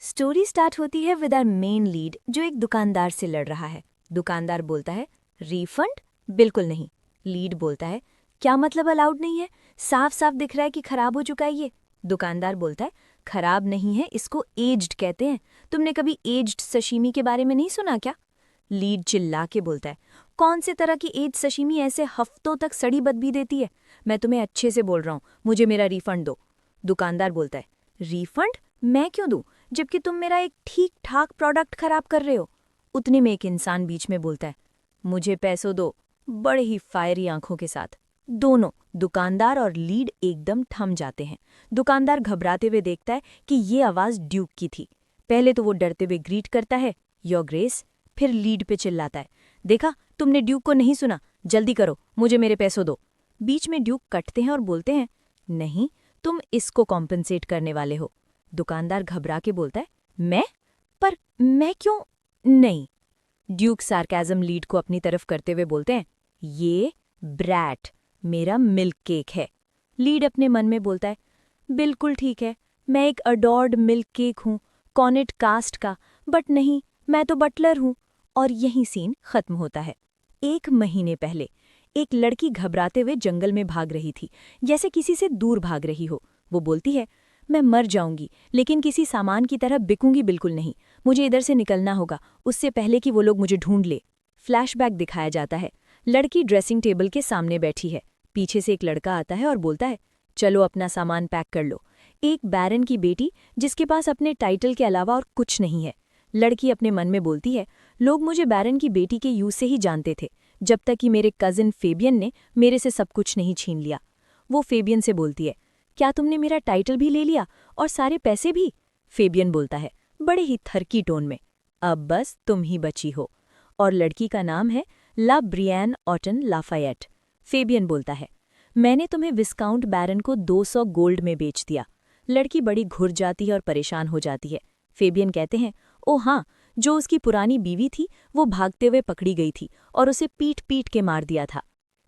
Story start होती है with our main lead जो एक दुकानदार से लड़ रहा है। दुकानदार बोलता है रिफंड? बिल्कुल नहीं। लीड बोलता है क्या मतलब अलाउड नहीं है? साफ साफ दिख रहा है कि खराब हो चुका है ये। दुकानदार बोलता है खराब नहीं है, इसको एज्ड कहते हैं। तुमने कभी एज्ड सशीमी के बारे में नहीं सुना क्या? लीड चिल्ला के बोलता है कौन से तरह की एज सशीमी ऐसे हफ्तों तक सड़ी बदबू देती है? मैं तुम्हें अच्छे से बोल रहा हूँ, मुझे मेरा रिफंड दो। दुकानदार बोलता है रिफंड मैं क्यों दूं, जबकि तुम मेरा एक ठीक ठाक प्रोडक्ट खराब कर रहे हो। उतने में एक इंसान बीच में बोलता है मुझे पैसों दो, बड़े ही फायरी आंखों के साथ। दोनों दुकानदार और लीड एकदम थम जाते हैं। दुकानदार घबराते हुए देखता है कि ये आवाज ड्यूक की थी। पहले तो वो डरते हुए ग्रीट करता है योर ग्रेस, फिर लीड पे चिल्लाता है देखा, तुमने ड्यूक को नहीं सुना, जल्दी करो, मुझे मेरे पैसों दो। बीच में ड्यूक कटते हैं और बोलते हैं नहीं, तुम इसको कॉम्पनसेट करने वाले हो। दुकानदार घबरा के बोलता है मैं? पर मैं क्यों? नहीं। ड्यूक सार्काज़म लीड को अपनी तरफ करते हुए बोलते हैं ये ब्रैट मेरा मिल्क केक है। लीड अपने मन में बोलता है बिल्कुल ठीक है, मैं एक अडोर्ड मिल्क केक हूँ, कॉनेट कास्ट का, बट नहीं, मैं तो बटलर हूँ। और यही सीन खत्म होता है। 1 महीने पहले एक लड़की घबराते हुए जंगल में भाग रही थी, जैसे किसी से दूर भाग रही हो। वो बोलती है मैं मर जाऊंगी, लेकिन किसी सामान की तरह बिकूंगी बिल्कुल नहीं। मुझे इधर से निकलना होगा, उससे पहले कि वो लोग मुझे ढूंढ ले। फ्लैशबैक दिखाया जाता है। लड़की ड्रेसिंग टेबल के सामने बैठी है। पीछे से एक लड़का आता है और बोलता है चलो अपना सामान पैक कर लो। एक बैरन की बेटी जिसके पास अपने टाइटल के अलावा और कुछ नहीं है। लड़की अपने मन में बोलती है लोग मुझे बैरन की बेटी के यूज से ही जानते थे, जब तक कि मेरे कजिन फेबियन ने मेरे से सब कुछ नहीं छीन लिया। वो फेबियन से बोलती है क्या तुमने मेरा टाइटल भी ले लिया और सारे पैसे भी? फेबियन बोलता है बड़े ही थरकी टोन में अब बस तुम ही बची हो, और लड़की का नाम है ला ब्रियन ऑटन लाफायट। फेबियन बोलता है मैंने तुम्हें विस्काउंट बैरन को 200 गोल्ड में बेच दिया। लड़की बड़ी घुर जाती है और परेशान हो जाती है। फेबियन कहते हैं ओ हाँ, जो उसकी पुरानी बीवी थी वो भागते हुए पकड़ी गई थी और उसे पीट पीट के मार दिया था।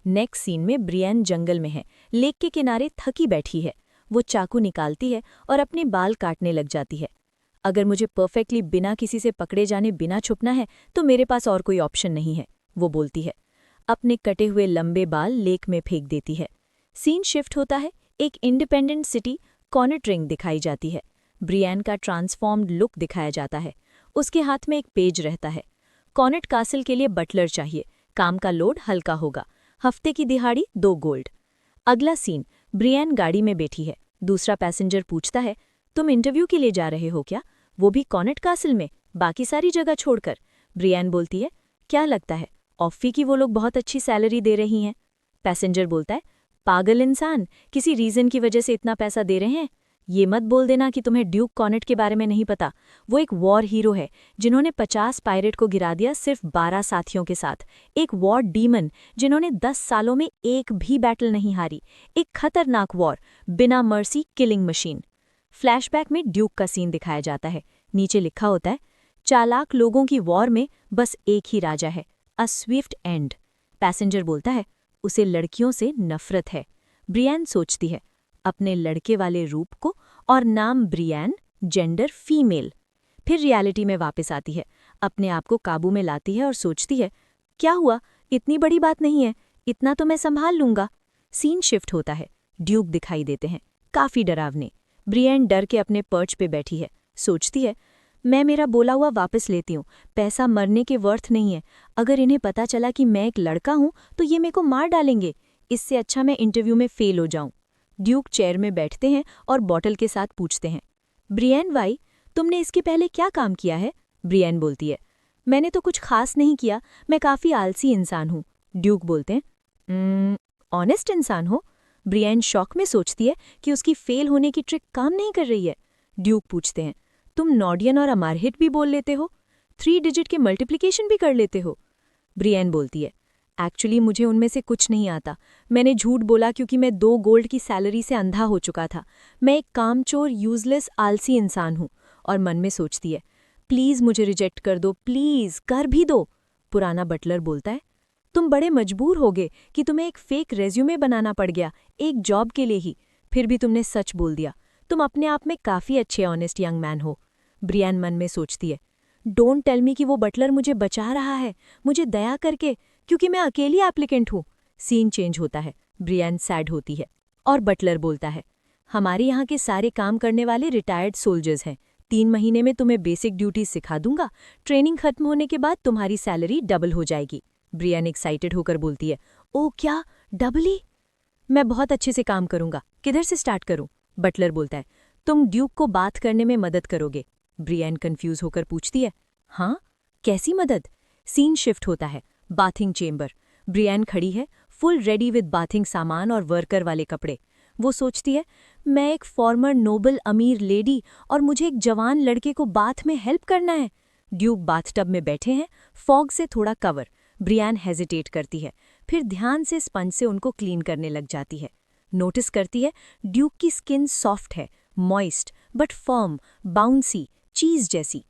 नेक्स्ट सीन में ब्रियन जंगल में है, लेक के किनारे थकी बैठी है। वो चाकू निकालती है और अपने बाल काटने लग जाती है। अगर मुझे परफेक्टली बिना किसी से पकड़े जाने बिना छुपना है तो मेरे पास और कोई ऑप्शन नहीं है, वो बोलती है। अपने कटे हुए लंबे बाल लेक में फेंक देती है। सीन शिफ्ट होता है। एक इंडिपेंडेंट सिटी कॉर्नेट्रिंग दिखाई जाती है। ब्रियन का ट्रांसफॉर्म्ड लुक दिखाया जाता है। उसके हाथ में एक पेज रहता है। कॉर्नेट कासल के लिए बटलर चाहिए, काम का लोड हल्का होगा, हफ्ते की दिहाड़ी 2 गोल्ड। अगला सीन ब्रियन गाड़ी में बैठी है। दूसरा पैसेंजर पूछता है तुम इंटरव्यू के लिए जा रहे हो क्या? वो भी कॉर्नेट कासल में, बाकी सारी जगह छोड़कर। ब्रियन बोलती है क्या लगता है ऑफी की वो लोग बहुत अच्छी सैलरी दे रही हैं? पैसेंजर बोलता है पागल इंसान, किसी रीजन की वजह से इतना पैसा दे रहे हैं। ये मत बोल देना कि तुम्हें ड्यूक कॉर्नेट के बारे में नहीं पता। वो एक वॉर हीरो है जिन्होंने 50 पायरेट को गिरा दिया सिर्फ 12 साथियों के साथ। एक वॉर डीमन जिन्होंने 10 सालों में एक भी बैटल नहीं हारी। एक खतरनाक वॉर, बिना मर्सी किलिंग मशीन। फ्लैशबैक में ड्यूक का सीन दिखाया जाता है। नीचे लिखा होता है चालाक लोगों की वॉर में बस एक ही राजा है, अ स्विफ्ट एंड। पैसेंजर बोलता है उसे लड़कियों से नफरत है। ब्रियन सोचती है अपने लड़के वाले रूप को और नाम ब्रियन, जेंडर फीमेल। फिर रियलिटी में वापस आती है, अपने आप को काबू में लाती है और सोचती है क्या हुआ, इतनी बड़ी बात नहीं है, इतना तो मैं संभाल लूंगा। सीन शिफ्ट होता है। ड्यूक दिखाई देते हैं, काफी डरावने। ब्रियन डर के अपने पर्च पे बैठी है, सोचती है मैं मेरा बोला हुआ वापस लेती हूँ, पैसा मरने के वर्थ नहीं है। अगर इन्हें पता चला कि मैं एक लड़का हूँ तो ये मेरे को मार डालेंगे, इससे अच्छा मैं इंटरव्यू में फेल हो जाऊं। ड्यूक चेयर में बैठते हैं और बॉटल के साथ पूछते हैं ब्रियन वाई, तुमने इसके पहले क्या काम किया है? ब्रियन बोलती है मैंने तो कुछ खास नहीं किया, मैं काफ़ी आलसी इंसान हूँ। ड्यूक बोलते हैं ऑनेस्ट इंसान हो? ब्रियन शॉक में सोचती है कि उसकी फेल होने की ट्रिक काम नहीं कर रही है। ड्यूक पूछते हैं तुम नॉडियन और अमारहिट भी बोल लेते हो, 3 डिजिट के मल्टीप्लिकेशन भी कर लेते हो? ब्रियन बोलती है एक्चुअली मुझे उनमें से कुछ नहीं आता, मैंने झूठ बोला क्योंकि मैं 2 गोल्ड की सैलरी से अंधा हो चुका था। मैं एक कामचोर यूजलेस आलसी इंसान हूँ। और मन में सोचती है प्लीज़ मुझे रिजेक्ट कर दो, प्लीज़ कर भी दो। पुराना बटलर बोलता है तुम बड़े मजबूर होगे कि तुम्हें एक फेक रेज्यूमे बनाना पड़ गया एक जॉब के लिए ही, फिर भी तुमने सच बोल दिया। तुम अपने आप में काफ़ी अच्छे ऑनेस्ट यंग मैन हो। ब्रियान मन में सोचती है। डोंट टेल मी कि वो बटलर मुझे बचा रहा है, मुझे दया करके, क्योंकि मैं अकेली एप्लीकेंट हूँ। सीन चेंज होता है। ब्रियान सैड होती है और बटलर बोलता है, हमारे यहाँ के सारे काम करने वाले रिटायर्ड सोल्जर्स हैं। 3 महीने में तुम्हें बेसिक ड्यूटी सिखा दूंगा। ट्रेनिंग खत्म होने के बाद तुम्हारी सैलरी डबल हो जाएगी। ब्रियान एक्साइटेड होकर बोलती है, ओ क्या, डबल ही? मैं बहुत अच्छे से काम करूंगा। किधर से स्टार्ट करूं? बटलर बोलता है, तुम ड्यूक को बात करने में मदद करोगे। ब्रियान कंफ्यूज होकर पूछती है, हाँ, कैसी मदद? सीन शिफ्ट होता है। Bathing chamber. ब्रियान खड़ी है, फुल रेडी विद बाथिंग सामान और वर्कर वाले कपड़े। वो सोचती है, मैं एक फॉर्मर नोबल अमीर लेडी और मुझे एक जवान लड़के को बाथ में हेल्प करना है। ड्यूक बाथटब में बैठे हैं, फॉग से थोड़ा कवर। ब्रियान हेजिटेट करती है, फिर ध्यान से स्पंज से उनको क्लीन करने लग जाती है। नोटिस करती है ड्यूक की स्किन सॉफ्ट है, मॉइस्ट बट फर्म, बाउंसी, चीज जैसी।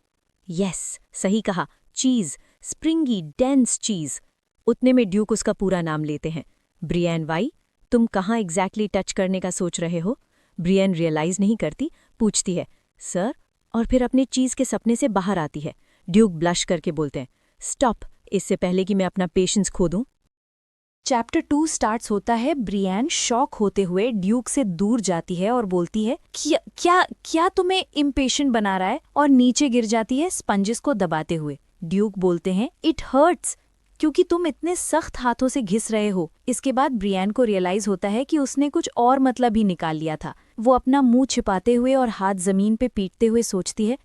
यस, सही कहा, चीज, स्प्रिंगी डेंस चीज। उतने में ड्यूक उसका पूरा नाम लेते हैं। ब्रियान वाई, तुम कहाँ एग्जैक्टली टच करने का सोच रहे हो? ब्रियान रियलाइज नहीं करती, पूछती है, सर, और फिर अपने चीज के सपने से बाहर आती है। ड्यूक ब्लश करके बोलते हैं, स्टॉप, इससे पहले कि मैं अपना पेशेंस खो दूं। चैप्टर 2 स्टार्ट्स होता है। ब्रियान शॉक होते हुए ड्यूक से दूर जाती है और बोलती है, क्या तुम्हें इम्पेशेंट बना रहा है? और नीचे गिर जाती है स्पंजेस को दबाते हुए। ड्यूक बोलते हैं, इट हर्ट्स, क्योंकि तुम इतने सख्त हाथों से घिस रहे हो। इसके बाद ब्रियान को रियलाइज होता है कि उसने कुछ और मतलब ही निकाल लिया था। वो अपना मुंह छिपाते हुए और हाथ जमीन पे पीटते हुए सोचती है,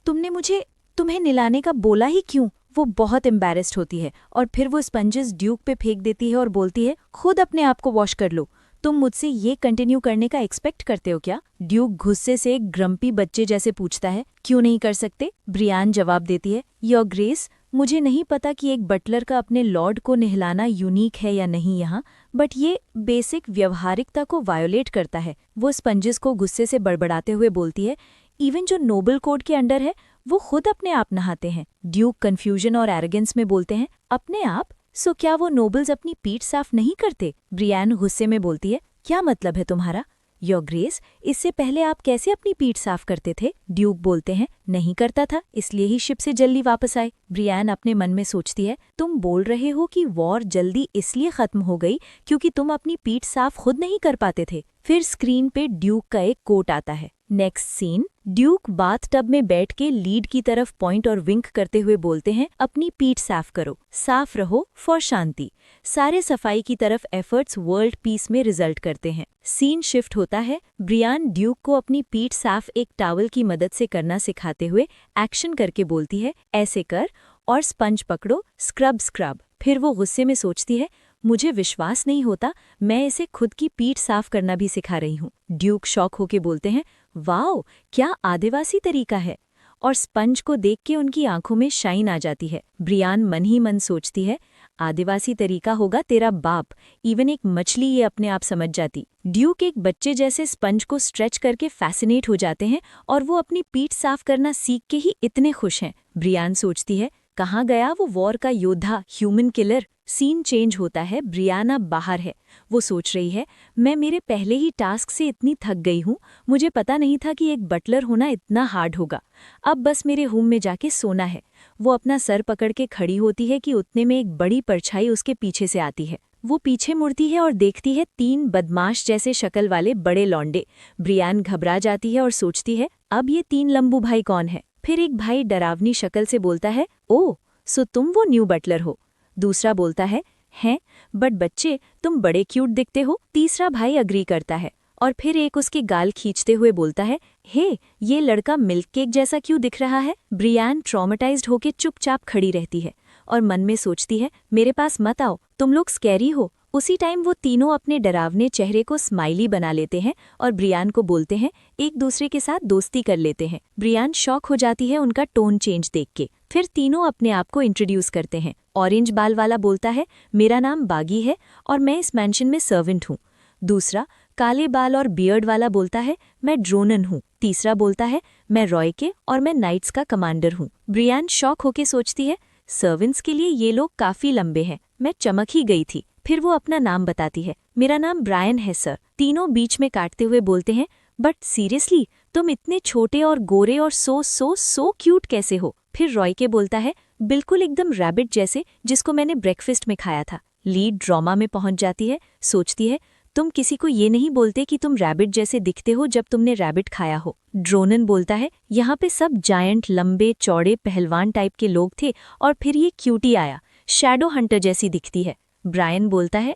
तुम्हें निलाने का बोला ही क्यों? वो बहुत एम्बैरेस्ड होती है और फिर वो स्पंजेस ड्यूक पे फेंक देती है और बोलती है, खुद अपने आप को वॉश कर लो। तुम मुझसे ये कंटिन्यू करने का एक्सपेक्ट करते हो क्या? ड्यूक गुस्से से एक ग्रम्पी बच्चे जैसे पूछता है, क्यों नहीं कर सकते? ब्रियान जवाब देती है, योर ग्रेस, मुझे नहीं पता कि एक बटलर का अपने लॉर्ड को नहलाना यूनिक है या नहीं यहाँ, बट ये बेसिक व्यवहारिकता को वायोलेट करता है। वो स्पंजेस को गुस्से से बड़बड़ाते हुए बोलती है, इवन जो नोबल कोड के अंडर है वो खुद अपने आप नहाते हैं। ड्यूक कंफ्यूजन और एरोगेंस में बोलते हैं, अपने आप? सो क्या वो नोबल्स अपनी पीठ साफ नहीं करते? ब्रियान गुस्से में बोलती है, क्या मतलब है तुम्हारा? योर ग्रेस, इससे पहले आप कैसे अपनी पीठ साफ करते थे? ड्यूक बोलते हैं, नहीं करता था, इसलिए ही शिप से जल्दी वापस आए। ब्रियान अपने मन में सोचती है, तुम बोल रहे हो कि वॉर जल्दी इसलिए खत्म हो गई क्योंकि तुम अपनी पीठ साफ खुद नहीं कर पाते थे। फिर स्क्रीन पे ड्यूक का एक कोट आता है। नेक्स्ट सीन, ड्यूक बाथटब में बैठ के लीड की तरफ पॉइंट और विंक करते हुए बोलते हैं, अपनी पीठ साफ करो, साफ रहो फॉर शांति। सारे सफाई की तरफ एफर्ट्स वर्ल्ड पीस में रिजल्ट करते हैं। सीन शिफ्ट होता है। ब्रियान ड्यूक को अपनी पीठ साफ एक टॉवल की मदद से करना सिखाते हुए एक्शन करके बोलती है, ऐसे कर और स्पंज पकड़ो, स्क्रब स्क्रब। फिर वो गुस्से में सोचती है, मुझे विश्वास नहीं होता, मैं इसे खुद की पीठ साफ करना भी सिखा रही हूँ। ड्यूक शॉक होके बोलते हैं, वाओ, क्या आदिवासी तरीका है। और स्पंज को देख के उनकी आंखों में शाइन आ जाती है। ब्रियान मन ही मन सोचती है, आदिवासी तरीका होगा तेरा बाप, इवन एक मछली ये अपने आप समझ जाती। ड्यूक एक बच्चे जैसे स्पंज को स्ट्रेच करके फैसिनेट हो जाते हैं और वो अपनी पीठ साफ करना सीख के ही इतने खुश हैं। ब्रियान सोचती है, कहाँ गया वो वॉर का योद्धा, ह्यूमन किलर? सीन चेंज होता है। ब्रियाना बाहर है। वो सोच रही है, मैं मेरे पहले ही टास्क से इतनी थक गई हूँ, मुझे पता नहीं था कि एक बटलर होना इतना हार्ड होगा। अब बस मेरे रूम में जाके सोना है। वो अपना सर पकड़ के खड़ी होती है कि उतने में एक बड़ी परछाई उसके पीछे से आती है। वो पीछे मुड़ती है और देखती है 3 बदमाश जैसे शक्ल वाले बड़े लौंडे। ब्रियान घबरा जाती है और सोचती है, अब ये 3 लंबू भाई कौन है? फिर एक भाई डरावनी शक्ल से बोलता है, ओह, सो तुम वो न्यू बटलर हो। दूसरा बोलता है, हैं, बट बच्चे तुम बड़े क्यूट दिखते हो। तीसरा भाई अग्री करता है और फिर एक उसकी गाल खींचते हुए बोलता है, हे, ये लड़का मिल्क केक जैसा क्यों दिख रहा है? ब्रियान ट्रॉमेटाइज्ड होके चुपचाप खड़ी रहती है और मन में सोचती है, मेरे पास मत आओ, तुम लोग स्कैरी हो। उसी टाइम वो तीनों अपने डरावने चेहरे को स्माइली बना लेते हैं और ब्रियान को बोलते हैं, एक दूसरे के साथ दोस्ती कर लेते हैं। ब्रियान शॉक हो जाती है उनका टोन चेंज देख के। फिर तीनों अपने आप को इंट्रोड्यूस करते हैं। ऑरेंज बाल वाला बोलता है, मेरा नाम बागी है और मैं इस मैंशन में सर्वेंट हूँ। दूसरा काले बाल और बियर्ड वाला बोलता है, मैं ड्रोनन हूँ। तीसरा बोलता है, मैं रॉय के और मैं नाइट्स का कमांडर हूँ। ब्रियान शॉक होके सोचती है, सर्वेंट्स के लिए ये लोग काफी लंबे हैं, मैं चमक ही गई थी। फिर वो अपना नाम बताती है, मेरा नाम ब्रायन है सर। तीनों बीच में काटते हुए बोलते हैं, बट सीरियसली तुम इतने छोटे और गोरे और सो क्यूट कैसे हो? फिर रॉय के बोलता है, बिल्कुल एकदम रैबिट जैसे, जिसको मैंने ब्रेकफास्ट में खाया था। लीड ड्रामा में पहुंच जाती है, सोचती है, तुम किसी को ये नहीं बोलते कि तुम रैबिट जैसे दिखते हो जब तुमने रैबिट खाया हो। ड्रोनन बोलता है, यहाँ पे सब जायंट, लंबे चौड़े पहलवान टाइप के लोग थे और फिर ये क्यूटी आया, शैडो हंटर जैसी दिखती है। ब्रायन बोलता है,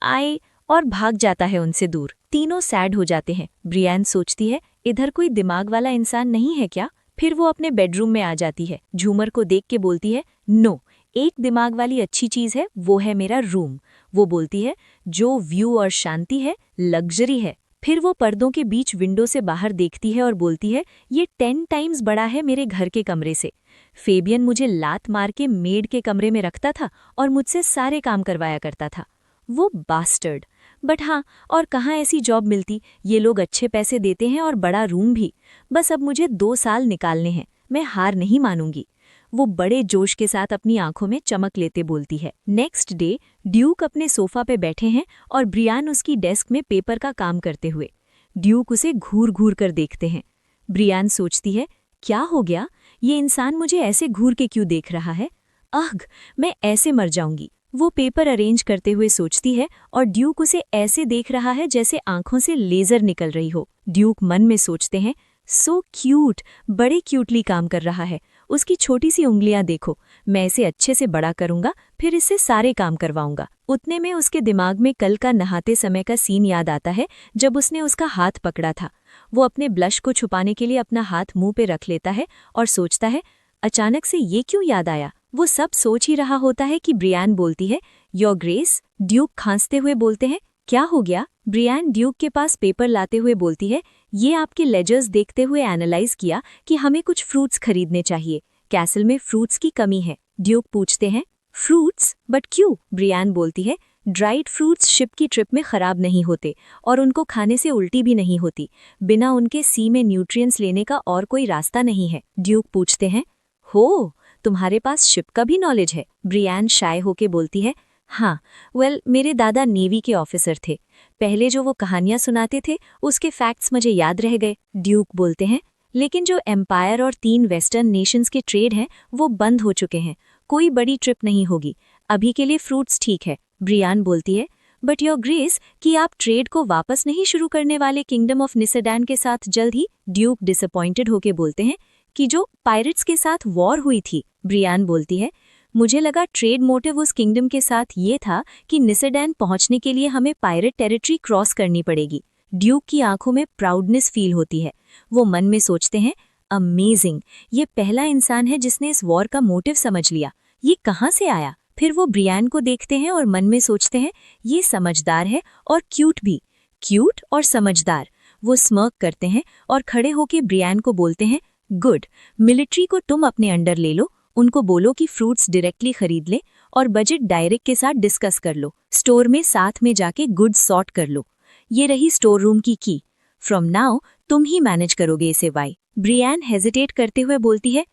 आई और भाग जाता है उनसे दूर। तीनों सैड हो जाते हैं। ब्रियान सोचती है, इधर कोई दिमाग वाला इंसान नहीं है क्या? फिर वो अपने बेडरूम में आ जाती है। झूमर को देख के बोलती है, नो, एक दिमाग वाली अच्छी चीज है, वो है मेरा रूम। वो बोलती है, जो व्यू और शांति है, लग्जरी है। फिर वो पर्दों के बीच विंडो से बाहर देखती है और बोलती है, ये 10 टाइम्स बड़ा है मेरे घर के कमरे से। फेबियन मुझे लात मार के मेड के कमरे में रखता था और मुझसे सारे काम करवाया करता था। वो बास्टर्ड। बट हाँ, और कहाँ ऐसी जॉब मिलती? ये लोग अच्छे पैसे देते हैं और बड़ा रूम भी। बस अब मुझे 2 साल निकालने हैं, मैं हार नहीं मानूंगी। वो बड़े जोश के साथ अपनी आंखों में चमक लेते बोलती है। नेक्स्ट डे ड्यूक अपने सोफा पे बैठे हैं और ब्रियान उसकी डेस्क में पेपर का काम करते हुए। ड्यूक उसे घूर घूर कर देखते हैं। ब्रियान सोचती है, क्या हो गया? ये इंसान मुझे ऐसे घूर के क्यों देख रहा है? अघ, मैं ऐसे मर जाऊंगी। वो पेपर अरेंज करते हुए सोचती है और ड्यूक उसे ऐसे देख रहा है जैसे आंखों से लेजर निकल रही हो। ड्यूक मन में सोचते हैं, सो क्यूट, बड़े क्यूटली काम कर रहा है। उसकी छोटी सी उंगलियां देखो, मैं इसे अच्छे से बड़ा करूंगा, फिर इससे सारे काम करवाऊंगा। उतने में उसके दिमाग में कल का नहाते समय का सीन याद आता है, जब उसने उसका हाथ पकड़ा था। वो अपने ब्लश को छुपाने के लिए अपना हाथ मुंह पे रख लेता है और सोचता है, अचानक से ये क्यों याद आया? वो सब सोच ही रहा होता है कि ब्रियान बोलती है, योर ग्रेस। ड्यूक खांसते हुए बोलते हैं, क्या हो गया? ब्रियान ड्यूक के पास पेपर लाते हुए बोलती है, ये आपके लेजर्स देखते हुए एनालाइज किया कि हमें कुछ फ्रूट्स खरीदने चाहिए। कैसल में फ्रूट्स की कमी है। ड्यूक पूछते हैं, फ्रूट्स? बट क्यों? ब्रियान बोलती है, ड्राइड फ्रूट्स शिप की ट्रिप में खराब नहीं होते और उनको खाने से उल्टी भी नहीं होती। बिना उनके सी में न्यूट्रिएंट्स लेने का और कोई रास्ता नहीं है। ड्यूक पूछते हैं, हो, तुम्हारे पास शिप का भी नॉलेज है? ब्रियान शाय होके बोलती है, हाँ, मेरे दादा नेवी के ऑफिसर थे। पहले जो वो कहानियां सुनाते थे उसके फैक्ट्स मुझे याद रह गए। ड्यूक बोलते हैं, लेकिन जो एम्पायर और 3 वेस्टर्न नेशंस के ट्रेड हैं वो बंद हो चुके हैं, कोई बड़ी ट्रिप नहीं होगी। अभी के लिए फ्रूट्स ठीक है। ब्रियान बोलती है, बट योर ग्रेस, कि आप ट्रेड को वापस नहीं शुरू करने वाले किंगडम ऑफ निसेडान के साथ जल्द ही? ड्यूक डिसअपॉइंटेड होके बोलते हैं कि जो पायरेट्स के साथ वॉर हुई थी। ब्रियान बोलती है, मुझे लगा ट्रेड मोटिव उस किंगडम के साथ ये था कि निसेडान पहुंचने के लिए हमें पायरेट टेरिटरी क्रॉस करनी पड़ेगी। ड्यूक की आंखों में प्राउडनेस फील होती है। वो मन में सोचते हैं, अमेजिंग, ये पहला इंसान है जिसने इस वॉर का मोटिव समझ लिया। ये कहाँ से आया? फिर वो ब्रियान को देखते हैं और मन में सोचते हैं, ये समझदार है और क्यूट भी। क्यूट और समझदार। वो स्मर्क करते हैं और खड़े होके ब्रियान को बोलते हैं, गुड, मिलिट्री को तुम अपने अंडर ले लो, उनको बोलो कि फ्रूट्स डायरेक्टली खरीद ले और बजट डायरेक्ट के साथ डिस्कस कर लो। स्टोर में साथ में जाके गुड्स सॉर्ट कर लो। ये रही स्टोर रूम की की। फ्रॉम नाउ तुम ही मैनेज करोगे इसे। वाई? ब्रियान हेजिटेट करते हुए बोलती है,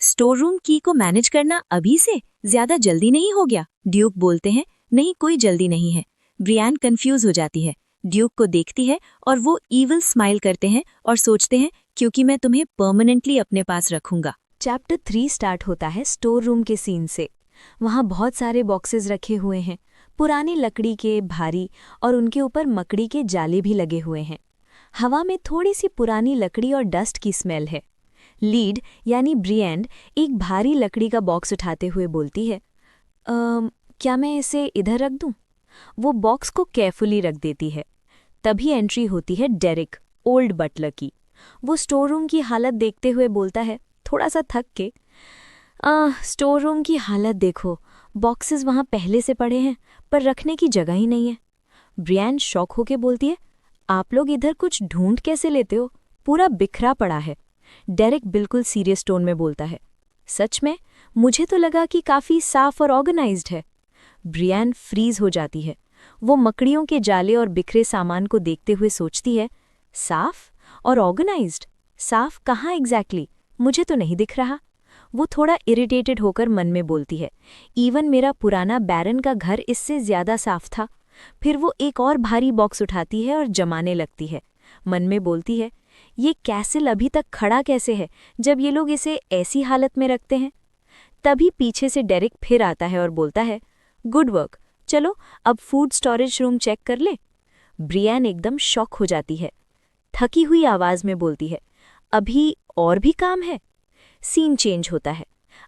स्टोर रूम की को मैनेज करना अभी से? ज्यादा जल्दी नहीं हो गया? ड्यूक बोलते हैं, नहीं, कोई जल्दी नहीं है। ब्रियान कंफ्यूज हो जाती है, ड्यूक को देखती है और वो ईविल स्माइल करते हैं और सोचते हैं, क्योंकि मैं तुम्हें परमानेंटली अपने पास रखूंगा। चैप्टर 3 स्टार्ट होता है स्टोर रूम के सीन से। वहाँ बहुत सारे बॉक्सेस रखे हुए हैं, पुरानी लकड़ी के, भारी, और उनके ऊपर मकड़ी के जाले भी लगे हुए हैं। हवा में थोड़ी सी पुरानी लकड़ी और डस्ट की स्मेल है। लीड यानी ब्रियन एक भारी लकड़ी का बॉक्स उठाते हुए बोलती है, क्या मैं इसे इधर रख दूं? वो बॉक्स को केयरफुली रख देती है। तभी एंट्री होती है डेरिक, ओल्ड बटलर की। वो स्टोर रूम की हालत देखते हुए बोलता है, थोड़ा सा थक के, स्टोर रूम की हालत देखो, बॉक्सेस वहाँ पहले से पड़े हैं पर रखने की जगह ही नहीं है। ब्रियन शॉक होके बोलती है, आप लोग इधर कुछ ढूंढ कैसे लेते हो? पूरा बिखरा पड़ा है। डेरिक बिल्कुल सीरियस टोन में बोलता है, सच में? मुझे तो लगा कि काफ़ी साफ और ऑर्गेनाइज्ड है। ब्रियन फ्रीज हो जाती है। वो मकड़ियों के जाले और बिखरे सामान को देखते हुए सोचती है, साफ और ऑर्गेनाइज्ड? साफ कहाँ एग्जैक्टली? मुझे तो नहीं दिख रहा। वो थोड़ा इरिटेटेड होकर मन में बोलती है, इवन मेरा पुराना बैरन का घर इससे ज्यादा साफ था। फिर वो एक और भारी बॉक्स उठाती है और जमाने लगती है। मन में बोलती है, ये कैसल अभी तक खड़ा कैसे है जब ये लोग इसे ऐसी हालत में रखते हैं। तभी पीछे से डेरिक फिर आता है और बोलता है, गुड वर्क, चलो अब फूड स्टोरेज रूम चेक कर ले। ब्रियन एकदम शॉक हो जाती है, थकी हुई आवाज में बोलती है, अभी और भी काम है। सीन चेंज होता है।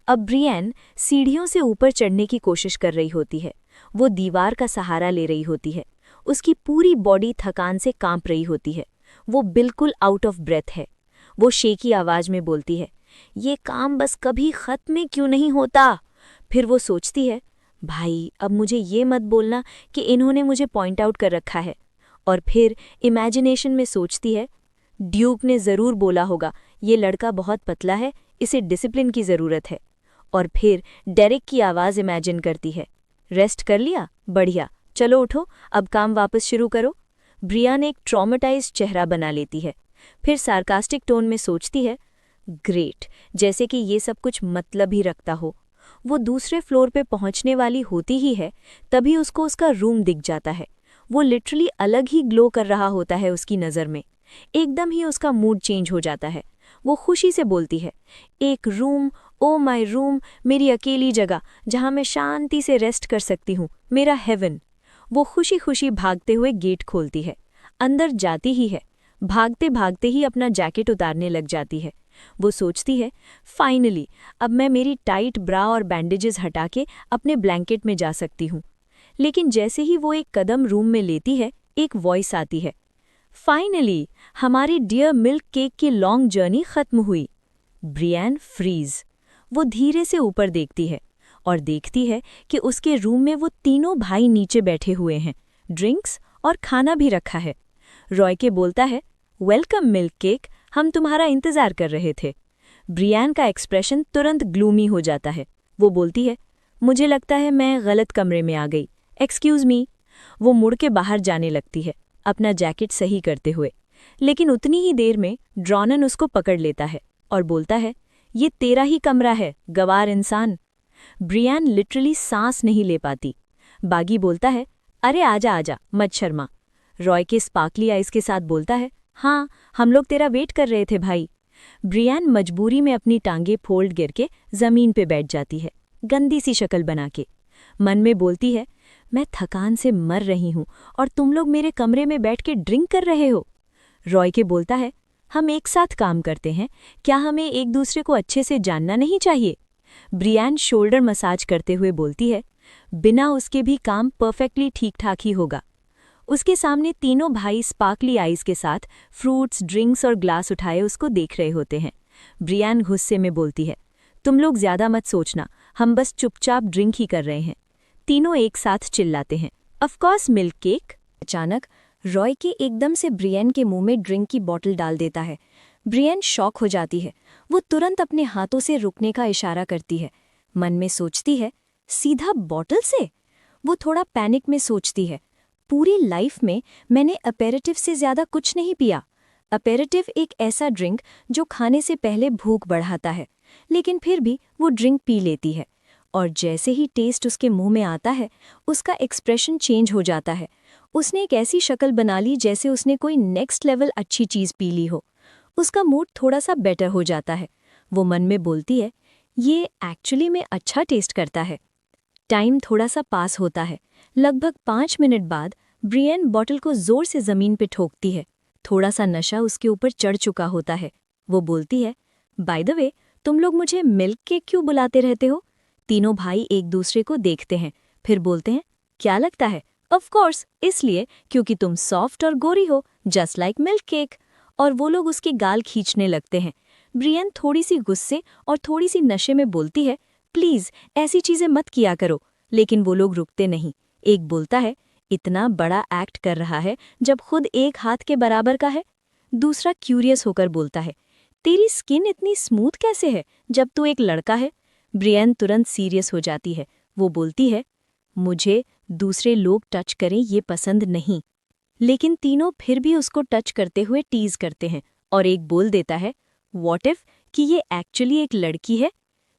अब ब्रियन सीढ़ियों से ऊपर चढ़ने की कोशिश कर रही होती है। वो दीवार का सहारा ले रही होती है। उसकी पूरी बॉडी थकान से कांप रही होती है। वो बिल्कुल आउट ऑफ ब्रेथ है। वो शेकी आवाज में बोलती है, ये काम बस कभी खत्म क्यों नहीं होता। फिर वो सोचती है, भाई अब मुझे ये मत बोलना कि इन्होंने मुझे पॉइंट आउट कर रखा है। और फिर इमेजिनेशन में सोचती है, ड्यूक ने ज़रूर बोला होगा ये लड़का बहुत पतला है, इसे डिसिप्लिन की ज़रूरत है। और फिर डेरिक की आवाज़ इमेजिन करती है, रेस्ट कर लिया, बढ़िया, चलो उठो, अब काम वापस शुरू करो। ब्रियन एक ट्रॉमेटाइज्ड चेहरा बना लेती है। फिर सार्कास्टिक टोन में सोचती है, ग्रेट, जैसे कि ये सब कुछ मतलब ही रखता हो। वो दूसरे फ्लोर पे पहुंचने वाली होती ही है, तभी उसको उसका रूम दिख जाता है। वो लिटरली अलग ही ग्लो कर रहा होता है उसकी नज़र में। एकदम ही उसका मूड चेंज हो जाता है। वो खुशी से बोलती है, एक रूम, ओ माय रूम, मेरी अकेली जगह जहां मैं शांति से रेस्ट कर सकती हूँ, मेरा हेवन। वो खुशी खुशी भागते हुए गेट खोलती है। अंदर जाती ही है, भागते भागते ही अपना जैकेट उतारने लग जाती है। वो सोचती है, फाइनली अब मैं मेरी टाइट ब्रा और बैंडेजेस हटा के अपने ब्लैंकेट में जा सकती हूँ। लेकिन जैसे ही वो एक कदम रूम में लेती है, एक वॉइस आती है, फाइनली हमारी डियर मिल्क केक की लॉन्ग जर्नी खत्म हुई। Brian freeze. वो धीरे से ऊपर देखती है और देखती है कि उसके रूम में वो तीनों भाई नीचे बैठे हुए हैं। ड्रिंक्स और खाना भी रखा है। रॉय के बोलता है, वेलकम मिल्क केक, हम तुम्हारा इंतजार कर रहे थे। ब्रियन का एक्सप्रेशन तुरंत ग्लूमी हो जाता है। वो बोलती है, मुझे लगता है मैं गलत कमरे में आ गई, एक्सक्यूज मी। वो मुड़ के बाहर जाने लगती है, अपना जैकेट सही करते हुए। लेकिन उतनी ही देर में ड्रॉनन उसको पकड़ लेता है और बोलता है, ये तेरा ही कमरा है, गवार इंसान। ब्रियन लिटरली सांस नहीं ले पाती। बागी बोलता है, अरे आजा आजा, मत शर्मा। रॉय के स्पार्कली आइज के साथ बोलता है, हाँ, हम लोग तेरा वेट कर रहे थे भाई। ब्रियन मजबूरी में अपनी टांगे फोल्ड गिर के जमीन पे बैठ जाती है, गंदी सी शक्ल बना के। मन में बोलती है, मैं थकान से मर रही हूँ और तुम लोग मेरे कमरे में बैठ के ड्रिंक कर रहे हो। रॉय के बोलता है, हम एक साथ काम करते हैं, क्या हमें एक दूसरे को अच्छे से जानना नहीं चाहिए। ब्रियन शोल्डर मसाज करते हुए बोलती है, बिना उसके भी काम परफेक्टली ठीक ठाक ही होगा। उसके सामने तीनों भाई स्पार्कली आइज के साथ फ्रूट्स, ड्रिंक्स और ग्लास उठाए उसको देख रहे होते हैं। ब्रियन गुस्से में बोलती है, तुम लोग ज्यादा मत सोचना, हम बस चुपचाप ड्रिंक ही कर रहे हैं। तीनों एक साथ चिल्लाते हैं, ऑफकोर्स मिल्क केक। अचानक रॉय के एकदम से ब्रियन के मुंह में ड्रिंक की बोतल डाल देता है। ब्रियन शॉक हो जाती है। वो तुरंत अपने हाथों से रुकने का इशारा करती है। मन में सोचती है, सीधा बॉटल से। वो थोड़ा पैनिक में सोचती है, पूरी लाइफ में मैंने अपेरेटिव से ज़्यादा कुछ नहीं पिया। अपेरेटिव एक ऐसा ड्रिंक जो खाने से पहले भूख बढ़ाता है, लेकिन फिर भी वो ड्रिंक पी लेती है। और जैसे ही टेस्ट उसके मुंह में आता है, उसका एक्सप्रेशन चेंज हो जाता है। उसने एक ऐसी शक्ल बना ली जैसे उसने कोई नेक्स्ट लेवल अच्छी चीज़ पी ली हो। उसका मूड थोड़ा सा बेटर हो जाता है। वो मन में बोलती है, ये एक्चुअली में अच्छा टेस्ट करता है। टाइम थोड़ा सा पास होता है। लगभग 5 मिनट बाद ब्रियन बॉटल को जोर से ज़मीन पे ठोकती है। थोड़ा सा नशा उसके ऊपर चढ़ चुका होता है। वो बोलती है, बाय द वे, तुम लोग मुझे मिल्क केक क्यों बुलाते रहते हो? तीनों भाई एक दूसरे को देखते हैं, फिर बोलते हैं, क्या लगता है? ऑफ कोर्स, इसलिए क्योंकि तुम सॉफ्ट और गोरी हो, जस्ट लाइक मिल्क केक। और वो लोग उसके गाल खींचने लगते हैं। ब्रियन थोड़ी सी गुस्से और थोड़ी सी नशे में बोलती है, प्लीज ऐसी चीजें मत किया करो। लेकिन वो लोग रुकते नहीं। एक बोलता है, इतना बड़ा एक्ट कर रहा है जब खुद एक हाथ के बराबर का है। दूसरा क्यूरियस होकर बोलता है, तेरी स्किन इतनी स्मूथ कैसे है जब तू एक लड़का है? ब्रियन तुरंत सीरियस हो जाती है। वो बोलती है, मुझे दूसरे लोग टच करें ये पसंद नहीं। लेकिन तीनों फिर भी उसको टच करते हुए टीज करते हैं और एक बोल देता है, व्हाट इफ कि ये एक्चुअली एक लड़की है?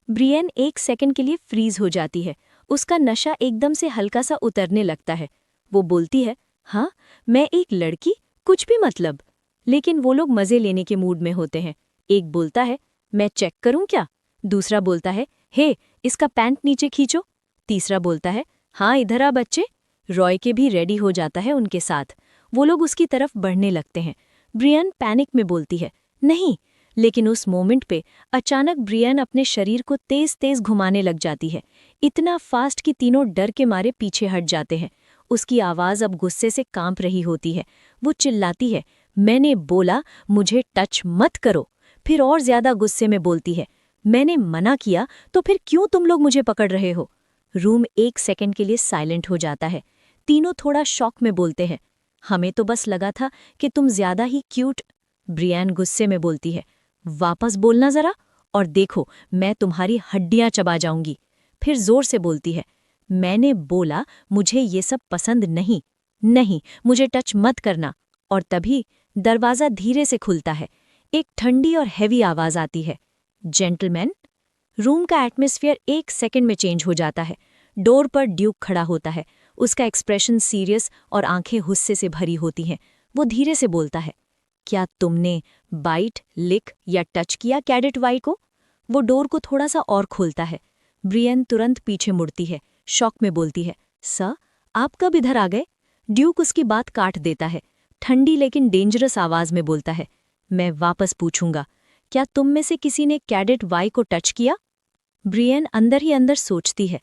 ब्रियन एक सेकंड के लिए फ्रीज हो जाती है। उसका नशा एकदम से हल्का सा उतरने लगता है। वो बोलती है, हाँ, मैं एक लड़की? कुछ भी मतलब। लेकिन वो लोग मज़े लेने के मूड में होते हैं। एक बोलता है, मैं चेक करूं क्या? दूसरा बोलता है, हे, इसका पैंट नीचे खींचो। तीसरा बोलता है, हाँ इधर आ बच्चे। रॉय के भी रेडी हो जाता है उनके साथ। वो लोग उसकी तरफ बढ़ने लगते हैं। ब्रियन पैनिक में बोलती है, नहीं। लेकिन उस मोमेंट पे अचानक ब्रियन अपने शरीर को तेज तेज घुमाने लग जाती है, इतना फास्ट कि तीनों डर के मारे पीछे हट जाते हैं। उसकी आवाज़ अब गुस्से से कांप रही होती है। वो चिल्लाती है, मैंने बोला मुझे टच मत करो। फिर और ज्यादा गुस्से में बोलती है, मैंने मना किया तो फिर क्यों तुम लोग मुझे पकड़ रहे हो? रूम 1 सेकंड के लिए साइलेंट हो जाता है। तीनों थोड़ा शॉक में बोलते हैं, हमें तो बस लगा था कि तुम ज्यादा ही क्यूट। ब्रियन गुस्से में बोलती है, वापस बोलना जरा, और देखो मैं तुम्हारी हड्डियां चबा जाऊंगी। फिर जोर से बोलती है, मैंने बोला मुझे ये सब पसंद नहीं। नहीं, मुझे टच मत करना। और तभी दरवाज़ा धीरे से खुलता है। एक ठंडी और हैवी आवाज़ आती है, जेंटलमैन। रूम का एटमॉस्फेयर 1 सेकंड में चेंज हो जाता है। डोर पर ड्यूक खड़ा होता है। उसका एक्सप्रेशन सीरियस और आंखें गुस्से से भरी होती हैं। वो धीरे से बोलता है, क्या तुमने बाइट, लिक या टच किया कैडेट वाई को? वो डोर को थोड़ा सा और खोलता है। ब्रियन तुरंत पीछे मुड़ती है, शॉक में बोलती है, सर आप कब इधर आ गए? ड्यूक उसकी बात काट देता है। ठंडी लेकिन डेंजरस आवाज में बोलता है, मैं वापस पूछूंगा, क्या तुम में से किसी ने कैडेट वाई को टच किया? ब्रियन अंदर ही अंदर सोचती है,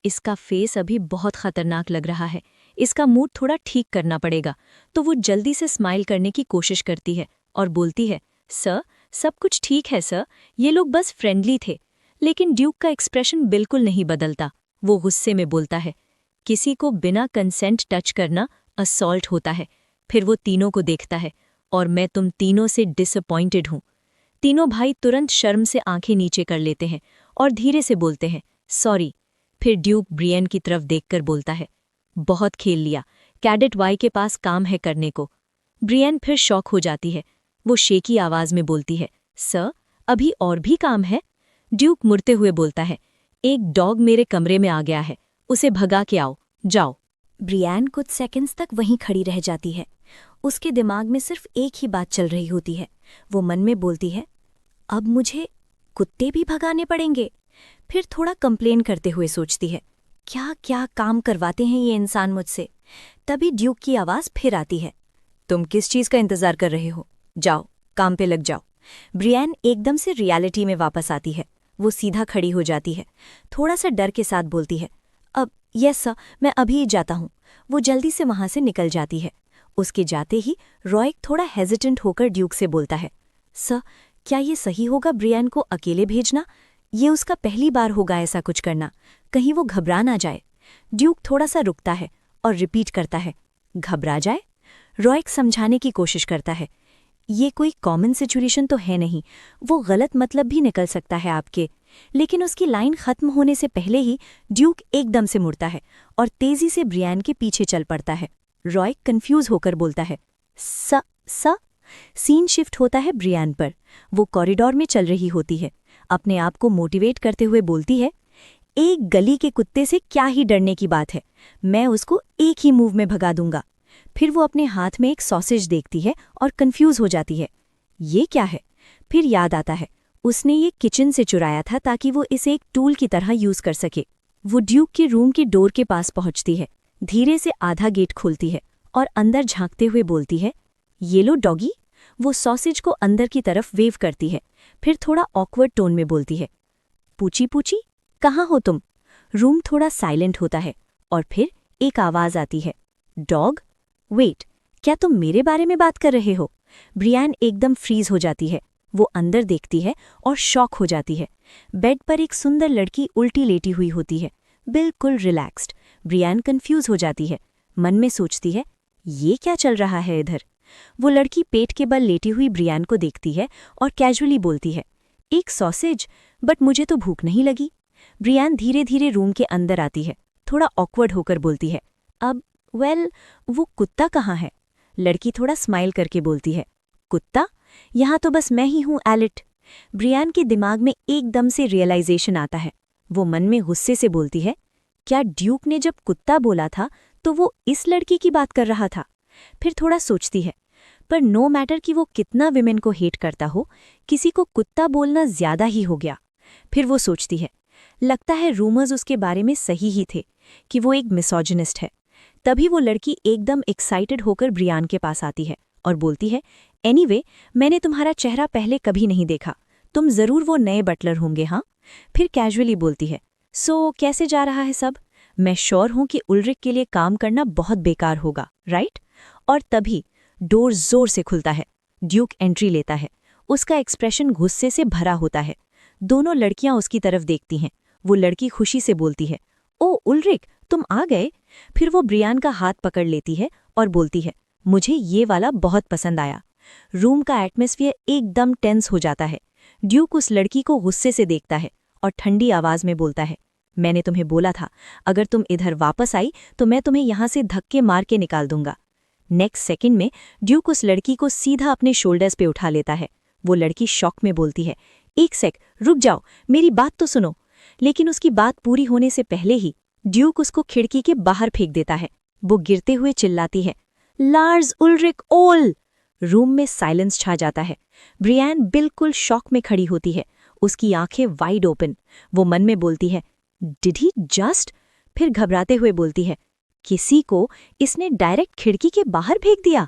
इसका फेस अभी बहुत खतरनाक लग रहा है, इसका मूड थोड़ा ठीक करना पड़ेगा। तो वो जल्दी से स्माइल करने की कोशिश करती है और बोलती है, सर सब कुछ ठीक है सर, ये लोग बस फ्रेंडली थे। लेकिन ड्यूक का एक्सप्रेशन बिल्कुल नहीं बदलता। वो गुस्से में बोलता है, किसी को बिना कंसेंट टच करना असॉल्ट होता है। फिर वो तीनों को देखता है, और मैं तुम तीनों से डिसअपॉइंटेड हूं। तीनों भाई तुरंत शर्म से आंखें नीचे कर लेते हैं और धीरे से बोलते हैं, सॉरी। फिर ड्यूक ब्रियन की तरफ देखकर बोलता है, बहुत खेल लिया, कैडेट वाई के पास काम है करने को। ब्रियन फिर शॉक हो जाती है। वो शेकी आवाज में बोलती है, सर अभी और भी काम है? ड्यूक मुड़ते हुए बोलता है, एक डॉग मेरे कमरे में आ गया है, उसे भगा के आओ, जाओ। ब्रियन कुछ सेकंड्स तक वहीं खड़ी रह जाती है। उसके दिमाग में सिर्फ एक ही बात चल रही होती है। वो मन में बोलती है, अब मुझे कुत्ते भी भगाने पड़ेंगे। फिर थोड़ा कंप्लेन करते हुए सोचती है, क्या क्या काम करवाते हैं ये इंसान मुझसे। तभी ड्यूक की आवाज़ फिर आती है, तुम किस चीज़ का इंतज़ार कर रहे हो? जाओ, काम पे लग जाओ। ब्रियन एकदम से रियलिटी में वापस आती है। वो सीधा खड़ी हो जाती है, थोड़ा सा डर के साथ बोलती है, अब यस सर, मैं अभी जाता हूँ। वो जल्दी से वहाँ से निकल जाती है। उसके जाते ही रॉय थोड़ा हेजिटेंट होकर ड्यूक से बोलता है, सर क्या ये सही होगा ब्रियन को अकेले भेजना? ये उसका पहली बार होगा ऐसा कुछ करना, कहीं वो घबरा ना जाए। ड्यूक थोड़ा सा रुकता है और रिपीट करता है, घबरा जाए? रॉय समझाने की कोशिश करता है, ये कोई कॉमन सिचुएशन तो है नहीं, वो गलत मतलब भी निकल सकता है आपके। लेकिन उसकी लाइन खत्म होने से पहले ही ड्यूक एकदम से मुड़ता है और तेजी से ब्रियन के पीछे चल पड़ता है। रॉय कंफ्यूज होकर बोलता है, स। सीन शिफ्ट होता है ब्रियन पर। वो कॉरिडोर में चल रही होती है, अपने आप को मोटिवेट करते हुए बोलती है, एक गली के कुत्ते से क्या ही डरने की बात है, मैं उसको एक ही मूव में भगा दूंगा। फिर वो अपने हाथ में एक सॉसेज देखती है और कंफ्यूज हो जाती है, ये क्या है? फिर याद आता है, उसने ये किचन से चुराया था ताकि वो इसे एक टूल की तरह यूज कर सके। वो ड्यूक के रूम के डोर के पास पहुंचती है, धीरे से आधा गेट खोलती है और अंदर झांकते हुए बोलती है, ये लो डॉगी। वो सॉसेज को अंदर की तरफ वेव करती है, फिर थोड़ा ऑकवर्ड टोन में बोलती है, पूची पूची कहाँ हो तुम? रूम थोड़ा साइलेंट होता है और फिर एक आवाज आती है, डॉग? वेट, क्या तुम मेरे बारे में बात कर रहे हो? ब्रियन एकदम फ्रीज हो जाती है। वो अंदर देखती है और शॉक हो जाती है। बेड पर एक सुंदर लड़की उल्टी लेटी हुई होती है, बिल्कुल रिलैक्स्ड। ब्रियन कंफ्यूज हो जाती है, मन में सोचती है, ये क्या चल रहा है इधर? वो लड़की पेट के बल लेटी हुई ब्रियन को देखती है और कैजुअली बोलती है, एक सॉसेज, बट मुझे तो भूख नहीं लगी। ब्रियन धीरे धीरे रूम के अंदर आती है, थोड़ा ऑकवर्ड होकर बोलती है, अब वो कुत्ता कहाँ है? लड़की थोड़ा स्माइल करके बोलती है, कुत्ता? यहाँ तो बस मैं ही हूँ एलिट। ब्रियन के दिमाग में एकदम से रियलाइजेशन आता है। वो मन में गुस्से से बोलती है, क्या ड्यूक ने जब कुत्ता बोला था तो वो इस लड़की की बात कर रहा था? फिर थोड़ा सोचती है, पर नो मैटर कि वो कितना विमेन को हेट करता हो, किसी को कुत्ता बोलना ज्यादा ही हो गया। फिर वो सोचती है, लगता है रूमर्स उसके बारे में सही ही थे कि वो एक मिसोजिनिस्ट है। तभी वो लड़की एकदम एक्साइटेड होकर ब्रियान के पास आती है और बोलती है, एनीवे, मैंने तुम्हारा चेहरा पहले कभी नहीं देखा, तुम जरूर वो नए बटलर होंगे। हाँ। फिर कैजुअली बोलती है, सो कैसे जा रहा है सब? मैं श्योर हूं कि उल्रिक के लिए काम करना बहुत बेकार होगा, राइट? और तभी डोर जोर से खुलता है। ड्यूक एंट्री लेता है। उसका एक्सप्रेशन गुस्से से भरा होता है। दोनों लड़कियां उसकी तरफ देखती हैं। वो लड़की खुशी से बोलती है, ओ उल्रिक, तुम आ गए। फिर वो ब्रियान का हाथ पकड़ लेती है और बोलती है, मुझे ये वाला बहुत पसंद आया। रूम का एटमॉस्फेयर एकदम टेंस हो जाता है। ड्यूक उस लड़की को गुस्से से देखता है और ठंडी आवाज में बोलता है, मैंने तुम्हें बोला था, अगर तुम इधर वापस आई तो मैं तुम्हें यहां से धक्के मार के निकाल दूंगा। नेक्स्ट सेकंड में ड्यूक उस लड़की को सीधा अपने शोल्डर्स पे उठा लेता है। वो लड़की शॉक में बोलती है, एक सेक, रुक जाओ, मेरी बात तो सुनो। लेकिन उसकी बात पूरी होने से पहले ही ड्यूक उसको खिड़की के बाहर फेंक देता है। वो गिरते हुए चिल्लाती है, लार्स उल्रिक ओल। रूम में साइलेंस छा जाता है। ब्रियान बिल्कुल शॉक में खड़ी होती है, उसकी आंखें वाइड ओपन। वो मन में बोलती है, डिड ही जस्ट? फिर घबराते हुए बोलती है, किसी को इसने डायरेक्ट खिड़की के बाहर फेंक दिया।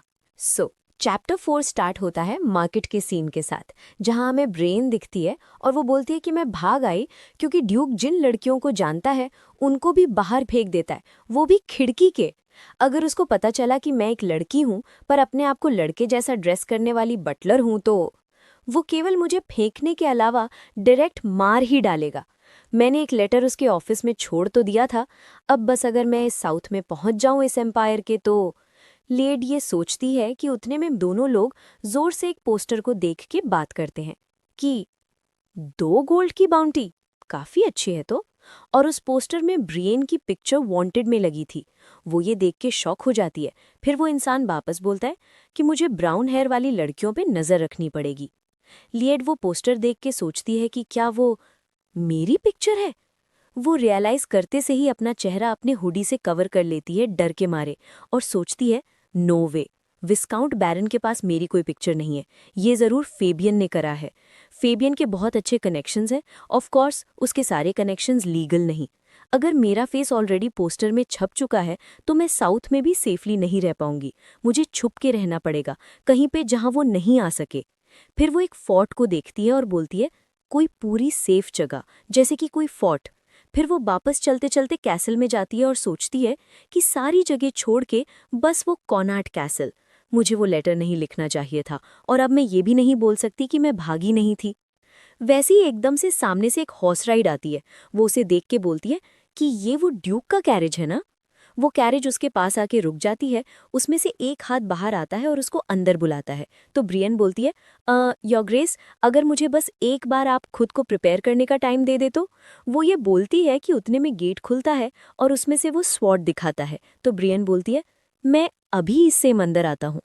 चैप्टर 4 स्टार्ट होता है मार्केट के सीन के साथ, जहां हमें ब्रेन दिखती है और वो बोलती है कि मैं भाग आई क्योंकि ड्यूक जिन लड़कियों को जानता है उनको भी बाहर फेंक देता है, वो भी खिड़की के। अगर उसको पता चला कि मैं एक लड़की हूं पर अपने आप को लड़के जैसा ड्रेस करने वाली बटलर हूं, तो वो केवल मुझे फेंकने के अलावा डायरेक्ट मार ही डालेगा। मैंने एक लेटर उसके ऑफिस में छोड़ तो दिया था, अब बस अगर मैं साउथ में पहुंच जाऊं इस एम्पायर के, तो लेड ये सोचती है कि उतने में दोनों लोग जोर से एक पोस्टर को देख के बात करते हैं कि 2 गोल्ड की बाउंटी, काफी अच्छी है तो। और उस पोस्टर में ब्रियन की पिक्चर वांटेड में लगी थी। वो ये देख के शॉक हो जाती है। फिर वो इंसान वापस बोलता है कि मुझे ब्राउन हेयर वाली लड़कियों पे नजर रखनी पड़ेगी। लिएड वो पोस्टर देख के सोचती है कि क्या वो मेरी पिक्चर है। वो रियलाइज करते से ही अपना चेहरा अपने हुडी से कवर कर लेती है डर के मारे, और सोचती है, नो वे, विस्काउंट बैरन के पास मेरी कोई पिक्चर नहीं है, ये जरूर फेबियन ने करा है। फेबियन के बहुत अच्छे कनेक्शंस हैं, ऑफ कोर्स उसके सारे कनेक्शंस लीगल नहीं। अगर मेरा फेस ऑलरेडी पोस्टर में छप चुका है तो मैं साउथ में भी सेफली नहीं रह पाऊंगी। मुझे छुप के रहना पड़ेगा कहीं पे जहां वो नहीं आ सके। फिर वो एक फोर्ट को देखती है और बोलती है, कोई पूरी सेफ जगह, जैसे कि कोई फोर्ट। फिर वो वापस चलते चलते कैसल में जाती है और सोचती है कि सारी जगह छोड़ के बस वो कॉनाट कैसल। मुझे वो लेटर नहीं लिखना चाहिए था, और अब मैं ये भी नहीं बोल सकती कि मैं भागी नहीं थी। वैसे ही एकदम से सामने से एक हॉर्स राइड आती है। वो उसे देख के बोलती है कि ये वो ड्यूक का कैरेज है ना। वो कैरेज उसके पास आके रुक जाती है। उसमें से एक हाथ बाहर आता है और उसको अंदर बुलाता है। तो ब्रियन बोलती है, योर ग्रेस, अगर मुझे बस एक बार आप खुद को प्रिपेयर करने का टाइम दे दे तो। वो ये बोलती है कि उतने में गेट खुलता है और उसमें से वो स्वॉर्ड दिखाता है। तो ब्रियन बोलती है, मैं अभी इससे अंदर आता हूँ।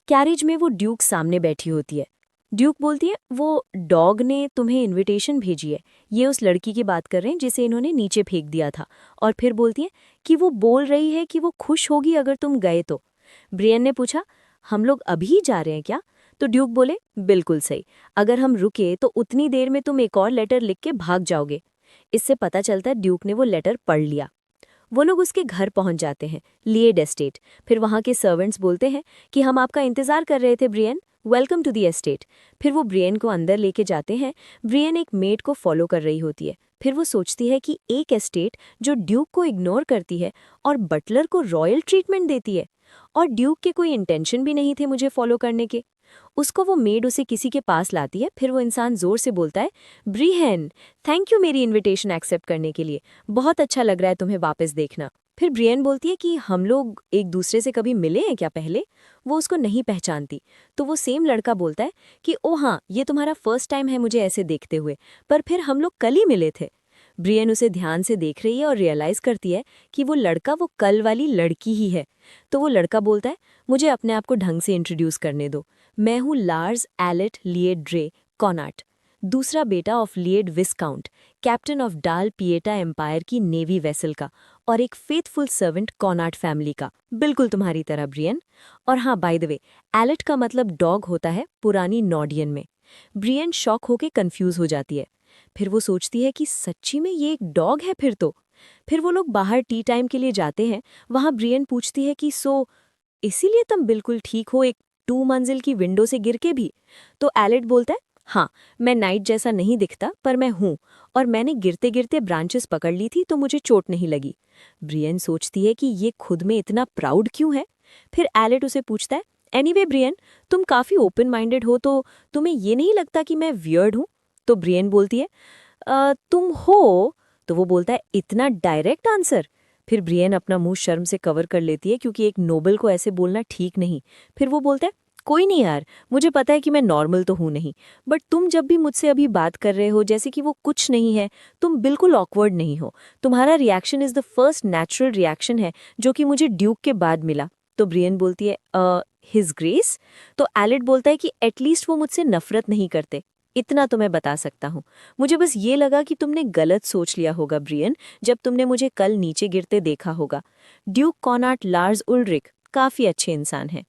कैरेज में वो ड्यूक सामने बैठी होती है। ड्यूक बोलती है, वो डॉग ने तुम्हें इनविटेशन भेजी है। ये उस लड़की की बात कर रहे हैं जिसे इन्होंने नीचे फेंक दिया था। और फिर बोलती है कि वो बोल रही है कि वो खुश होगी अगर तुम गए तो। ब्रियन ने पूछा, हम लोग अभी जा रहे हैं क्या? तो ड्यूक बोले, बिल्कुल सही, अगर हम रुके तो उतनी देर में तुम एक और लेटर लिख के भाग जाओगे। इससे पता चलता है ड्यूक ने वो लेटर पढ़ लिया। वो लोग उसके घर पहुंच जाते हैं, लिएड एस्टेट। फिर वहां के सर्वेंट्स बोलते हैं कि हम आपका इंतजार कर रहे थे Brian, welcome to the estate. फिर वो ब्रियन को अंदर लेके जाते हैं। ब्रियन एक मेड को फॉलो कर रही होती है। फिर वो सोचती है कि एक एस्टेट जो ड्यूक को इग्नोर करती है और बटलर को रॉयल ट्रीटमेंट देती है, और ड्यूक के कोई इंटेंशन भी नहीं थे मुझे फॉलो करने के। उसको वो मेड उसे किसी के पास लाती है। फिर वो इंसान जोर से बोलता है, ब्रियन, थैंक यू मेरी इनविटेशन एक्सेप्ट करने के लिए, बहुत अच्छा लग रहा है तुम्हें वापस देखना। फिर ब्रियन बोलती है कि हम लोग एक दूसरे से कभी मिले हैं क्या पहले? वो उसको नहीं पहचानती। तो वो सेम लड़का बोलता है कि ओ हाँ, ये तुम्हारा फर्स्ट टाइम है मुझे ऐसे देखते हुए, पर फिर हम लोग कल ही मिले थे। ब्रियन उसे ध्यान से देख रही है और रियलाइज करती है कि वो लड़का वो कल वाली लड़की ही है। तो वो लड़का बोलता है, मुझे अपने आप को ढंग से इंट्रोड्यूस करने दो, मैं हूँ लार्स एलेट लिए ड्रे कॉनाट। दूसरा बेटा ऑफ लिएड विस्काउंट, कैप्टन ऑफ डाल पिएटा एम्पायर की नेवी वेसल का, और एक फेथफुल सर्वेंट कॉनार्ड फैमिली का, बिल्कुल तुम्हारी तरह ब्रियन। और हाँ, बाय द वे, एलेट का मतलब डॉग होता है पुरानी नॉर्डियन में। ब्रियन शॉक होके कंफ्यूज हो जाती है। फिर वो सोचती है कि सच्ची में ये एक डॉग है फिर तो। फिर वो लोग बाहर टी टाइम के लिए जाते हैं। वहां ब्रियन पूछती है कि इसीलिए तुम बिल्कुल ठीक हो, एक 2 मंजिल की विंडो से गिर के भी? तो एलेट बोलता है, हाँ, मैं नाइट जैसा नहीं दिखता पर मैं हूँ, और मैंने गिरते गिरते ब्रांचेस पकड़ ली थी तो मुझे चोट नहीं लगी। ब्रियन सोचती है कि ये खुद में इतना प्राउड क्यों है। फिर एलेट उसे पूछता है, एनीवे ब्रियन, तुम काफी ओपन माइंडेड हो, तो तुम्हें ये नहीं लगता कि मैं वियर्ड हूँ? तो ब्रियन बोलती है, तुम हो? तो वो बोलता है, इतना डायरेक्ट आंसर? फिर ब्रियन अपना मुंह शर्म से कवर कर लेती है क्योंकि एक नोबल को ऐसे बोलना ठीक नहीं। फिर वो बोलता है, कोई नहीं यार, मुझे पता है कि मैं नॉर्मल तो हूं नहीं, बट तुम जब भी मुझसे अभी बात कर रहे हो जैसे कि वो कुछ नहीं है, तुम बिल्कुल ऑकवर्ड नहीं हो। तुम्हारा reaction is the first natural reaction है जो कि मुझे ड्यूक के बाद मिला। तो ब्रियन बोलती है, हिज ग्रेस? तो एलेट बोलता है कि एटलीस्ट वो मुझसे नफरत नहीं करते। इतना तो मैं बता सकता हूँ। मुझे बस ये लगा कि तुमने गलत सोच लिया होगा ब्रियन, जब तुमने मुझे कल नीचे गिरते देखा होगा। ड्यूक कॉनार्ड लार्स उल्रिक काफी अच्छे इंसान हैं।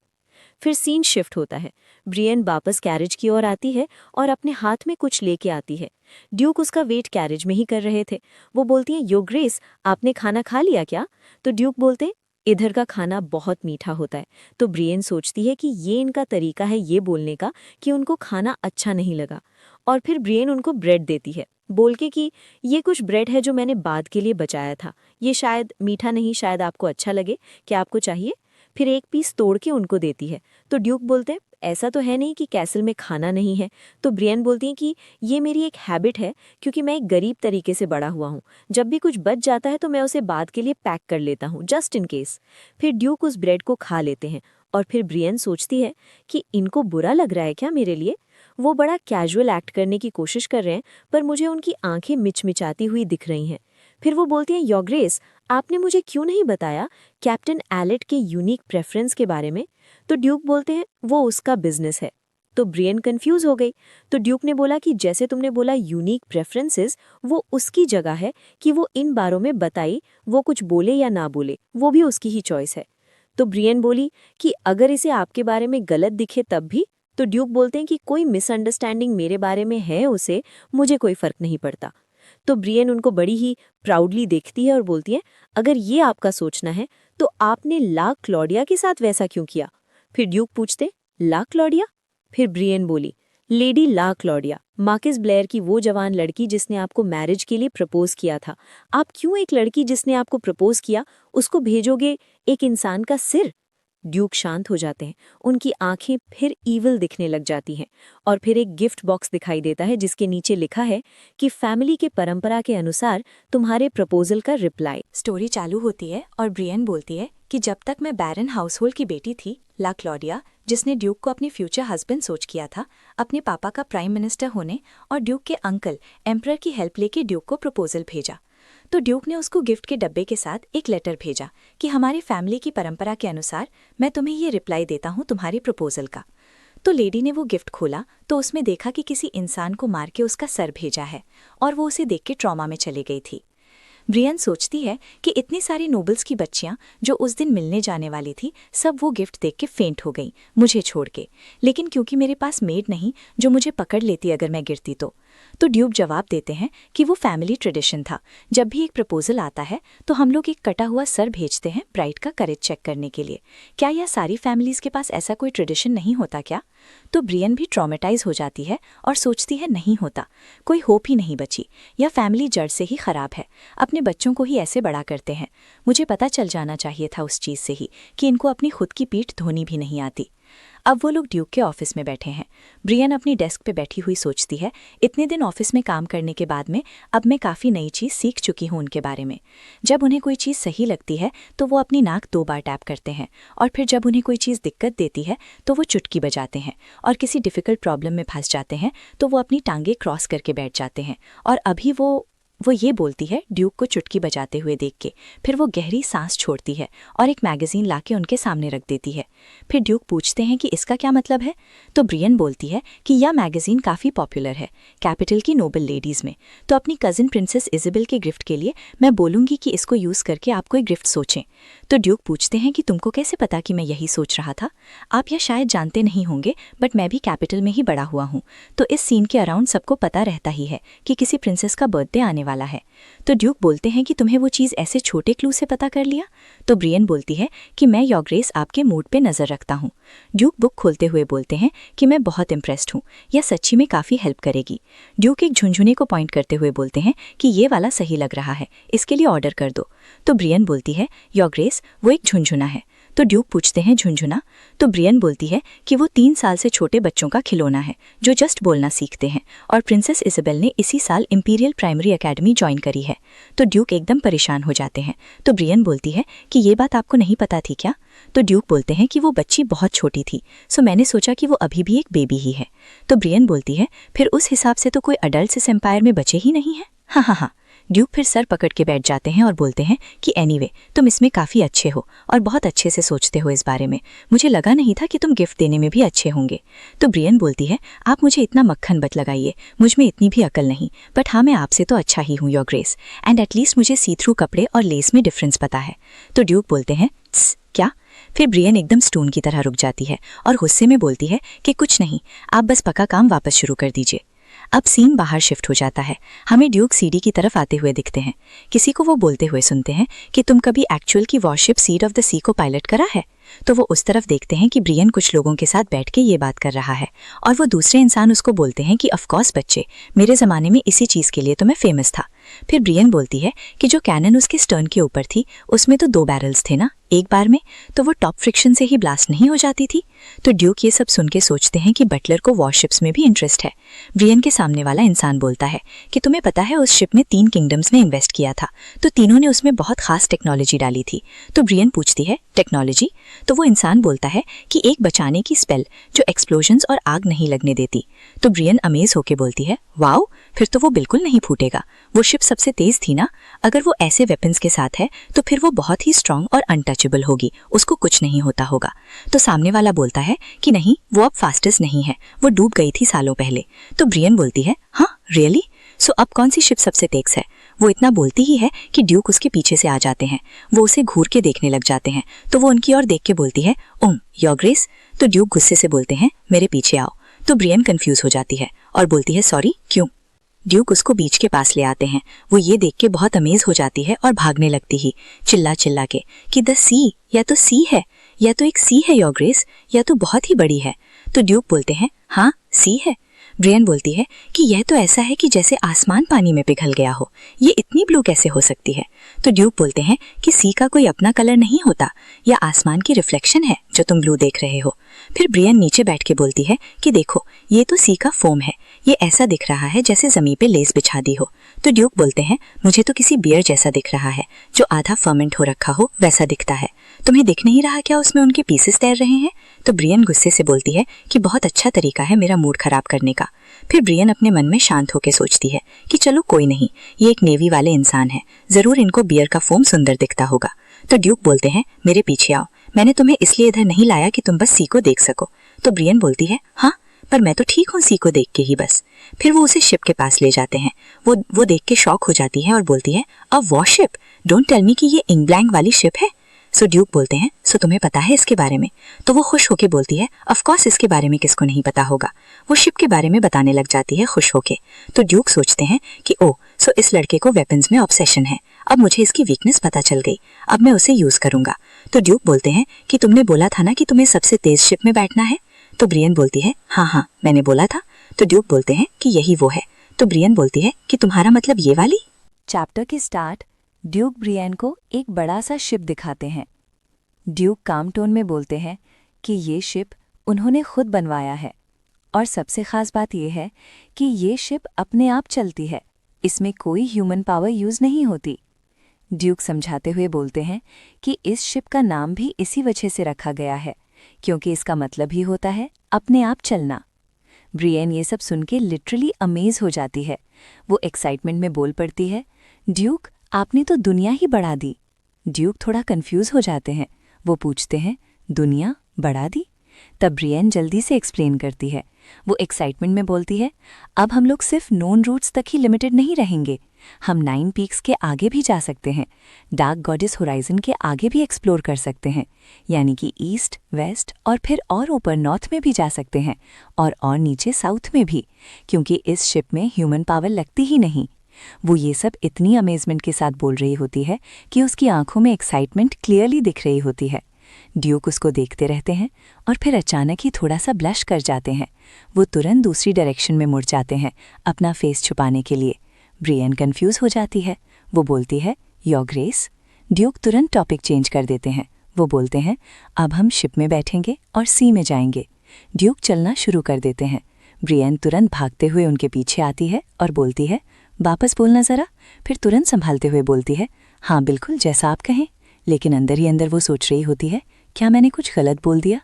फिर सीन शिफ्ट होता है। ब्रियन वापस कैरेज की ओर आती है और अपने हाथ में कुछ लेके आती है। ड्यूक उसका वेट कैरेज में ही कर रहे थे। वो बोलती है, यो ग्रेस, आपने खाना खा लिया क्या? तो ड्यूक बोलते, इधर का खाना बहुत मीठा होता है। तो ब्रियन सोचती है कि ये इनका तरीका है ये बोलने का कि उनको खाना अच्छा नहीं लगा। और फिर ब्रियन उनको ब्रेड देती है, बोल के कि ये कुछ ब्रेड है जो मैंने बाद के लिए बचाया था, ये शायद मीठा नहीं, शायद आपको अच्छा लगे, क्या आपको चाहिए? फिर एक पीस तोड़ के उनको देती है। तो ड्यूक बोलते, ऐसा तो है नहीं कि कैसल में खाना नहीं है। तो ब्रियन बोलती है कि ये मेरी एक हैबिट है, क्योंकि मैं एक गरीब तरीके से बड़ा हुआ हूँ। जब भी कुछ बच जाता है तो मैं उसे बाद के लिए पैक कर लेता हूँ, जस्ट इन केस। फिर ड्यूक उस ब्रेड को खा लेते हैं। और फिर ब्रियन सोचती है कि इनको बुरा लग रहा है क्या मेरे लिए? वो बड़ा कैजुअल एक्ट करने की कोशिश कर रहे हैं, पर मुझे उनकी आंखें मिचमिचाती हुई दिख रही हैं। फिर वो बोलती हैं, योर ग्रेस, आपने मुझे क्यों नहीं बताया कैप्टन एलेट के यूनिक प्रेफरेंस के बारे में? तो ड्यूक बोलते हैं, वो उसका बिजनेस है। तो ब्रियन कंफ्यूज हो गई। तो ड्यूक ने बोला कि जैसे तुमने बोला यूनिक प्रेफरेंसेस, वो उसकी जगह है कि वो इन बारों में बताई, वो कुछ बोले या ना बोले, वो भी उसकी ही चॉइस है। तो ब्रियन बोली कि अगर इसे आपके बारे में गलत दिखे तब भी? तो ड्यूक बोलते हैं कि कोई मिसअंडरस्टैंडिंग मेरे बारे में है उसे, मुझे कोई फर्क नहीं पड़ता। तो ब्रियन उनको बड़ी ही प्राउडली देखती है और बोलती है, अगर ये आपका सोचना है तो आपने ला क्लॉडिया के साथ वैसा क्यों किया? फिर ड्यूक पूछते, ला क्लॉडिया? फिर ब्रियन बोली, लेडी ला क्लॉडिया, मार्किस ब्लेयर की वो जवान लड़की जिसने आपको मैरिज के लिए प्रपोज किया था। आप क्यों एक लड़की जिसने आपको प्रपोज किया उसको भेजोगे एक इंसान का सिर? ड्यूक शांत हो जाते हैं। उनकी आंखें फिर ईविल दिखने लग जाती हैं। और फिर एक गिफ्ट बॉक्स दिखाई देता है जिसके नीचे लिखा है कि फैमिली के परंपरा के अनुसार तुम्हारे प्रपोजल का रिप्लाई। स्टोरी चालू होती है और ब्रियन बोलती है कि जब तक मैं बैरन हाउसहोल्ड की बेटी थी, ला क्लॉडिया, जिसने ड्यूक को अपने फ्यूचर हस्बैंड सोच किया था, अपने पापा का प्राइम मिनिस्टर होने और ड्यूक के अंकल एम्परर की हेल्प लेके ड्यूक को प्रपोजल भेजा। तो ड्यूक ने उसको गिफ्ट के डब्बे के साथ एक लेटर भेजा कि हमारी फैमिली की परंपरा के अनुसार मैं तुम्हें ये रिप्लाई देता हूँ तुम्हारे प्रपोजल का। तो लेडी ने वो गिफ्ट खोला तो उसमें देखा कि किसी इंसान को मार के उसका सर भेजा है, और वो उसे देख के ट्रॉमा में चली गई थी। ब्रियन सोचती है कि इतनी सारी नोबल्स की बच्चियां जो उस दिन मिलने जाने वाली थी, सब वो गिफ्ट देख के फेंट हो गईं, मुझे छोड़ के। लेकिन क्योंकि मेरे पास मेड नहीं जो मुझे पकड़ लेती अगर मैं गिरती तो ड्यूक जवाब देते हैं कि वो फैमिली ट्रेडिशन था। जब भी एक प्रपोजल आता है तो हम लोग एक कटा हुआ सर भेजते हैं ब्राइड का करेज चेक करने के लिए। क्या यह सारी फैमिलीज के पास ऐसा कोई ट्रेडिशन नहीं होता क्या? तो ब्रियन भी ट्रॉमेटाइज हो जाती है और सोचती है नहीं होता, कोई होप ही नहीं बची, यह फैमिली जड़ से ही खराब है, अपने बच्चों को ही ऐसे बड़ा करते हैं। मुझे पता चल जाना चाहिए था उस चीज़ से ही कि इनको अपनी खुद की पीठ धोनी भी नहीं आती। अब वो लोग ड्यूक के ऑफिस में बैठे हैं। ब्रियन अपनी डेस्क पे बैठी हुई सोचती है, इतने दिन ऑफिस में काम करने के बाद में अब मैं काफ़ी नई चीज़ सीख चुकी हूँ उनके बारे में। जब उन्हें कोई चीज़ सही लगती है तो वो अपनी नाक 2 बार टैप करते हैं, और फिर जब उन्हें कोई चीज़ दिक्कत देती है तो वो चुटकी बजाते हैं, और किसी डिफ़िकल्ट प्रॉब्लम में फंस जाते हैं तो वो अपनी टांगे क्रॉस करके बैठ जाते हैं। और अभी वो वो ये बोलती है ड्यूक को चुटकी बजाते हुए देख के। फिर वो गहरी सांस छोड़ती है और एक मैगजीन लाके उनके सामने रख देती है। फिर ड्यूक पूछते हैं कि इसका क्या मतलब है, तो ब्रियन बोलती है कि यह मैगजीन काफ़ी पॉपुलर है कैपिटल की नोबल लेडीज़ में, तो अपनी कज़िन प्रिंसेस इज़ाबेल के गिफ्ट के लिए मैं बोलूँगी कि इसको यूज़ करके आप कोई गिफ्ट सोचें। तो ड्यूक पूछते हैं कि तुमको कैसे पता कि मैं यही सोच रहा था। आप यह शायद जानते नहीं होंगे बट मैं भी कैपिटल में ही बड़ा हुआ हूँ, तो इस सीन के अराउंड सबको पता रहता ही है कि किसी प्रिंसेस का बर्थडे आने वाला है। तो ड्यूक बोलते हैं कि तुम्हें वो चीज़ ऐसे छोटे क्लू से पता कर लिया। तो ब्रियन बोलती है कि मैं योर ग्रेस आपके मूड पे नज़र रखता हूँ। ड्यूक बुक खोलते हुए बोलते हैं कि मैं बहुत इम्प्रेस्ड हूँ, यह सच्ची में काफ़ी हेल्प करेगी। ड्यूक एक झुनझुने को पॉइंट करते हुए बोलते हैं कि ये वाला सही लग रहा है, इसके लिए ऑर्डर कर दो। तो ब्रियन बोलती है योर ग्रेस वो एक झुनझुना है। तो ड्यूक पूछते हैं झुनझुना, तो ब्रियन बोलती है कि वो 3 साल से छोटे बच्चों का खिलौना है जो जस्ट बोलना सीखते हैं, और प्रिंसेस इज़ाबेल ने इसी साल इंपीरियल प्राइमरी एकेडमी ज्वाइन करी है। तो ड्यूक एकदम परेशान हो जाते हैं। तो ब्रियन बोलती है कि ये बात आपको नहीं पता थी क्या। तो ड्यूक बोलते हैं कि वो बच्ची बहुत छोटी थी, सो मैंने सोचा कि वो अभी भी एक बेबी ही है। तो ब्रियन बोलती है फिर उस हिसाब से तो कोई अडल्ट इस एम्पायर में बचे ही नहीं है। हाँ हाँ हाँ। ड्यूक फिर सर पकड़ के बैठ जाते हैं और बोलते हैं कि एनीवे तुम इसमें काफ़ी अच्छे हो और बहुत अच्छे से सोचते हो इस बारे में, मुझे लगा नहीं था कि तुम गिफ्ट देने में भी अच्छे होंगे। तो ब्रियन बोलती है आप मुझे इतना मक्खन मत लगाइए, मुझ में इतनी भी अकल नहीं, बट हाँ मैं आपसे तो अच्छा ही हूँ योर ग्रेस, एंड एटलीस्ट मुझे सी थ्रू कपड़े और लेस में डिफरेंस पता है। तो ड्यूक बोलते हैं क्या। फिर ब्रियन एकदम स्टोन की तरह रुक जाती है और गुस्से में बोलती है कि कुछ नहीं, आप बस पक्का काम वापस शुरू कर दीजिए। अब सीन बाहर शिफ्ट हो जाता है। हमें ड्यूक सीडी की तरफ आते हुए दिखते हैं। किसी को वो बोलते हुए सुनते हैं कि तुम कभी एक्चुअल की वॉरशिप सीड ऑफ द सी को पायलट करा है। तो वो उस तरफ देखते हैं कि ब्रियन कुछ लोगों के साथ बैठ के ये बात कर रहा है, और वो दूसरे इंसान उसको बोलते हैं कि ऑफ कोर्स बच्चे, मेरे ज़माने में इसी चीज़ के लिए तो मैं फेमस था। फिर ब्रियन बोलती है कि जो कैनन उसके स्टर्न के ऊपर थी उसमें तो 2 बैरल्स थे ना एक बार में, तो वो टॉप फ्रिक्शन से ही ब्लास्ट नहीं हो जाती थी। तो ड्यूक ये सब सुन के सोचते हैं कि बटलर को वॉरशिप्स में भी इंटरेस्ट है। ब्रियन के सामने वाला इंसान बोलता है कि तुम्हें पता है उस शिप में 3 किंगडम्स ने इन्वेस्ट किया था, तो तीनों ने उसमें बहुत खास टेक्नोलॉजी डाली थी। तो ब्रियन पूछती है टेक्नोलॉजी, तो वो इंसान बोलता है कि एक बचाने की स्पेल जो एक्सप्लोजन्स और आग नहीं लगने देती। तो ब्रियन अमेज होके बोलती है वाओ, फिर तो वो बिल्कुल नहीं फूटेगा, वो शिप सबसे तेज थी ना, अगर वो ऐसे वेपन्स के साथ है तो फिर वो बहुत ही स्ट्रांग और अनटचेबल होगी, उसको कुछ नहीं होता होगा। तो सामने वाला बोलता है कि नहीं, वो अब फास्टेस्ट नहीं है, वो डूब गई थी सालों पहले। तो ब्रियन बोलती है हाँ रियली, सो अब कौन सी शिप सबसे तेज है। वो इतना बोलती ही है कि ड्यूक उसके पीछे से आ जाते हैं, वो उसे घूर के देखने लग जाते हैं। तो वो उनकी ओर देख के बोलती है योर ग्रेस। तो ड्यूक गुस्से से बोलते हैं मेरे पीछे आओ। तो ब्रियन कंफ्यूज हो जाती है और बोलती है सॉरी क्यों। ड्यूक उसको बीच के पास ले आते हैं। वो ये देख के बहुत अमेज हो जाती है और भागने लगती ही चिल्ला चिल्ला के कि द सी, या तो सी है, या तो एक सी है योर ग्रेस, या तो बहुत ही बड़ी है। तो ड्यूक बोलते हैं हाँ सी है। ब्रियन बोलती है कि यह तो ऐसा है कि जैसे आसमान पानी में पिघल गया हो, ये इतनी ब्लू कैसे हो सकती है। तो ड्यूक बोलते हैं कि सी का कोई अपना कलर नहीं होता, या आसमान की रिफ्लेक्शन है जो तुम ब्लू देख रहे हो। फिर ब्रियन नीचे बैठ के बोलती है कि देखो ये तो सी का फोम है, ये ऐसा दिख रहा है जैसे जमीन पे लेस बिछा दी हो। तो ड्यूक बोलते हैं मुझे तो किसी बियर जैसा दिख रहा है जो आधा फर्मेंट हो रखा हो वैसा दिखता है, तुम्हें दिख नहीं रहा क्या उसमें उनके पीसेस तैर रहे हैं। तो ब्रियन गुस्से से बोलती है कि बहुत अच्छा तरीका है मेरा मूड खराब करने का। फिर ब्रियन अपने मन में शांत होकर सोचती है कि चलो कोई नहीं, ये एक नेवी वाले इंसान है, जरूर इनको बियर का फोम सुंदर दिखता होगा। तो ड्यूक बोलते हैं मेरे पीछे आओ, मैंने तुम्हें इसलिए इधर नहीं लाया कि तुम बस सी को देख सको। तो ब्रियन बोलती है हाँ पर मैं तो ठीक हूँ सी को देख के ही बस। फिर वो उसे शिप के पास ले जाते हैं। वो देख के शॉक हो जाती है और बोलती है अ वॉरशिप, डोंट टेल मी कि ये इंग्लैंड वाली शिप है। सो ड्यूक बोलते हैं सो तुम्हें पता है इसके बारे में। तो वो खुश होके बोलती है ऑफ कोर्स इसके बारे में किसको नहीं पता होगा। वो शिप के बारे में बताने लग जाती है खुश होके। तो ड्यूक सोचते हैं कि ओ सो इस लड़के को वेपन्स में ऑब्सेशन है, अब मुझे इसकी वीकनेस पता चल गई, अब मैं उसे यूज करूंगा। तो ड्यूक बोलते हैं कि तुमने बोला था ना कि तुम्हें सबसे तेज शिप में बैठना है। तो ब्रियन बोलती है हाँ मैंने बोला था। तो ड्यूक बोलते हैं कि यही वो है। तो ब्रियन बोलती है कि तुम्हारा मतलब ये वाली। चैप्टर के स्टार्ट ड्यूक ब्रियन को एक बड़ा सा शिप दिखाते हैं। ड्यूक काम टोन में बोलते हैं कि ये शिप उन्होंने खुद बनवाया है, और सबसे खास बात यह है कि ये शिप अपने आप चलती है, इसमें कोई ह्यूमन पावर यूज नहीं होती। ड्यूक समझाते हुए बोलते हैं कि इस शिप का नाम भी इसी वजह से रखा गया है क्योंकि इसका मतलब ही होता है अपने आप चलना। ब्रियन ये सब सुन के लिटरली अमेज हो जाती है। वो एक्साइटमेंट में बोल पड़ती है, ड्यूक आपने तो दुनिया ही बढ़ा दी। ड्यूक थोड़ा कंफ्यूज हो जाते हैं। वो पूछते हैं, दुनिया बढ़ा दी? तब ब्रियन जल्दी से एक्सप्लेन करती है। वो एक्साइटमेंट में बोलती है, अब हम लोग सिर्फ नोन रूट्स तक ही लिमिटेड नहीं रहेंगे, हम 9 पीक्स के आगे भी जा सकते हैं, डार्क गॉडेस होराइजन के आगे भी एक्सप्लोर कर सकते हैं, यानी कि ईस्ट, वेस्ट और फिर और ऊपर नॉर्थ में भी जा सकते हैं और नीचे साउथ में भी, क्योंकि इस शिप में ह्यूमन पावर लगती ही नहीं। वो ये सब इतनी अमेजमेंट के साथ बोल रही होती है कि उसकी आंखों में एक्साइटमेंट क्लियरली दिख रही होती है। ड्यूक उसको देखते रहते हैं और फिर अचानक ही थोड़ा सा ब्लश कर जाते हैं। वो तुरंत दूसरी डायरेक्शन में मुड़ जाते हैं अपना फेस छुपाने के लिए। ब्रियन कंफ्यूज हो जाती है। वो बोलती है, योर ग्रेस। ड्यूक तुरंत टॉपिक चेंज कर देते हैं। वो बोलते हैं, अब हम शिप में बैठेंगे और सी में जाएंगे। ड्यूक चलना शुरू कर देते हैं। ब्रियन तुरंत भागते हुए उनके पीछे आती है और बोलती है, वापस बोलना ज़रा। फिर तुरंत संभालते हुए बोलती है, हाँ बिल्कुल जैसा आप कहें। लेकिन अंदर ही अंदर वो सोच रही होती है, क्या मैंने कुछ गलत बोल दिया?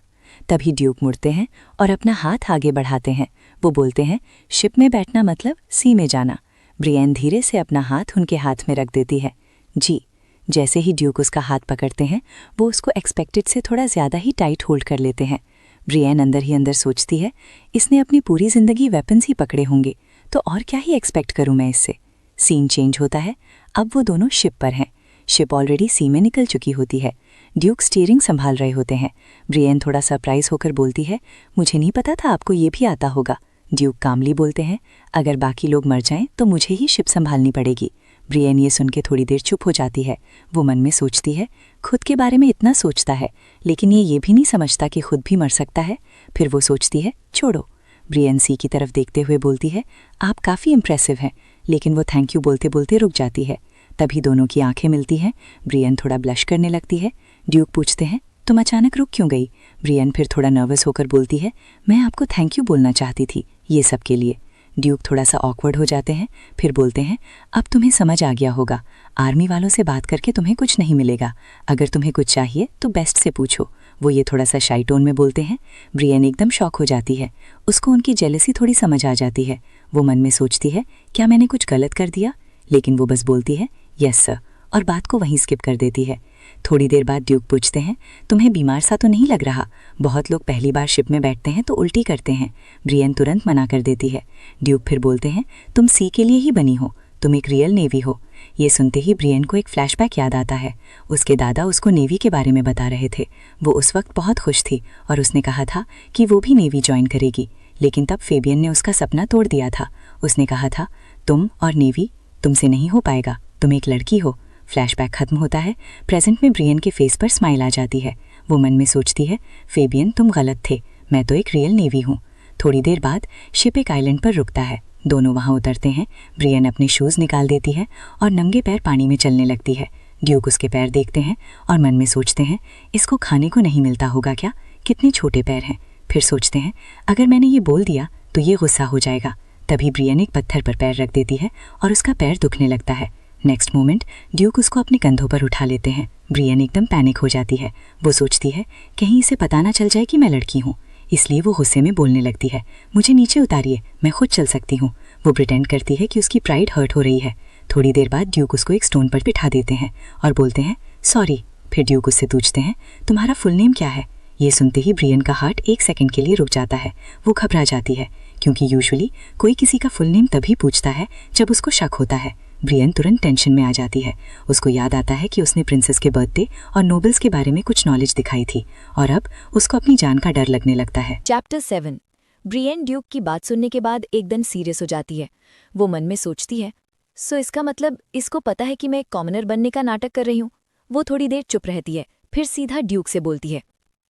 तभी ड्यूक मुड़ते हैं और अपना हाथ आगे बढ़ाते हैं। वो बोलते हैं, शिप में बैठना मतलब सी में जाना। ब्रियन धीरे से अपना हाथ उनके हाथ में रख देती है। जी। जैसे ही ड्यूक उसका हाथ पकड़ते हैं, वो उसको एक्सपेक्टेड से थोड़ा ज़्यादा ही टाइट होल्ड कर लेते हैं। ब्रियन अंदर ही अंदर सोचती है, इसने अपनी पूरी ज़िंदगी वेपन्स ही पकड़े होंगे, तो और क्या ही एक्सपेक्ट करूं मैं इससे। सीन चेंज होता है। अब वो दोनों शिप पर हैं। शिप ऑलरेडी सी में निकल चुकी होती है। ड्यूक स्टीयरिंग संभाल रहे होते हैं। ब्रियन थोड़ा सरप्राइज होकर बोलती है, मुझे नहीं पता था आपको ये भी आता होगा। ड्यूक कामली बोलते हैं, अगर बाकी लोग मर जाएं तो मुझे ही शिप संभालनी पड़ेगी। ब्रियन ये सुन के थोड़ी देर चुप हो जाती है। वो मन में सोचती है, खुद के बारे में इतना सोचता है, लेकिन ये भी नहीं समझता कि खुद भी मर सकता है। फिर वो सोचती है, छोड़ो। ब्रियन सी की तरफ देखते हुए बोलती है, आप काफ़ी इम्प्रेसिव हैं। लेकिन वो थैंक यू बोलते बोलते रुक जाती है। तभी दोनों की आंखें मिलती हैं। ब्रियन थोड़ा ब्लश करने लगती है। ड्यूक पूछते हैं, तुम अचानक रुक क्यों गई? ब्रियन फिर थोड़ा नर्वस होकर बोलती है, मैं आपको थैंक यू बोलना चाहती थी ये सब के लिए। ड्यूक थोड़ा सा ऑकवर्ड हो जाते हैं। फिर बोलते हैं, अब तुम्हें समझ आ गया होगा, आर्मी वालों से बात करके तुम्हें कुछ नहीं मिलेगा। अगर तुम्हें कुछ चाहिए तो बेस्ट से पूछो। वो ये थोड़ा सा शाई टोन में बोलते हैं। ब्रियन एकदम शॉक हो जाती है। उसको उनकी जेलसी थोड़ी समझ आ जाती है। वो मन में सोचती है, क्या मैंने कुछ गलत कर दिया? लेकिन वो बस बोलती है, यस सर, और बात को वहीं स्किप कर देती है। थोड़ी देर बाद ड्यूक पूछते हैं, तुम्हें बीमार सा तो नहीं लग रहा? बहुत लोग पहली बार शिप में बैठते हैं तो उल्टी करते हैं। ब्रियन तुरंत मना कर देती है। ड्यूक फिर बोलते हैं, तुम सी के लिए ही बनी हो, तुम एक रियल नेवी हो। ये सुनते ही ब्रियन को एक फ्लैशबैक याद आता है। उसके दादा उसको नेवी के बारे में बता रहे थे। वो उस वक्त बहुत खुश थी और उसने कहा था कि वो भी नेवी ज्वाइन करेगी। लेकिन तब फेबियन ने उसका सपना तोड़ दिया था। उसने कहा था, तुम और नेवी, तुमसे नहीं हो पाएगा, तुम एक लड़की हो। फ्लैशबैक खत्म होता है। प्रेजेंट में ब्रियन के फेस पर स्माइल आ जाती है। वो मन में सोचती है, फेबियन तुम गलत थे, मैं तो एक रियल नेवी हूँ। थोड़ी देर बाद शिप एक आइलैंड पर रुकता है। दोनों वहाँ उतरते हैं। ब्रियन अपने शूज़ निकाल देती है और नंगे पैर पानी में चलने लगती है। ड्यूक उसके पैर देखते हैं और मन में सोचते हैं, इसको खाने को नहीं मिलता होगा क्या? कितने छोटे पैर हैं। फिर सोचते हैं, अगर मैंने ये बोल दिया तो ये गुस्सा हो जाएगा। तभी ब्रियन एक पत्थर पर पैर रख देती है और उसका पैर दुखने लगता है। नेक्स्ट मोमेंट ड्यूक उसको अपने कंधों पर उठा लेते हैं। ब्रियन एकदम पैनिक हो जाती है। वो सोचती है, कहीं इसे पता ना चल जाए कि मैं लड़की हूँ, इसलिए वो गुस्से में बोलने लगती है, मुझे नीचे उतारिए, मैं खुद चल सकती हूँ। वो प्रिटेंड करती है कि उसकी प्राइड हर्ट हो रही है। थोड़ी देर बाद ड्यूक उसको एक स्टोन पर बिठा देते हैं और बोलते हैं, सॉरी। फिर ड्यूक उससे पूछते हैं, तुम्हारा फुल नेम क्या है? ये सुनते ही ब्रियन का हार्ट एक सेकंड के लिए रुक जाता है। वो घबरा जाती है, क्योंकि यूजुअली कोई किसी का फुल नेम तभी पूछता है जब उसको शक होता है। ब्रियन तुरंत टेंशन में आ जाती है। उसको याद आता है कि उसने प्रिंसेस के बर्थडे और नोबल्स के बारे में कुछ नॉलेज दिखाई थी और अब उसको अपनी जान का डर लगने लगता है। चैप्टर 7। ब्रियन ड्यूक की बात सुनने के बाद एकदम सीरियस हो जाती है। वो मन में सोचती है, सो इसका मतलब इसको पता है कि मैं एक कॉमनर बनने का नाटक कर रही हूँ। वो थोड़ी देर चुप रहती है, फिर सीधा ड्यूक से बोलती है,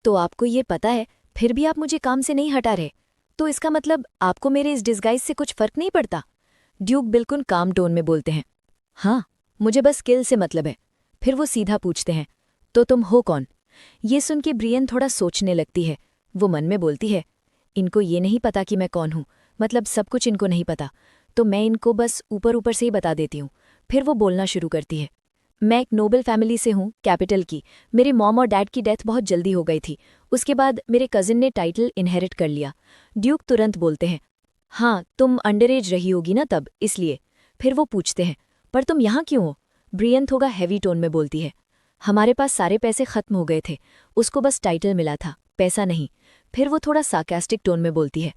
तो आपको ये पता है, फिर भी आप मुझे काम से नहीं हटा रहे, तो इसका मतलब आपको मेरे इस डिस्गाइज से कुछ फर्क नहीं पड़ता? ड्यूक बिल्कुल काम टोन में बोलते हैं, हाँ, मुझे बस स्किल से मतलब है। फिर वो सीधा पूछते हैं, तो तुम हो कौन? ये सुन के ब्रियन थोड़ा सोचने लगती है। वो मन में बोलती है, इनको ये नहीं पता कि मैं कौन हूँ, मतलब सब कुछ इनको नहीं पता, तो मैं इनको बस ऊपर ऊपर से ही बता देती हूँ। फिर वो बोलना शुरू करती है, मैं एक नोबल फैमिली से हूँ, कैपिटल की। मेरे मॉम और डैड की डेथ बहुत जल्दी हो गई थी। उसके बाद मेरे कजिन ने टाइटल इनहेरिट कर लिया। ड्यूक तुरंत बोलते हैं, हाँ, तुम अंडरएज रही होगी ना तब, इसलिए। फिर वो पूछते हैं, पर तुम यहाँ क्यों हो? ब्रियन थोड़ा हैवी टोन में बोलती है, हमारे पास सारे पैसे खत्म हो गए थे, उसको बस टाइटल मिला था, पैसा नहीं। फिर वो थोड़ा सार्कास्टिक टोन में बोलती है,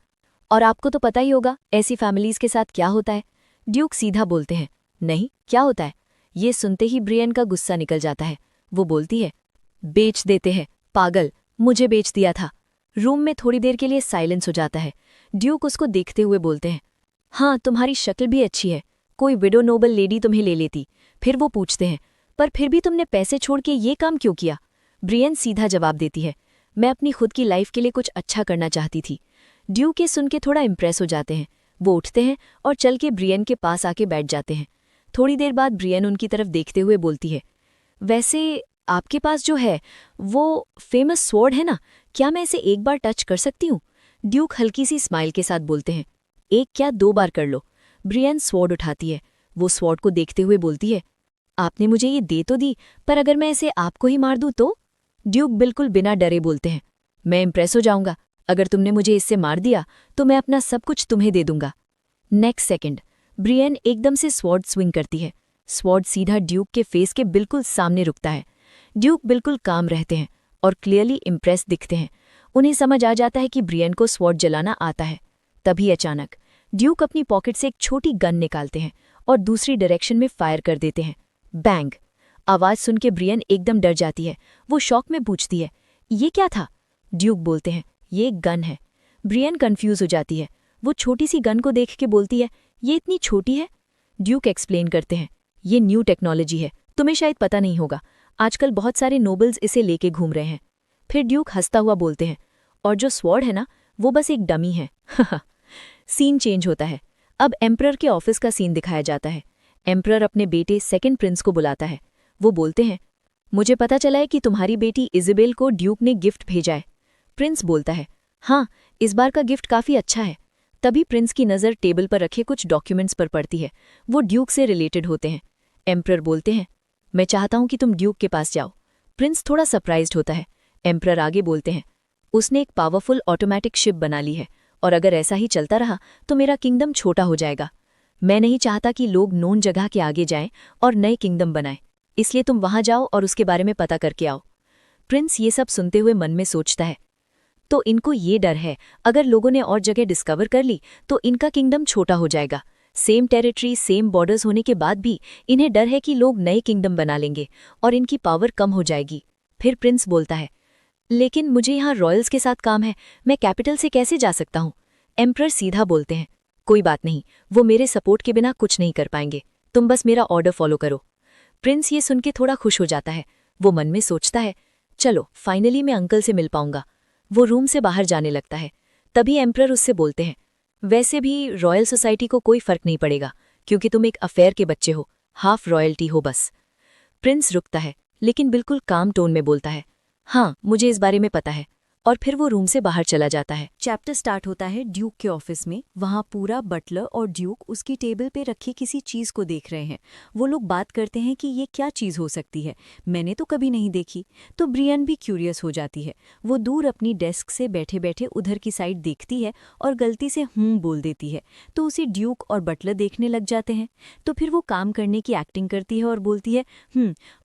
और आपको तो पता ही होगा ऐसी फैमिलीज के साथ क्या होता है। ड्यूक सीधा बोलते हैं, नहीं, क्या होता है? ये सुनते ही ब्रियन का गुस्सा निकल जाता है। वो बोलती है, बेच देते हैं, पागल, मुझे बेच दिया था। रूम में थोड़ी देर के लिए साइलेंस हो जाता है। ड्यूक उसको देखते हुए बोलते हैं, हाँ, तुम्हारी शक्ल भी अच्छी है, कोई विडो नोबल लेडी तुम्हें ले लेती। फिर वो पूछते हैं, पर फिर भी तुमने पैसे छोड़ के ये काम क्यों किया? ब्रियन सीधा जवाब देती है, मैं अपनी खुद की लाइफ के लिए कुछ अच्छा करना चाहती थी। ड्यूक ये सुन के थोड़ा इम्प्रेस हो जाते हैं। वो उठते हैं और चल के ब्रियन के पास आके बैठ जाते हैं। थोड़ी देर बाद ब्रियन उनकी तरफ देखते हुए बोलती है, वैसे आपके पास जो है वो फेमस स्वॉर्ड है ना, क्या मैं इसे एक बार टच कर सकती हूँ? ड्यूक हल्की सी स्माइल के साथ बोलते हैं, एक क्या 2 बार कर लो। ब्रियन स्वॉर्ड उठाती है। वो स्वॉर्ड को देखते हुए बोलती है, आपने मुझे ये दे तो दी, पर अगर मैं इसे आपको ही मार दूं तो? ड्यूक बिल्कुल बिना डरे बोलते हैं, मैं इम्प्रेस हो जाऊंगा, अगर तुमने मुझे इससे मार दिया तो मैं अपना सब कुछ तुम्हें दे दूंगा। नेक्स्ट सेकंड ब्रियन एकदम से स्वॉर्ड स्विंग करती है। स्वॉर्ड सीधा ड्यूक के फेस के बिल्कुल सामने रुकता है। ड्यूक बिल्कुल काम रहते हैं और क्लियरली इम्प्रेस दिखते हैं। उन्हें समझ आ जाता है कि ब्रियन को स्वॉर्ड जलाना आता है। तभी अचानक ड्यूक अपनी पॉकेट से एक छोटी गन निकालते हैं और दूसरी डायरेक्शन में फायर कर देते हैं। बैंग! आवाज सुन के ब्रियन एकदम डर जाती है। वो शॉक में पूछती है, ये क्या था? ड्यूक बोलते हैं, ये एक गन है। ब्रियन कंफ्यूज हो जाती है। वो छोटी सी गन को देख के बोलती है, ये इतनी छोटी है? ड्यूक एक्सप्लेन करते हैं, ये न्यू टेक्नोलॉजी है, तुम्हें शायद पता नहीं होगा, आजकल बहुत सारे नोबल्स इसे लेके घूम रहे हैं। फिर ड्यूक हंसता हुआ बोलते हैं, और जो स्वॉर्ड है ना, वो बस एक डमी है। सीन चेंज होता है। अब एम्परर के ऑफिस का सीन दिखाया जाता है। एम्परर अपने बेटे सेकंड प्रिंस को बुलाता है। वो बोलते हैं, मुझे पता चला है कि तुम्हारी बेटी इज़ाबेल को ड्यूक ने गिफ्ट भेजा है। प्रिंस बोलता है, हाँ, इस बार का गिफ्ट काफ़ी अच्छा है। तभी प्रिंस की नज़र टेबल पर रखे कुछ डॉक्यूमेंट्स पर पड़ती है। वो ड्यूक से रिलेटेड होते हैं। एम्परर बोलते हैं, मैं चाहता हूं कि तुम ड्यूक के पास जाओ। प्रिंस थोड़ा सरप्राइज्ड होता है। एम्परर आगे बोलते हैं, उसने एक पावरफुल ऑटोमेटिक शिप बना ली है, और अगर ऐसा ही चलता रहा तो मेरा किंगडम छोटा हो जाएगा। मैं नहीं चाहता कि लोग नोन जगह के आगे जाएं और नए किंगडम बनाएं, इसलिए तुम वहां जाओ और उसके बारे में पता करके आओ। प्रिंस ये सब सुनते हुए मन में सोचता है, तो इनको ये डर है, अगर लोगों ने और जगह डिस्कवर कर ली तो इनका किंगडम छोटा हो जाएगा। सेम टेरिटरी, सेम बॉर्डर्स होने के बाद भी इन्हें डर है कि लोग नए किंगडम बना लेंगे और इनकी पावर कम हो जाएगी। फिर प्रिंस बोलता है, लेकिन मुझे यहाँ रॉयल्स के साथ काम है, मैं कैपिटल से कैसे जा सकता हूँ? एम्परर सीधा बोलते हैं, कोई बात नहीं, वो मेरे सपोर्ट के बिना कुछ नहीं कर पाएंगे, तुम बस मेरा ऑर्डर फॉलो करो। प्रिंस ये सुन के थोड़ा खुश हो जाता है। वो मन में सोचता है, चलो फाइनली मैं अंकल से मिल पाऊंगा। वो रूम से बाहर जाने लगता है। तभी एम्परर उससे बोलते हैं, वैसे भी रॉयल सोसाइटी को कोई फर्क नहीं पड़ेगा, क्योंकि तुम एक अफेयर के बच्चे हो, हाफ रॉयल्टी हो बस। प्रिंस रुकता है, लेकिन बिल्कुल काम टोन में बोलता है, हाँ, मुझे इस बारे में पता है, और फिर वो रूम से बाहर चला जाता है। चैप्टर स्टार्ट होता है ड्यूक के ऑफिस में। वहाँ पूरा बटलर और ड्यूक उसकी टेबल पे रखी किसी चीज को देख रहे हैं। वो लोग बात करते हैं कि ये क्या चीज हो सकती है, मैंने तो कभी नहीं देखी। तो ब्रियन भी क्यूरियस हो जाती है। वो दूर अपनी डेस्क से बैठे बैठे उधर की साइड देखती है और गलती से बोल देती है, तो उसे ड्यूक और बटलर देखने लग जाते हैं। तो फिर वो काम करने की एक्टिंग करती है और बोलती है,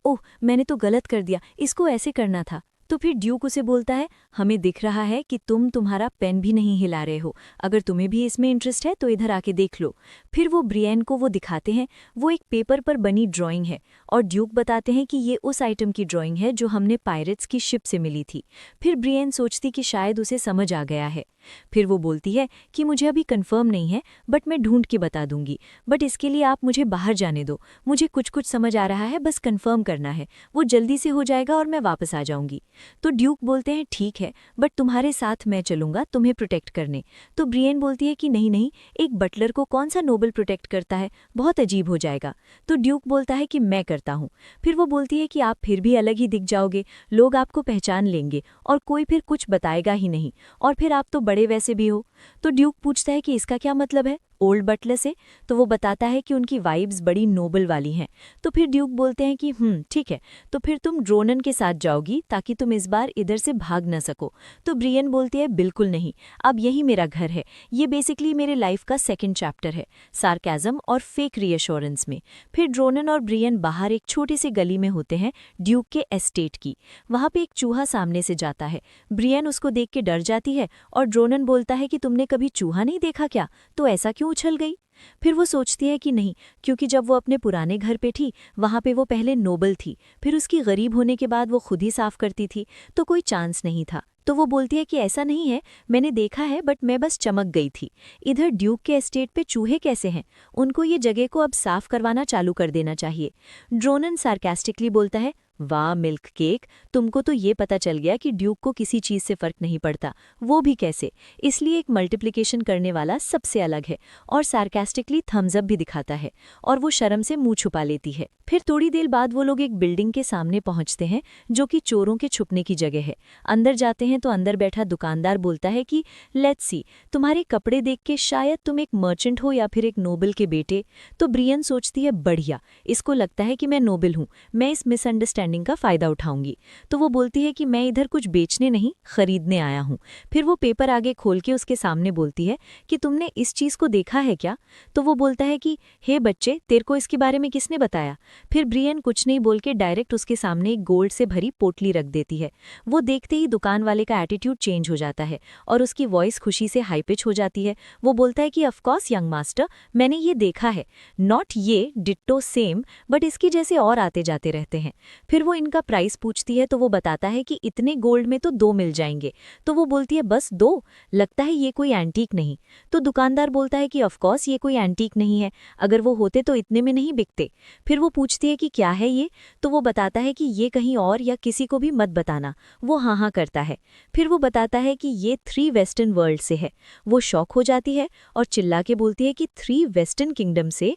ओह, मैंने तो गलत कर दिया, इसको ऐसे करना था। तो फिर ड्यूक उसे बोलता है, हमें दिख रहा है कि तुम तुम्हारा पेन भी नहीं हिला रहे हो, अगर तुम्हें भी इसमें इंटरेस्ट है तो इधर आके देख लो। फिर वो ब्रियन को वो दिखाते हैं। वो एक पेपर पर बनी ड्राइंग है और ड्यूक बताते हैं कि ये उस आइटम की ड्राइंग है जो हमने पायरेट्स की शिप से मिली थी। फिर ब्रियन सोचती कि शायद उसे समझ आ गया है। फिर वो बोलती है कि मुझे अभी कंफर्म नहीं है, बट मैं ढूंढ के बता दूंगी, बट इसके लिए आप मुझे बाहर जाने दो, मुझे कुछ कुछ समझ आ रहा है, बस कंफर्म करना है, वो जल्दी से हो जाएगा और मैं वापस आ जाऊंगी। तो ड्यूक बोलते हैं, ठीक है, बट तुम्हारे साथ मैं चलूंगा तुम्हें प्रोटेक्ट करने। तो ब्रियन बोलती है कि नहीं नहीं, एक बटलर को कौन सा नोबल प्रोटेक्ट करता है, बहुत अजीब हो जाएगा। तो ड्यूक बोलता है कि मैं करता हूँ। फिर वो बोलती है कि आप फिर भी अलग ही दिख जाओगे, लोग आपको पहचान लेंगे और कोई फिर कुछ बताएगा ही नहीं, और फिर आप तो बड़े वैसे भी हो। तो ड्यूक पूछता है कि इसका क्या मतलब है? ओल्ड बटलर से, तो वो बताता है कि उनकी वाइब्स बड़ी नोबल वाली हैं। तो फिर ड्यूक बोलते हैं कि ठीक है, तो फिर तुम ड्रोनन के साथ जाओगी ताकि तुम इस बार इधर से भाग न सको। तो ब्रियन बोलती है बिल्कुल नहीं, अब यही मेरा घर है, ये बेसिकली मेरे लाइफ का सेकंड चैप्टर है, सार्केज़म और फेक रीअश्योरेंस में। फिर ड्रोनन और ब्रियन बाहर एक छोटी सी गली में होते हैं, ड्यूक के एस्टेट की। वहाँ पे एक चूहा सामने से जाता है। ब्रियन उसको देख के डर जाती है और ड्रोनन बोलता है कि तुमने कभी चूहा नहीं देखा क्या, तो ऐसा क्यों उछल गई। फिर वो सोचती है कि नहीं, क्योंकि जब वो अपने पुराने घर पे थी वहाँ पे वो पहले नोबल थी, फिर उसकी गरीब होने के बाद वो खुद ही साफ करती थी, तो कोई चांस नहीं था। तो वो बोलती है कि ऐसा नहीं है, मैंने देखा है बट मैं बस चमक गई थी। इधर ड्यूक के एस्टेट पे चूहे कैसे हैं, उनको ये जगह को अब साफ करवाना चालू कर देना चाहिए। ड्रोनन सार्कास्टिकली बोलता है, वाह मिल्क केक, तुमको तो ये पता चल गया कि ड्यूक को किसी चीज़ से फर्क नहीं पड़ता, वो भी कैसे, इसलिए एक मल्टीप्लिकेशन करने वाला सबसे अलग है। और सार्कास्टिकली थम्स अप भी दिखाता है और वो शर्म से मुंह छुपा लेती है। फिर थोड़ी देर बाद वो लोग एक बिल्डिंग के सामने पहुंचते हैं जो कि चोरों के छुपने की जगह है। अंदर जाते हैं तो अंदर बैठा दुकानदार बोलता है कि लेट्स सी, तुम्हारे कपड़े देख के शायद तुम एक मर्चेंट हो या फिर एक नोबल के बेटे। तो ब्रियन सोचती है बढ़िया, इसको लगता है कि मैं नोबल हूँ, मैं इस मिसअंडरस्टैंडिंग का फ़ायदा उठाऊंगी। तो वो बोलती है कि मैं इधर कुछ बेचने नहीं, खरीदने आया हूँ। फिर वो पेपर आगे खोल के उसके सामने बोलती है कि तुमने इस चीज़ को देखा है क्या। तो वो बोलता है कि हे बच्चे, तेरे को इसके बारे में किसने बताया। फिर ब्रियन कुछ नहीं बोल के डायरेक्ट उसके सामने एक गोल्ड से भरी पोटली रख देती है। वो देखते ही दुकान वाले का एटीट्यूड चेंज हो जाता है और उसकी वॉइस खुशी से हाई पिच हो जाती है। वो बोलता है कि ऑफकोर्स यंग मास्टर, मैंने ये देखा है, नॉट ये डिट्टो सेम, बट इसकी जैसे और आते जाते रहते हैं। फिर वो इनका प्राइस पूछती है तो वो बताता है कि इतने गोल्ड में तो 2 मिल जाएंगे। तो वो बोलती है बस 2, लगता है ये कोई एंटीक नहीं। तो दुकानदार बोलता है कि ऑफकोर्स ये कोई एंटीक नहीं है, अगर वो होते तो इतने में नहीं बिकते। फिर वो पूछती है कि क्या है ये, तो वो बताता है कि ये कहीं और या किसी को भी मत बताना। वो हाँ करता है। फिर वो बताता है कि ये 3 वेस्टर्न वर्ल्ड से है। वो शॉक हो जाती है और चिल्ला के बोलती है कि 3 वेस्टर्न किंगडम से।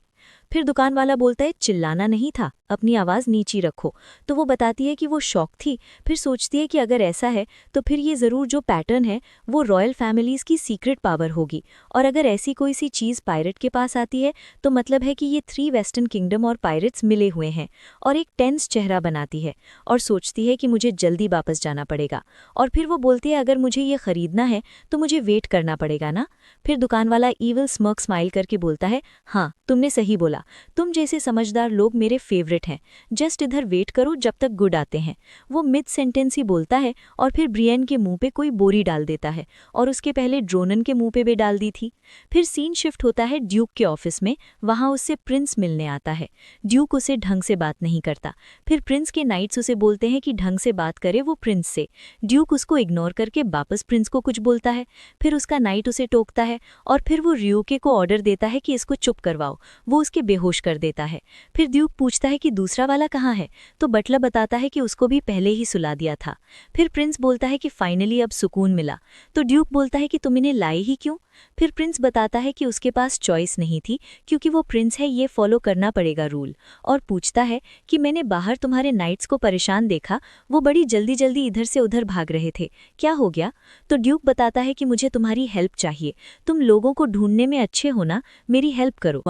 फिर दुकान वाला बोलता है चिल्लाना नहीं था, अपनी आवाज़ नीची रखो। तो वो बताती है कि वो शॉक थी। फिर सोचती है कि अगर ऐसा है तो फिर ये ज़रूर जो पैटर्न है वो रॉयल फैमिलीज़ की सीक्रेट पावर होगी, और अगर ऐसी कोई सी चीज़ पायरेट के पास आती है तो मतलब है कि ये 3 वेस्टर्न किंगडम और पायरेट्स मिले हुए हैं। और एक टेंस चेहरा बनाती है और सोचती है कि मुझे जल्दी वापस जाना पड़ेगा। और फिर वो बोलती है अगर मुझे ये ख़रीदना है तो मुझे वेट करना पड़ेगा ना। फिर दुकान वाला ईविल स्मर्क स्माइल करके बोलता है, हाँ तुमने सही बोला, तुम जैसे समझदार लोग मेरे फेवरेट हैं, जस्ट इधर वेट करो जब तक गुड आते हैं। वो मिड सेंटेंस ही बोलता है और फिर ब्रियन के मुंह पे कोई बोरी डाल देता है और उसके पहले ड्रोनन के मुंह पे भी डाल दी थी। फिर सीन शिफ्ट होता है ड्यूक के ऑफिस में। वहाँ उससे प्रिंस मिलने आता है। ड्यूक उसे ढंग से बात नहीं करता। फिर प्रिंस के नाइट्स उसे बोलते हैं कि ढंग से बात करे वो प्रिंस से। ड्यूक उसको इग्नोर करके वापस प्रिंस को कुछ बोलता है। फिर उसका नाइट उसे टोकता है और फिर वो रियोके को ऑर्डर देता है कि इसको चुप करवाओ। वो उसके बेहोश कर देता है। फिर ड्यूक पूछता है कि दूसरा वाला कहाँ है, तो बटलर बताता है कि उसको भी पहले ही सुला दिया था। फिर प्रिंस बोलता है कि फाइनली अब सुकून मिला। तो ड्यूक बोलता है कि तुम इन्हें लाए ही क्यों। फिर प्रिंस बताता है कि उसके पास चॉइस नहीं थी, क्योंकि वो प्रिंस है, ये फॉलो करना पड़ेगा रूल। और पूछता है कि मैंने बाहर तुम्हारे नाइट्स को परेशान देखा, वो बड़ी जल्दी जल्दी इधर से उधर भाग रहे थे, क्या हो गया। तो ड्यूक बताता है कि मुझे तुम्हारी हेल्प चाहिए, तुम लोगों को ढूंढने में अच्छे हो ना, मेरी हेल्प करो।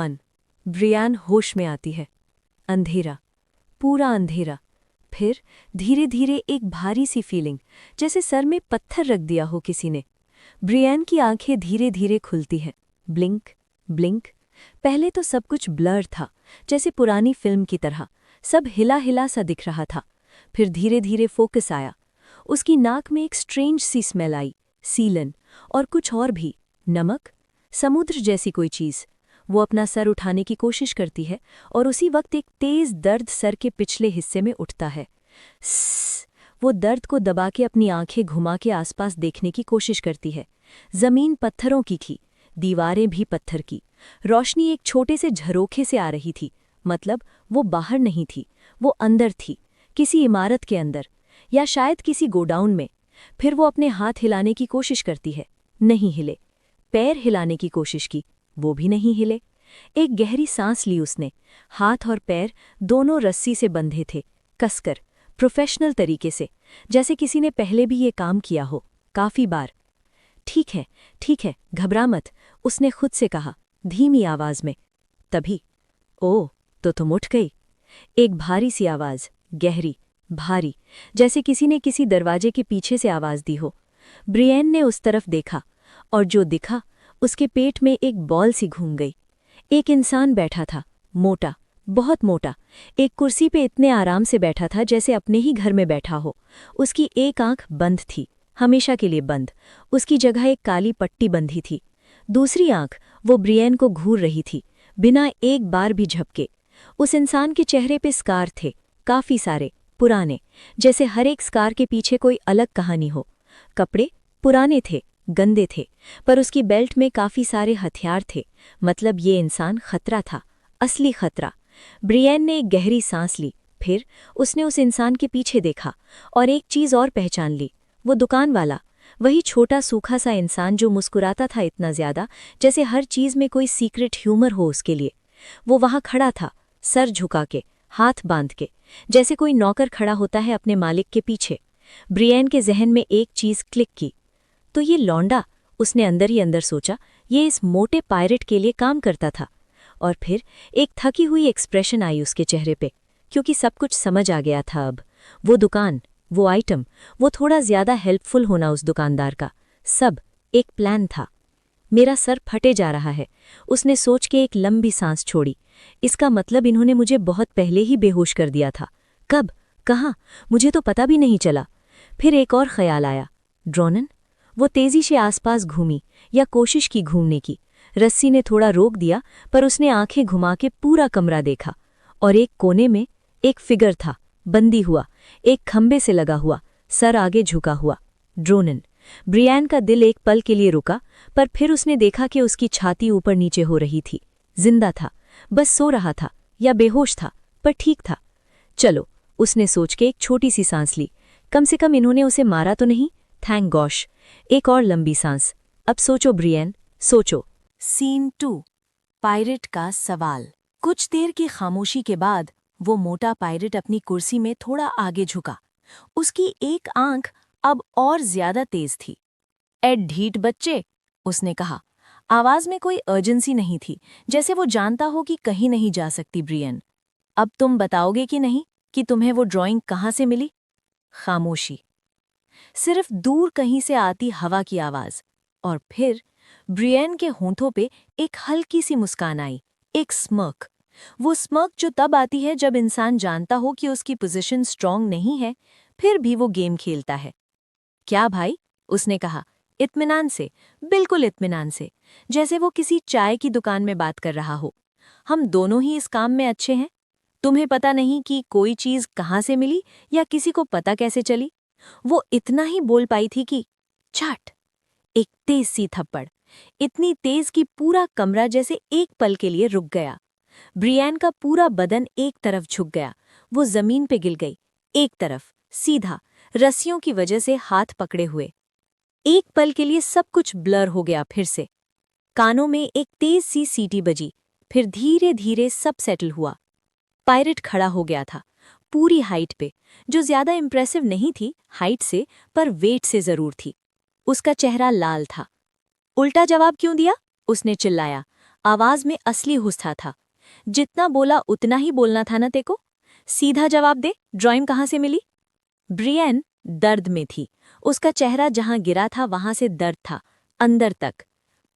ब्रियान होश में आती है। अंधेरा, पूरा अंधेरा। फिर धीरे धीरे एक भारी सी फीलिंग, जैसे सर में पत्थर रख दिया हो किसी ने। ब्रियान की आंखें धीरे धीरे खुलती हैं। Blink blink. पहले तो सब कुछ ब्लर था, जैसे पुरानी फिल्म की तरह, सब हिला हिला सा दिख रहा था। फिर धीरे धीरे फोकस आया। उसकी नाक में एक स्ट्रेंज सी स्मेल आई, सीलन और कुछ और भी, नमक, समुद्र जैसी कोई चीज़। वो अपना सर उठाने की कोशिश करती है और उसी वक्त एक तेज दर्द सर के पिछले हिस्से में उठता है। स्स, वो दर्द को दबा के अपनी आंखें घुमा के आसपास देखने की कोशिश करती है। जमीन पत्थरों की थी, दीवारें भी पत्थर की। रोशनी एक छोटे से झरोखे से आ रही थी, मतलब वो बाहर नहीं थी, वो अंदर थी, किसी इमारत के अंदर या शायद किसी गोडाउन में। फिर वो अपने हाथ हिलाने की कोशिश करती है, नहीं हिले। पैर हिलाने की कोशिश की, वो भी नहीं हिले। एक गहरी सांस ली उसने। हाथ और पैर दोनों रस्सी से बंधे थे, कसकर, प्रोफेशनल तरीके से, जैसे किसी ने पहले भी ये काम किया हो, काफी बार। ठीक है, घबरा मत, उसने खुद से कहा। धीमी आवाज में। तभी, ओह, तो तुम उठ गई। एक भारी सी आवाज, गहरी, भारी, जैसे किसी ने किसी दरवाजे के पीछे से आवाज दी हो। ब्रियन ने उस तरफ देखा, और जो दिखा, उसके पेट में एक बॉल सी घूम गई। एक इंसान बैठा था, मोटा, बहुत मोटा, एक कुर्सी पे इतने आराम से बैठा था जैसे अपने ही घर में बैठा हो। उसकी एक आंख बंद थी, हमेशा के लिए बंद। उसकी जगह एक काली पट्टी बंधी थी। दूसरी आंख, वो ब्रियन को घूर रही थी, बिना एक बार भी झपके। उस इंसान के चेहरे पे स्कार थे, काफी सारे, पुराने, जैसे हर एक स्कार के पीछे कोई अलग कहानी हो। कपड़े पुराने थे, गंदे थे, पर उसकी बेल्ट में काफी सारे हथियार थे। मतलब ये इंसान खतरा था, असली खतरा। ब्रियन ने एक गहरी सांस ली, फिर उसने उस इंसान के पीछे देखा और एक चीज और पहचान ली। वो दुकान वाला, वही छोटा सूखा सा इंसान जो मुस्कुराता था इतना ज्यादा जैसे हर चीज में कोई सीक्रेट ह्यूमर हो उसके लिए। वो वहां खड़ा था, सर झुका के, हाथ बांध के, जैसे कोई नौकर खड़ा होता है अपने मालिक के पीछे। ब्रियन के जहन में एक चीज क्लिक की। तो ये लौंडा, उसने अंदर ही अंदर सोचा, ये इस मोटे पायरेट के लिए काम करता था। और फिर एक थकी हुई एक्सप्रेशन आई उसके चेहरे पे, क्योंकि सब कुछ समझ आ गया था अब। वो दुकान, वो आइटम, वो थोड़ा ज्यादा हेल्पफुल होना उस दुकानदार का, सब एक प्लान था। मेरा सर फटे जा रहा है, उसने सोच के एक लंबी सांस छोड़ी। इसका मतलब इन्होंने मुझे बहुत पहले ही बेहोश कर दिया था। कब, कहाँ, मुझे तो पता भी नहीं चला। फिर एक और ख्याल आया, ड्रोनन। वो तेजी से आसपास घूमी, या कोशिश की घूमने की। रस्सी ने थोड़ा रोक दिया, पर उसने आंखें घुमा के पूरा कमरा देखा, और एक कोने में एक फिगर था, बंदी हुआ, एक खंबे से लगा हुआ, सर आगे झुका हुआ। ड्रोनन। ब्रियन का दिल एक पल के लिए रुका, पर फिर उसने देखा कि उसकी छाती ऊपर नीचे हो रही थी। जिंदा था, बस सो रहा था या बेहोश था, पर ठीक था। चलो, उसने सोच के एक छोटी सी सांस ली। कम से कम इन्होंने उसे मारा तो नहीं, थैंक गॉश। एक और लंबी सांस। अब सोचो ब्रियन, सोचो। सीन 2, पायरेट का सवाल। कुछ देर की खामोशी के बाद वो मोटा पायरेट अपनी कुर्सी में थोड़ा आगे झुका। उसकी एक आंख अब और ज्यादा तेज थी। ए ढीठ बच्चे, उसने कहा। आवाज में कोई अर्जेंसी नहीं थी, जैसे वो जानता हो कि कहीं नहीं जा सकती ब्रियन। अब तुम बताओगे कि नहीं कि तुम्हें वो ड्राइंग कहाँ से मिली? खामोशी। सिर्फ दूर कहीं से आती हवा की आवाज। और फिर ब्रियन के होंठों पे एक हल्की सी मुस्कान आई, एक स्मर्क। वो स्मर्क जो तब आती है जब इंसान जानता हो कि उसकी पोजीशन स्ट्रांग नहीं है, फिर भी वो गेम खेलता है। क्या भाई, उसने कहा, इत्मीनान से, बिल्कुल इत्मीनान से, जैसे वो किसी चाय की दुकान में बात कर रहा हो। हम दोनों ही इस काम में अच्छे हैं। तुम्हें पता नहीं कि कोई चीज कहाँ से मिली या किसी को पता कैसे चली। वो इतना ही बोल पाई थी कि झट, एक तेज सी थप्पड़, इतनी तेज कि पूरा कमरा जैसे एक पल के लिए रुक गया। ब्रियन का पूरा बदन एक तरफ झुक गया। वो जमीन पे गिर गई, एक तरफ, सीधा, रस्सियों की वजह से हाथ पकड़े हुए। एक पल के लिए सब कुछ ब्लर हो गया फिर से। कानों में एक तेज सी सीटी बजी, फिर धीरे धीरे सब सेटल हुआ। पायरेट खड़ा हो गया था, पूरी हाइट पे, जो ज्यादा इंप्रेसिव नहीं थी हाइट से, पर वेट से जरूर थी। उसका चेहरा लाल था। उल्टा जवाब क्यों दिया? उसने चिल्लाया। आवाज में असली गुस्सा था। जितना बोला उतना ही बोलना था ना तेको? सीधा जवाब दे, ड्राइंग कहाँ से मिली? ब्रियन दर्द में थी। उसका चेहरा जहां गिरा था वहां से दर्द था, अंदर तक।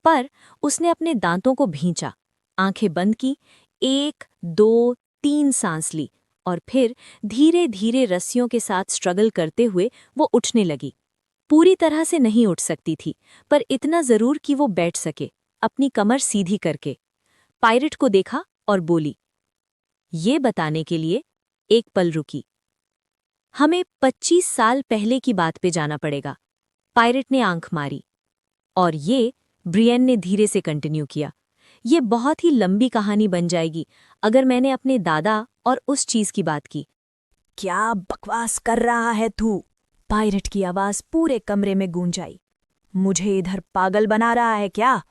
पर उसने अपने दांतों को भींचा, आंखें बंद की, 1, 2, 3 सांस ली, और फिर धीरे धीरे रस्सियों के साथ स्ट्रगल करते हुए वो उठने लगी। पूरी तरह से नहीं उठ सकती थी, पर इतना जरूर कि वो बैठ सके, अपनी कमर सीधी करके। पायरेट को देखा और बोली, ये बताने के लिए एक पल रुकी। हमें 25 साल पहले की बात पे जाना पड़ेगा। पायरेट ने आंख मारी। और ये, ब्रियन ने धीरे से कंटिन्यू किया, ये बहुत ही लंबी कहानी बन जाएगी अगर मैंने अपने दादा और उस चीज की बात की। क्या बकवास कर रहा है तू? पायरेट की आवाज पूरे कमरे में गूंज आई। मुझे इधर पागल बना रहा है क्या?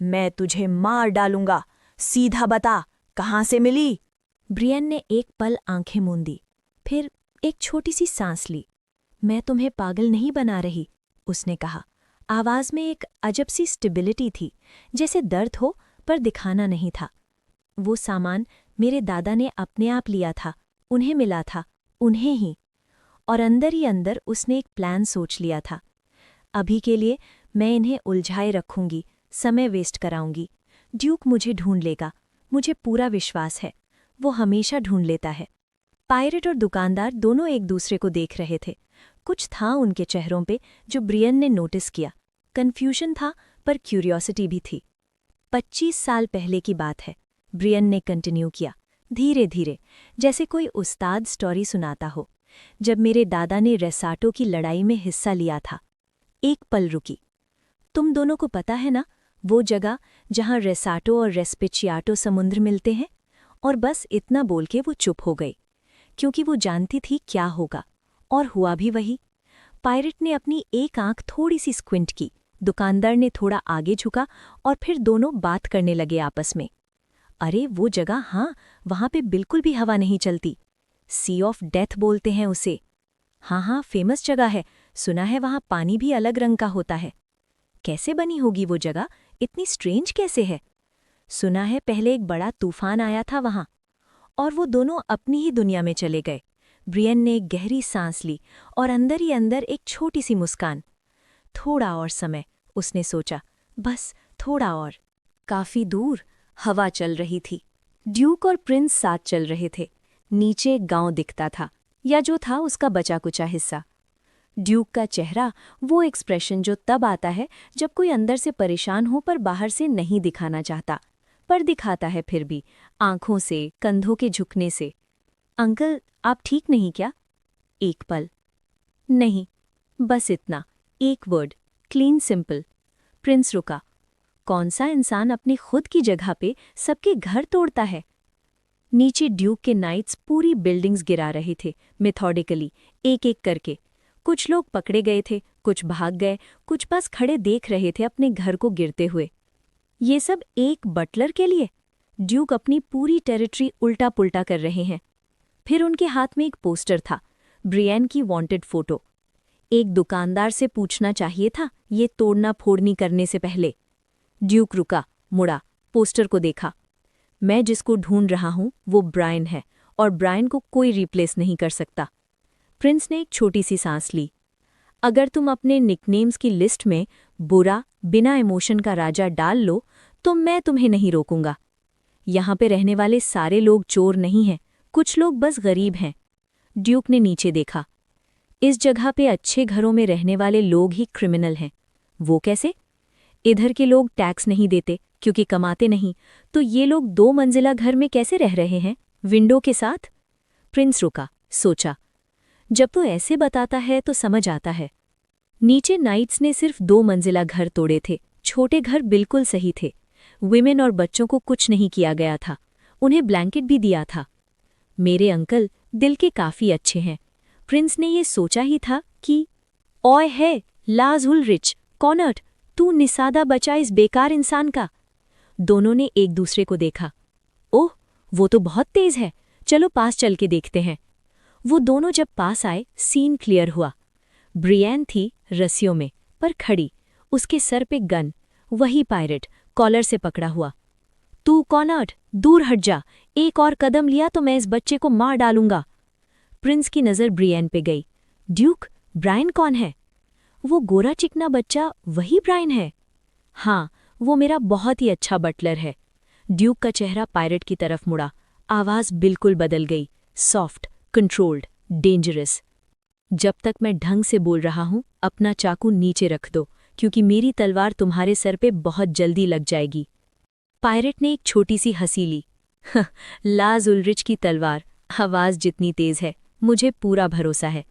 मैं तुझे मार डालूंगा। सीधा बता, कहाँ से मिली? ब्रियन ने एक पल आंखें मूंदी, फिर एक छोटी सी सांस ली। मैं तुम्हें पागल नहीं बना रही, उसने कहा। आवाज में एक अजब सी स्टेबिलिटी थी, जैसे दर्द हो पर दिखाना नहीं था। वो सामान मेरे दादा ने अपने आप लिया था, उन्हें मिला था, उन्हें ही। और अंदर ही अंदर उसने एक प्लान सोच लिया था। अभी के लिए मैं इन्हें उलझाए रखूंगी, समय वेस्ट कराऊंगी। ड्यूक मुझे ढूंढ लेगा, मुझे पूरा विश्वास है। वो हमेशा ढूंढ लेता है। पायरेट और दुकानदार दोनों एक दूसरे को देख रहे थे। कुछ था उनके चेहरों पे जो ब्रियन ने नोटिस किया। कन्फ्यूजन था, पर क्यूरियोसिटी भी थी। 25 साल पहले की बात है, ब्रियन ने कंटिन्यू किया, धीरे धीरे, जैसे कोई उस्ताद स्टोरी सुनाता हो। जब मेरे दादा ने रेसाटो की लड़ाई में हिस्सा लिया था। एक पल रुकी। तुम दोनों को पता है ना, वो जगह जहां रेसाटो और रेस्पिचियाटो समुद्र मिलते हैं? और बस इतना बोल के वो चुप हो गई, क्योंकि वो जानती थी क्या होगा। और हुआ भी वही। पायरेट ने अपनी एक आंख थोड़ी सी स्क्विंट की, दुकानदार ने थोड़ा आगे झुका, और फिर दोनों बात करने लगे आपस में। अरे वो जगह, हाँ, वहां पे बिल्कुल भी हवा नहीं चलती। सी ऑफ डेथ बोलते हैं उसे। हाँ, फेमस जगह है, सुना है वहां पानी भी अलग रंग का होता है। कैसे बनी होगी वो जगह, इतनी स्ट्रेंज कैसे है? सुना है पहले एक बड़ा तूफान आया था वहां। और वो दोनों अपनी ही दुनिया में चले गए। ब्रियन ने एक गहरी सांस ली और अंदर ही अंदर एक छोटी सी मुस्कान। थोड़ा और समय, उसने सोचा, बस थोड़ा और। काफी दूर हवा चल रही थी। ड्यूक और प्रिंस साथ चल रहे थे। नीचे एक गांव दिखता था, या जो था उसका बचा कुचा हिस्सा। ड्यूक का चेहरा, वो एक्सप्रेशन जो तब आता है जब कोई अंदर से परेशान हो पर बाहर से नहीं दिखाना चाहता, पर दिखाता है फिर भी, आंखों से, कंधों के झुकने से। अंकल, आप ठीक नहीं क्या? एक पल। नहीं, बस इतना, एक वर्ड, क्लीन सिंपल। प्रिंस रुका। कौन सा इंसान अपनी खुद की जगह पे सबके घर तोड़ता है? नीचे ड्यूक के नाइट्स पूरी बिल्डिंग्स गिरा रहे थे, मेथोडिकली, एक एक करके। कुछ लोग पकड़े गए थे, कुछ भाग गए, कुछ बस खड़े देख रहे थे अपने घर को गिरते हुए। ये सब एक बटलर के लिए? ड्यूक अपनी पूरी टेरिटरी उल्टा पुल्टा कर रहे हैं। फिर उनके हाथ में एक पोस्टर था, ब्रियन की वांटेड फोटो। एक दुकानदार से पूछना चाहिए था ये तोड़ना फोड़नी करने से पहले। ड्यूक रुका, मुड़ा, पोस्टर को देखा। मैं जिसको ढूंढ रहा हूं वो ब्रायन है, और ब्रायन को कोई रिप्लेस नहीं कर सकता। प्रिंस ने एक छोटी सी सांस ली। अगर तुम अपने निकनेम्स की लिस्ट में बुरा, बिना इमोशन का राजा डाल लो तो मैं तुम्हें नहीं रोकूंगा। यहां पे रहने वाले सारे लोग चोर नहीं हैं, कुछ लोग बस गरीब हैं। ड्यूक ने नीचे देखा। इस जगह पे अच्छे घरों में रहने वाले लोग ही क्रिमिनल हैं। वो कैसे? इधर के लोग टैक्स नहीं देते क्योंकि कमाते नहीं, तो ये लोग 2 मंजिला घर में कैसे रह रहे हैं, विंडो के साथ? प्रिंस रुका, सोचा। जब तो ऐसे बताता है तो समझ आता है। नीचे नाइट्स ने सिर्फ 2 मंजिला घर तोड़े थे, छोटे घर बिल्कुल सही थे। विमेन और बच्चों को कुछ नहीं किया गया था, उन्हें ब्लैंकेट भी दिया था। मेरे अंकल दिल के काफी अच्छे हैं। प्रिंस ने ये सोचा ही था कि ओए है लाज उलरिच, कॉनर्ट, तू निसादा बचा इस बेकार इंसान का। दोनों ने एक दूसरे को देखा। ओह, वो तो बहुत तेज है, चलो पास चल के देखते हैं। वो दोनों जब पास आए, सीन क्लियर हुआ। ब्रियन थी रस्सियों में, पर खड़ी, उसके सर पे गन, वही पायरेट, कॉलर से पकड़ा हुआ। तू कॉनर्ट, दूर हट जा, एक और कदम लिया तो मैं इस बच्चे को मार डालूंगा। प्रिंस की नज़र ब्रियन पे गई। ड्यूक, ब्रायन कौन है? वो गोरा चिकना बच्चा वही ब्रायन है? हाँ, वो मेरा बहुत ही अच्छा बटलर है। ड्यूक का चेहरा पायरेट की तरफ मुड़ा, आवाज़ बिल्कुल बदल गई, सॉफ्ट, कंट्रोल्ड, डेंजरस। जब तक मैं ढंग से बोल रहा हूं, अपना चाकू नीचे रख दो, क्योंकि मेरी तलवार तुम्हारे सर पे बहुत जल्दी लग जाएगी। पायरेट ने एक छोटी सी हंसी ली। लाज उलरिच की तलवार, आवाज़ जितनी तेज है, मुझे पूरा भरोसा है।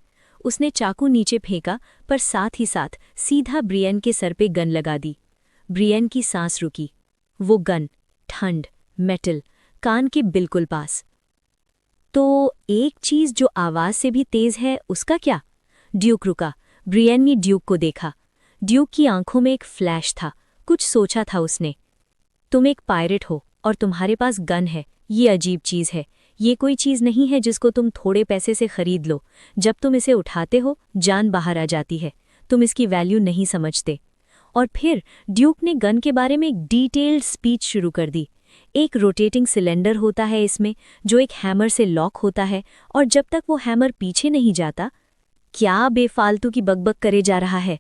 उसने चाकू नीचे फेंका, पर साथ ही साथ सीधा ब्रियन के सर पे गन लगा दी। ब्रियन की सांस रुकी। वो गन, ठंड, मेटल, कान के बिल्कुल पास। तो एक चीज जो आवाज से भी तेज है, उसका क्या? ड्यूक रुका। ब्रियन ने ड्यूक को देखा। ड्यूक की आंखों में एक फ्लैश था, कुछ सोचा था उसने। तुम एक पायरेट हो और तुम्हारे पास गन है, ये अजीब चीज है। ये कोई चीज नहीं है जिसको तुम थोड़े पैसे से खरीद लो। जब तुम इसे उठाते हो, जान बाहर आ जाती है। तुम इसकी वैल्यू नहीं समझते। और फिर ड्यूक ने गन के बारे में एक डिटेल्ड स्पीच शुरू कर दी। एक रोटेटिंग सिलेंडर होता है इसमें, जो एक हैमर से लॉक होता है, और जब तक वो हैमर पीछे नहीं जाता, क्या बेफालतू की बकबक करे जा रहा है।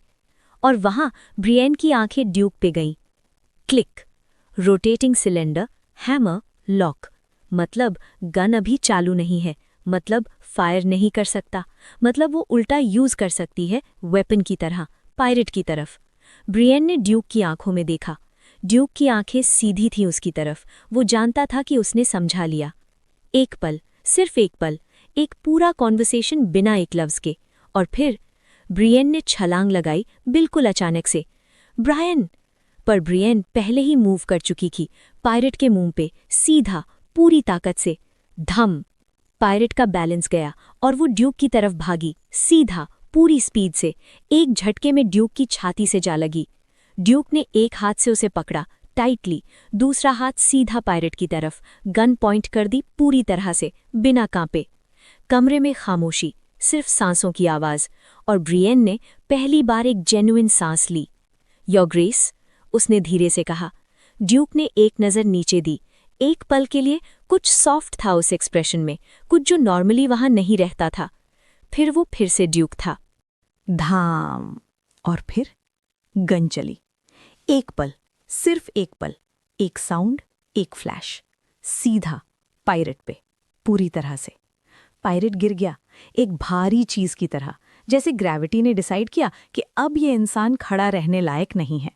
और वहां ब्रियन की आंखें ड्यूक पे गईं। Click. Rotating cylinder, hammer, lock. मतलब गन अभी चालू नहीं है, मतलब फायर नहीं कर सकता, मतलब वो उल्टा यूज कर सकती है वेपन की तरह, पायरेट की तरफ। ब्रियन ने ड्यूक की आंखों में देखा। ड्यूक की आंखें सीधी थीं उसकी तरफ। वो जानता था कि उसने समझा लिया। एक पल, सिर्फ एक पल, एक पूरा कॉन्वर्सेशन बिना एक लफ्ज के, और फिर ब्रियन ने छलांग लगाई बिल्कुल अचानक से। ब्रायन! पर ब्रियन पहले ही मूव कर चुकी थी, पायरेट के मुंह पे, सीधा, पूरी ताकत से। धम! पायरेट का बैलेंस गया और वो ड्यूक की तरफ भागी, सीधा, पूरी स्पीड से। एक झटके में ड्यूक की छाती से जा लगी। ड्यूक ने एक हाथ से उसे पकड़ा टाइटली, दूसरा हाथ सीधा पायरेट की तरफ, गन पॉइंट कर दी पूरी तरह से, बिना कांपे। कमरे में खामोशी, सिर्फ सांसों की आवाज, और ब्रियन ने पहली बार एक जेन्युइन सांस ली। योर ग्रेस, उसने धीरे से कहा। ड्यूक ने एक नज़र नीचे दी। एक पल के लिए कुछ सॉफ्ट था उस एक्सप्रेशन में, कुछ जो नॉर्मली वहां नहीं रहता था। फिर वो फिर से ड्यूक था। धाम! और फिर गन चली। एक पल, सिर्फ एक पल, एक साउंड, एक फ्लैश, सीधा पायरेट पे, पूरी तरह से। पायरेट गिर गया, एक भारी चीज की तरह, जैसे ग्रेविटी ने डिसाइड किया कि अब ये इंसान खड़ा रहने लायक नहीं है।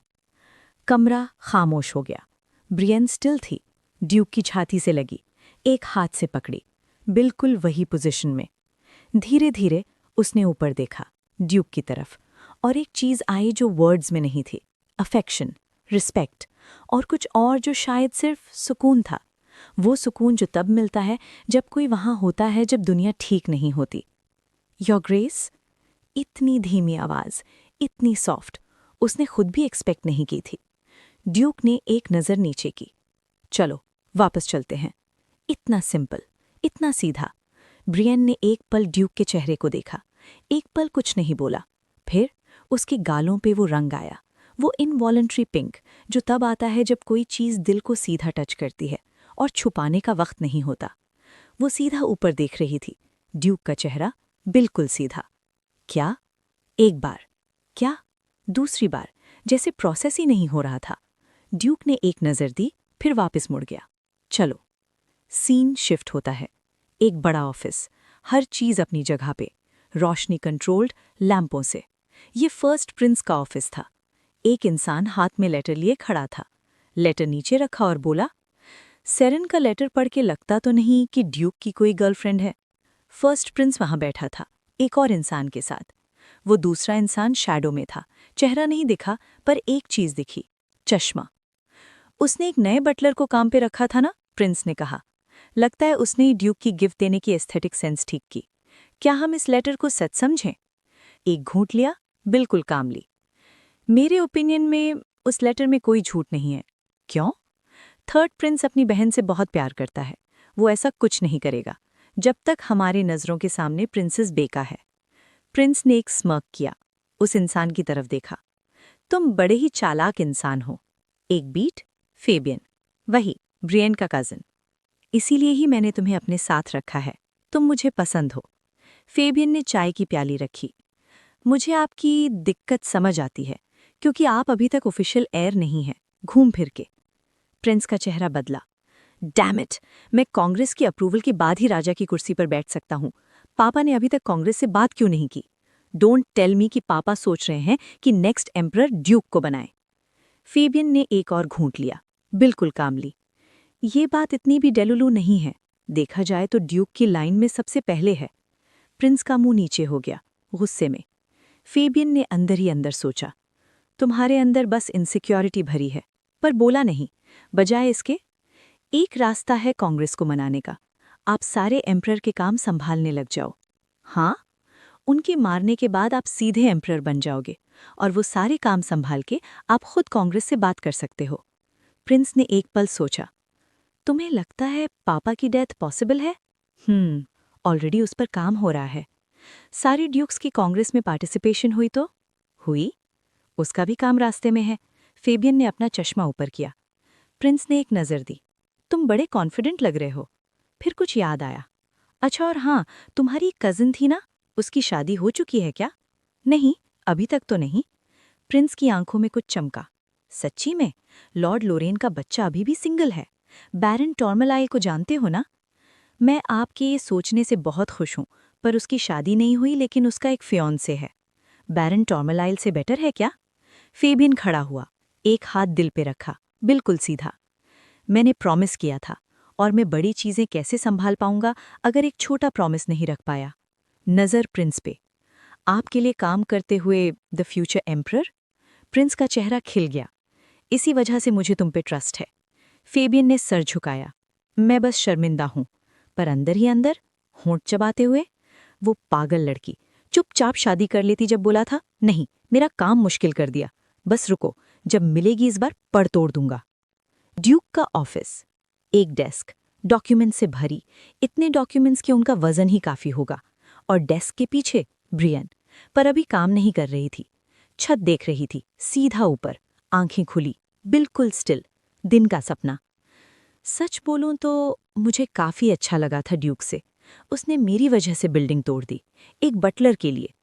कमरा खामोश हो गया। ब्रियन स्टिल थी, ड्यूक की छाती से लगी, एक हाथ से पकड़ी, बिल्कुल वही पोजीशन में। धीरे धीरे उसने ऊपर देखा, ड्यूक की तरफ, और एक चीज आई जो वर्ड्स में नहीं थी, अफेक्शन, रिस्पेक्ट, और कुछ और जो शायद सिर्फ सुकून था। वो सुकून जो तब मिलता है जब कोई वहां होता है जब दुनिया ठीक नहीं होती। योर ग्रेस, इतनी धीमी आवाज, इतनी सॉफ्ट, उसने खुद भी एक्सपेक्ट नहीं की थी। ड्यूक ने एक नज़र नीचे की। चलो वापस चलते हैं। इतना सिंपल, इतना सीधा। ब्रियन ने एक पल ड्यूक के चेहरे को देखा, एक पल कुछ नहीं बोला। फिर उसके गालों पे वो रंग आया, वो इनवॉलंटरी पिंक, जो तब आता है जब कोई चीज़ दिल को सीधा टच करती है और छुपाने का वक्त नहीं होता। वो सीधा ऊपर देख रही थी, ड्यूक का चेहरा बिल्कुल सीधा। क्या? एक बार, क्या दूसरी बार, जैसे प्रोसेस ही नहीं हो रहा था। ड्यूक ने एक नज़र दी, फिर वापस मुड़ गया। चलो। सीन शिफ्ट होता है। एक बड़ा ऑफिस, हर चीज़ अपनी जगह पे, रोशनी कंट्रोल्ड, लैंपों से। ये फर्स्ट प्रिंस का ऑफिस था। एक इंसान हाथ में लेटर लिए खड़ा था। लेटर नीचे रखा और बोला, सेरेन का लेटर पढ़ के लगता तो नहीं कि ड्यूक की कोई गर्लफ्रेंड है। फर्स्ट प्रिंस वहां बैठा था, एक और इंसान के साथ। वो दूसरा इंसान शैडो में था, चेहरा नहीं दिखा, पर एक चीज दिखी, चश्मा। उसने एक नए बटलर को काम पे रखा था ना, प्रिंस ने कहा। लगता है उसने ही ड्यूक की गिफ्ट देने की एस्थेटिक सेंस ठीक की। क्या हम इस लेटर को सच समझें? एक घूंट लिया, बिल्कुल कामली। मेरे ओपिनियन में उस लेटर में कोई झूठ नहीं है। क्यों? थर्ड प्रिंस अपनी बहन से बहुत प्यार करता है। वो ऐसा कुछ नहीं करेगा जब तक हमारी नज़रों के सामने प्रिंसेस बेका है। प्रिंस ने एक स्मर्क किया, उस इंसान की तरफ देखा। तुम बड़े ही चालाक इंसान हो। एक बीट, फेबियन, वही ब्रियन का कज़न। इसीलिए ही मैंने तुम्हें अपने साथ रखा है, तुम मुझे पसंद हो। फेबियन ने चाय की प्याली रखी। मुझे आपकी दिक्कत समझ आती है, क्योंकि आप अभी तक ऑफिशियल एयर नहीं हैं, घूम फिर के। प्रिंस का चेहरा बदला। डैम इट, मैं कांग्रेस की अप्रूवल के बाद ही राजा की कुर्सी पर बैठ सकता हूँ। पापा ने अभी तक कांग्रेस से बात क्यों नहीं की? डोंट टेल मी कि पापा सोच रहे हैं कि नेक्स्ट एम्परर ड्यूक को बनाएं। फेबियन ने एक और घूंट लिया, बिल्कुल कामली। ये बात इतनी भी डेलुलू नहीं है, देखा जाए तो ड्यूक की लाइन में सबसे पहले है। प्रिंस का मुंह नीचे हो गया, गुस्से में। फेबियन ने अंदर ही अंदर सोचा, तुम्हारे अंदर बस इनसिक्योरिटी भरी है, पर बोला नहीं। बजाय इसके, एक रास्ता है कांग्रेस को मनाने का। आप सारे एम्परर के काम संभालने लग जाओ। हाँ, उनके मारने के बाद आप सीधे एम्परर बन जाओगे, और वो सारे काम संभाल के आप खुद कांग्रेस से बात कर सकते हो। प्रिंस ने एक पल सोचा, तुम्हें लगता है पापा की डेथ पॉसिबल है? ऑलरेडी उस पर काम हो रहा है। सारी ड्यूक्स की कांग्रेस में पार्टिसिपेशन हुई तो? हुई। उसका भी काम रास्ते में है। फेबियन ने अपना चश्मा ऊपर किया। प्रिंस ने एक नज़र दी। तुम बड़े कॉन्फिडेंट लग रहे हो। फिर कुछ याद आया। अच्छा और हाँ, तुम्हारी कजिन थी ना, उसकी शादी हो चुकी है क्या? नहीं, अभी तक तो नहीं। प्रिंस की आंखों में कुछ चमका। सच्ची में? लॉर्ड लोरेन का बच्चा अभी भी सिंगल है। बैरन टॉर्मलाइल को जानते हो ना? मैं आपके ये सोचने से बहुत खुश हूँ, पर उसकी शादी नहीं हुई, लेकिन उसका एक फियांसे है। बैरन टॉर्मलाइल से बेटर है क्या? फेबियन खड़ा हुआ, एक हाथ दिल पे रखा, बिल्कुल सीधा। मैंने प्रॉमिस किया था, और मैं बड़ी चीजें कैसे संभाल पाऊंगा अगर एक छोटा प्रॉमिस नहीं रख पाया? नजर प्रिंस पे। आपके लिए काम करते हुए द फ्यूचर एम्परर? प्रिंस का चेहरा खिल गया। इसी वजह से मुझे तुम पे ट्रस्ट है। फेबियन ने सर झुकाया। मैं बस शर्मिंदा हूं। पर अंदर ही अंदर, होंठ चबाते हुए, वो पागल लड़की चुपचाप शादी कर लेती जब बोला था। नहीं, मेरा काम मुश्किल कर दिया। बस रुको, जब मिलेगी इस बार पड़ तोड़ दूंगा। ड्यूक का ऑफिस। एक डेस्क, डॉक्यूमेंट से भरी, इतने डॉक्यूमेंट्स कि उनका वजन ही काफी होगा। और डेस्क के पीछे ब्रियन, पर अभी काम नहीं कर रही थी। छत देख रही थी, सीधा ऊपर, आंखें खुली, बिल्कुल स्टिल, दिन का सपना। सच बोलूं तो मुझे काफी अच्छा लगा था ड्यूक से। उसने मेरी वजह से बिल्डिंग तोड़ दी, एक बटलर के लिए।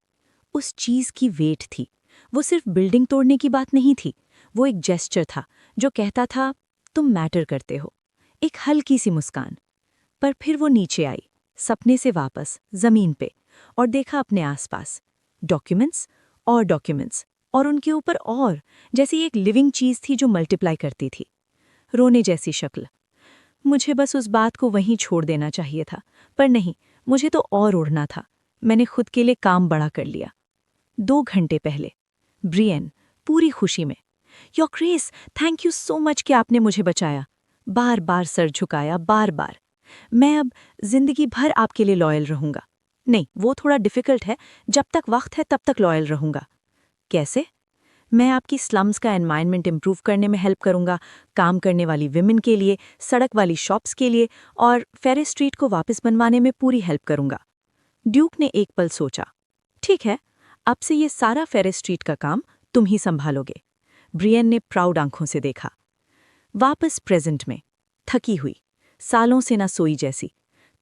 उस चीज की वेट थी। वो सिर्फ बिल्डिंग तोड़ने की बात नहीं थी, वो एक जेस्चर था जो कहता था तुम मैटर करते हो। एक हल्की सी मुस्कान। पर फिर वो नीचे आई, सपने से वापस जमीन पे, और देखा अपने आसपास डॉक्यूमेंट्स और डॉक्यूमेंट्स, और उनके ऊपर और, जैसी एक लिविंग चीज थी जो मल्टीप्लाई करती थी। रोने जैसी शक्ल। मुझे बस उस बात को वहीं छोड़ देना चाहिए था, पर नहीं, मुझे तो और उड़ना था। मैंने खुद के लिए काम बड़ा कर लिया। 2 घंटे पहले ब्रियन, पूरी खुशी में, your grace, thank you so much कि आपने मुझे बचाया। बार बार सर झुकाया, बार बार। मैं अब जिंदगी भर आपके लिए लॉयल रहूंगा। नहीं, वो थोड़ा डिफिकल्ट है, जब तक वक्त है तब तक लॉयल रहूंगा। कैसे? मैं आपकी स्लम्स का एनवायरनमेंट इंप्रूव करने में हेल्प करूंगा, काम करने वाली विमेन के लिए, सड़क वाली शॉप्स के लिए, और फेरिस स्ट्रीट को वापस बनवाने में पूरी हेल्प करूंगा। ड्यूक ने एक पल सोचा। ठीक है, अब से ये सारा फेरिस स्ट्रीट का काम तुम ही संभालोगे। ब्रियन ने प्राउड आंखों से देखा। वापस प्रेजेंट में, थकी हुई, सालों से ना सोई जैसी,